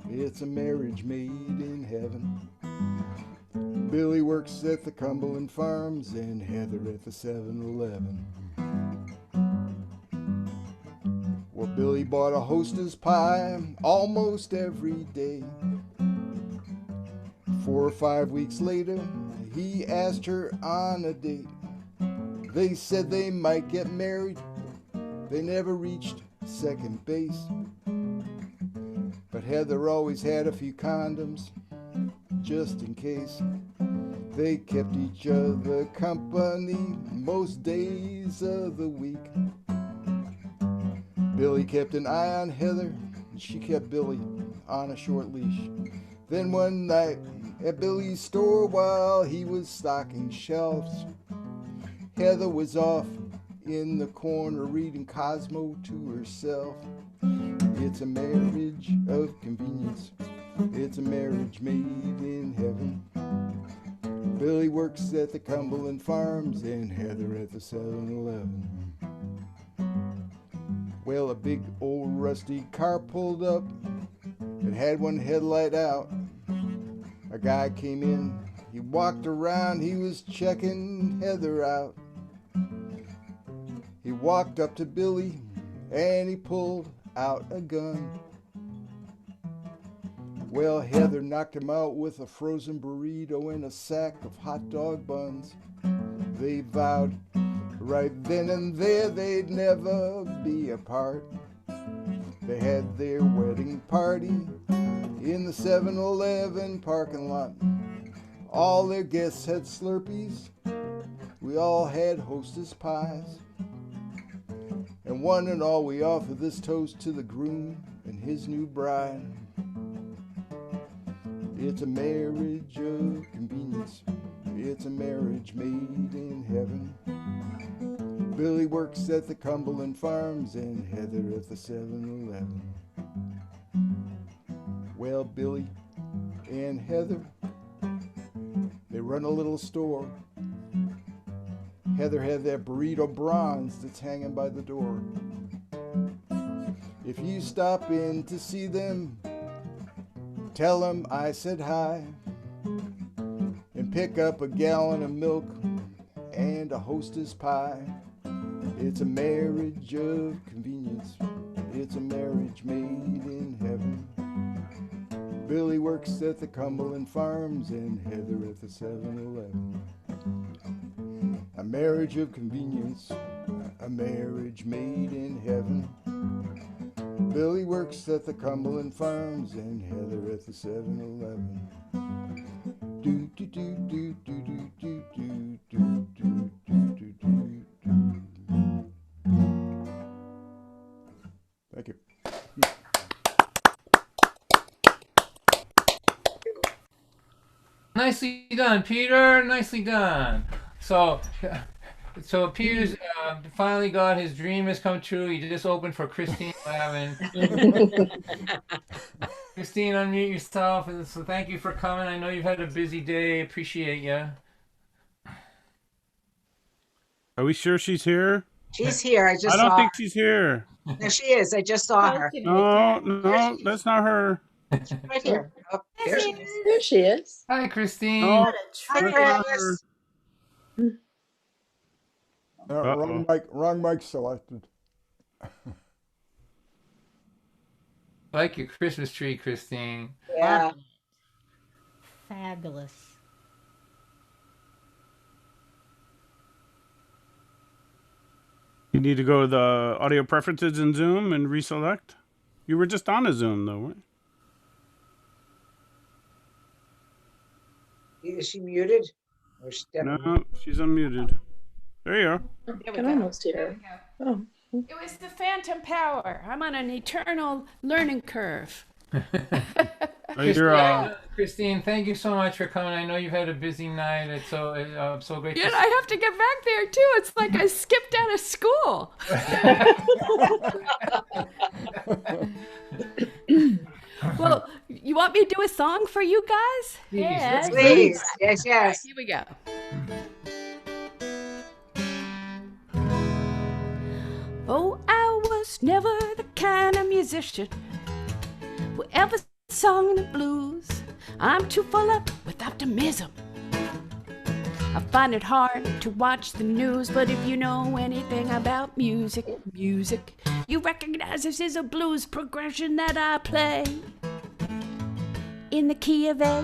it's a marriage made in heaven. Billy works at the Cumberland Farms and Heather at the 7-Eleven. Well, Billy bought a Hostess pie almost every day. 4 or 5 weeks later, he asked her on a date. They said they might get married. They never reached second base. But Heather always had a few condoms, just in case. They kept each other company most days of the week. Billy kept an eye on Heather, and she kept Billy on a short leash. Then one night at Billy's store while he was stocking shelves, Heather was off in the corner reading Cosmo to herself. It's a marriage of convenience, it's a marriage made in heaven. Billy works at the Cumberland Farms and Heather at the 7-Eleven. Well, a big old rusty car pulled up. It had one headlight out. A guy came in. He walked around. He was checking Heather out. He walked up to Billy and he pulled out a gun. Well, Heather knocked him out with a frozen burrito and a sack of hot dog buns. They vowed right then and there they'd never be apart. They had their wedding party in the 7-Eleven parking lot. All their guests had Slurpees. We all had Hostess pies. And one and all we offer this toast to the groom and his new bride. It's a marriage of convenience. It's a marriage made in heaven. Billy works at the Cumberland Farms and Heather at the 7-Eleven. Well, Billy and Heather, they run a little store. Heather had that burrito bronze that's hanging by the door. If you stop in to see them, tell them I said hi, and pick up a gallon of milk and a Hostess pie. It's a marriage of convenience. It's a marriage made in heaven. Billy works at the Cumberland Farms and Heather at the 7-Eleven. A marriage of convenience, a marriage made in heaven. Billy works at the Cumberland Farms and Heather at the 7-Eleven. Do do do do do do do do do do do do. Thank you. Nicely done, Peter. Nicely done. So Peter's finally got his dream has come true. He just opened for Christine Lavin. Christine, unmute yourself. And so thank you for coming. I know you've had a busy day. Appreciate you. Are we sure she's here? She's here. I just I don't saw think her. she's here. No, she is. I just saw her. No, that's not her. Right here. Oh, there she is. There she is. Hi, Christine. Oh, Hi, that's not Chris. her. Wrong mic selected. Like your Christmas tree, Christine. Yeah. Fabulous. You need to go to the audio preferences in Zoom and reselect. You were just on a Zoom, though, right? Is she muted? Or she No, she's unmuted. There you are. I can almost hear her. Oh. It was the phantom power. I'm on an eternal learning curve. Christine, thank you so much for coming. I know you've had a busy night. It's so great. Yeah, I have to get back there too. It's like I skipped out of school. Well, you want me to do a song for you guys? Yes, please. Yes, yes. Here we go. Oh, I was never the kind of musician who ever sung the blues. I'm too full up with optimism. I find it hard to watch the news, but if you know anything about music, you recognize this is a blues progression that I play in the key of A.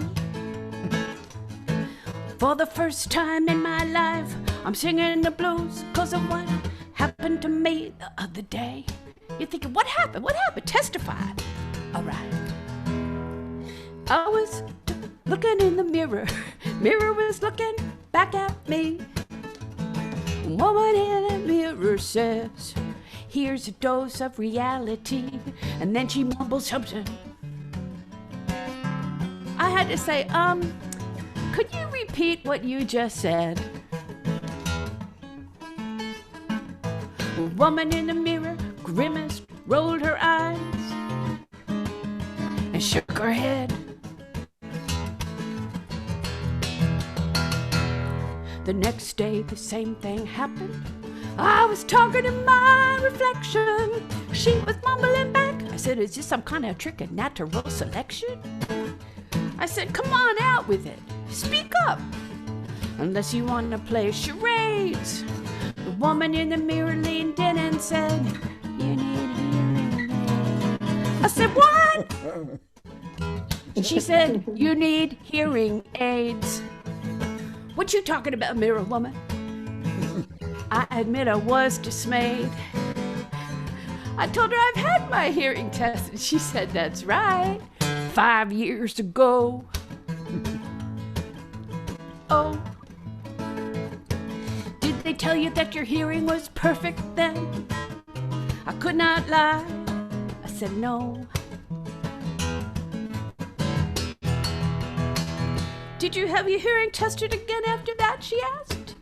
For the first time in my life, I'm singing the blues 'cause of what happened to me the other day. You're thinking, what happened? What happened? Testify. All right. I was looking in the mirror. Mirror was looking back at me. Woman in the mirror says, here's a dose of reality. And then she mumbles something. I had to say, could you repeat what you just said? A woman in the mirror grimaced, rolled her eyes, and shook her head. The next day, the same thing happened. I was talking to my reflection. She was mumbling back. I said, is this some kind of trick of natural selection? I said, come on out with it. Speak up. Unless you want to play charades. The woman in the mirror leaned in and said, you need I said, what? She said, you need hearing aids. What you talking about, mirror woman? I admit I was dismayed. I told her I've had my hearing tested. She said, that's right, 5 years ago. Oh, did they tell you that your hearing was perfect then? I could not lie. I said no. Did you have your hearing tested again after that, she asked.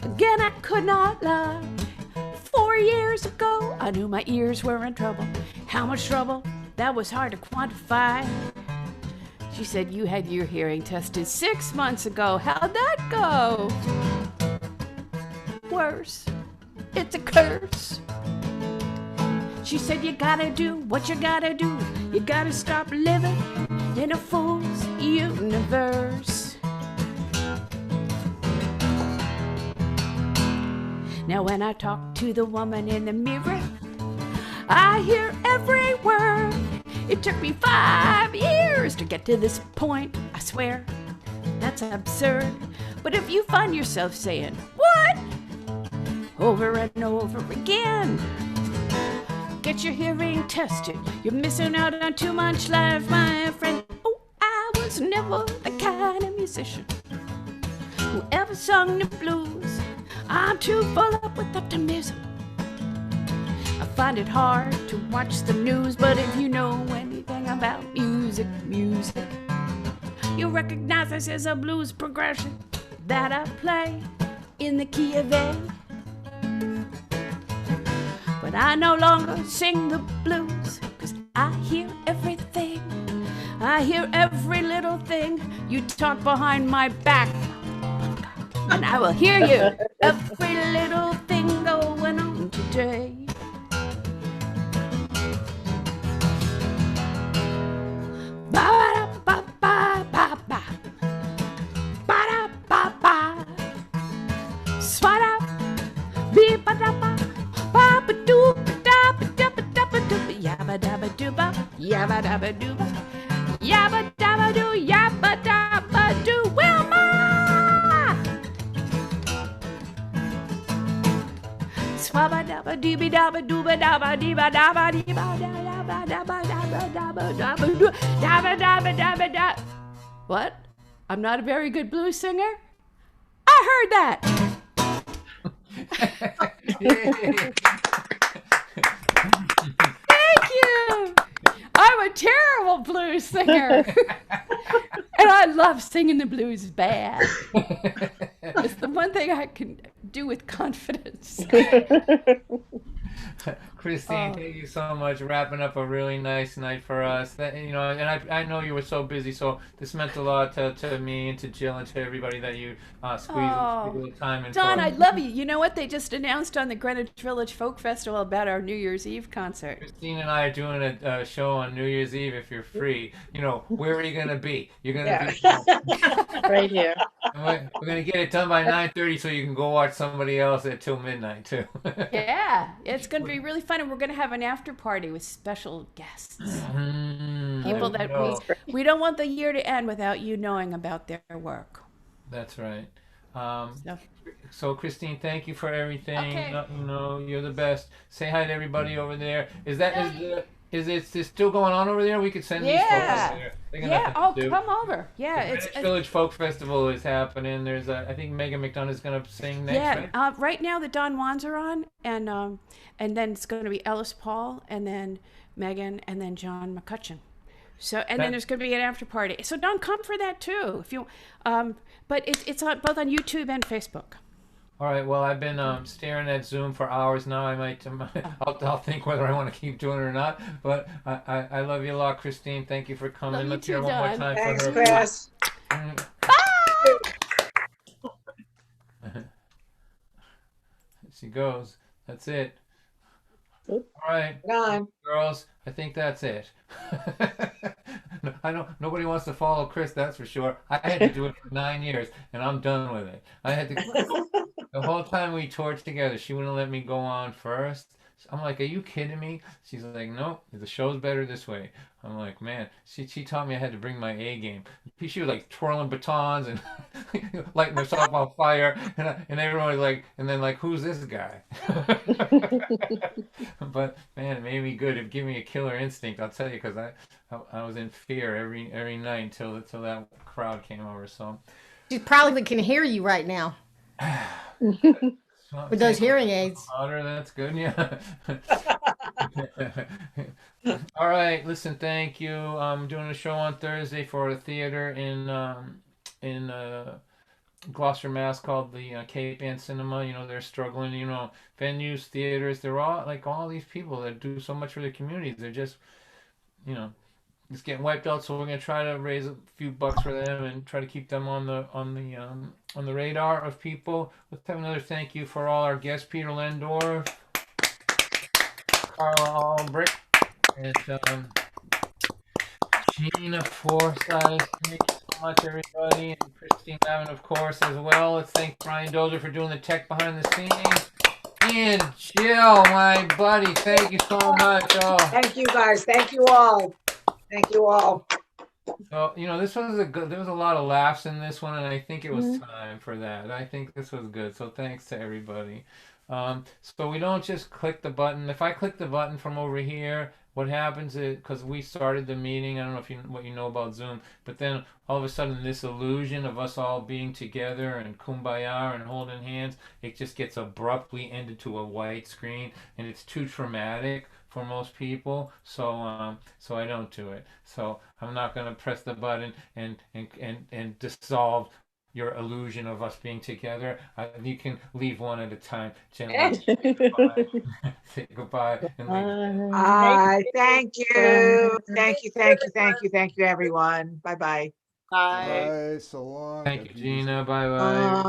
Again, I could not lie. 4 years ago, I knew my ears were in trouble. How much trouble? That was hard to quantify. She said, you had your hearing tested 6 months ago. How'd that go? Worse. It's a curse. She said, you gotta do what you gotta do. You gotta stop living in a fool's universe. Now when I talk to the woman in the mirror, I hear every word. It took me 5 years to get to this point, I swear. That's absurd. But if you find yourself saying, what? Over and over again, get your hearing tested. You're missing out on too much life, my friend. Oh, I was never the kind of musician who ever sung the blues. I'm too full up with optimism. I find it hard to watch the news, but if you know anything about music, you'll recognize this as a blues progression that I play in the key of A. But I no longer sing the blues, 'cause I hear everything. I hear every little thing you talk behind my back. And I will hear you, every little thing going on today. Ba-da-ba-ba-ba-ba. Ba-da-ba-ba. Swada. Be-ba-da-ba. Ba-ba-doo-ba-da-ba-da-ba-da-ba-doo. Yabba-dabba-doo-ba. Yabba-dabba-doo-ba. Yabba-dabba-doo. Yabba-dabba-doo. Wilma! What? I'm not a very good blues singer? I heard that. Thank you. I'm a terrible blues singer. And I love singing the blues bad. It's the one thing I can do with confidence. Christine, thank you so much. Wrapping up a really nice night for us. That, you know, and I know you were so busy, so this meant a lot to me and to Jill and to everybody that you squeezed a little time in. Don, I love you. You know what? They just announced on the Greenwich Village Folk Festival about our New Year's Eve concert. Christine and I are doing a show on New Year's Eve if you're free. You know, where are you going to be? You're going to be right here. We're going to get it done by 9:30 so you can go watch somebody else till midnight, too. Yeah, it's going to be really fun, and we're going to have an after party with special guests. People that we don't want the year to end without you knowing about their work. That's right. So Christine, thank you for everything. Okay. You know, you're the best. Say hi to everybody over there. Is it still going on over there? We could send these folks over there. Come over. Yeah, it's Village Folk Festival is happening. There's I think Megan McDonough is going to sing next. Yeah, right now the Don Juans are on, and then it's going to be Ellis Paul, and then Megan, and then John McCutcheon. So then there's going to be an after party. So Don, come for that too if you. But it's both on YouTube and Facebook. All right. Well, I've been staring at Zoom for hours now. I might. I'll think whether I want to keep doing it or not. But I love you a lot, Christine. Thank you for coming. Love you too, one more time Thanks, for her. Chris. She goes. That's it. All right, Done. girls. I think that's it. I know nobody wants to follow Chris, that's for sure. I had to do it for 9 years, and I'm done with it. I had to. The whole time we toured together, she wouldn't let me go on first. I'm like, are you kidding me? She's like, nope, the show's better this way. I'm like, man, she taught me I had to bring my A game. She was like twirling batons and lighting herself on fire, and everyone was like, and then like, who's this guy? But man, it made me good. It gave me a killer instinct, I'll tell you, because I was in fear every night until that crowd came over. So She probably can hear you right now with those hearing aids. Louder, that's good. Yeah. All right. Listen, thank you. I'm doing a show on Thursday for a theater in Gloucester, Mass, called the Cape Ann Cinema. You know, they're struggling. You know, venues, theaters. They're all like all these people that do so much for their communities. They're just, you know, it's getting wiped out. So we're gonna try to raise a few bucks for them and try to keep them on the radar of people. Let's have another thank you for all our guests: Peter Lendorf, Carla Albrecht, and Gina Forsyth. Thank you so much, everybody, and Christine Lavin, of course, as well. Let's thank Brian Dozer for doing the tech behind the scenes. And Jill, my buddy, thank you so much. Oh. Thank you, guys. Thank you all. Thank you all. So, you know, this was there was a lot of laughs in this one, and I think it was time for that. I think this was good. So thanks to everybody. So we don't just click the button. If I click the button from over here, what happens is, because we started the meeting, I don't know if what you know about Zoom, but then all of a sudden this illusion of us all being together and kumbaya and holding hands, it just gets abruptly ended to a white screen, and it's too traumatic for most people, so so I don't do it. So I'm not going to press the button and dissolve your illusion of us being together. You can leave one at a time. Gently. Say goodbye. And leave. Bye. Thank you. Thank you. Thank you. Thank you. Thank you, everyone. Bye-bye. Bye. So long. Thank you, Gina. Bye bye.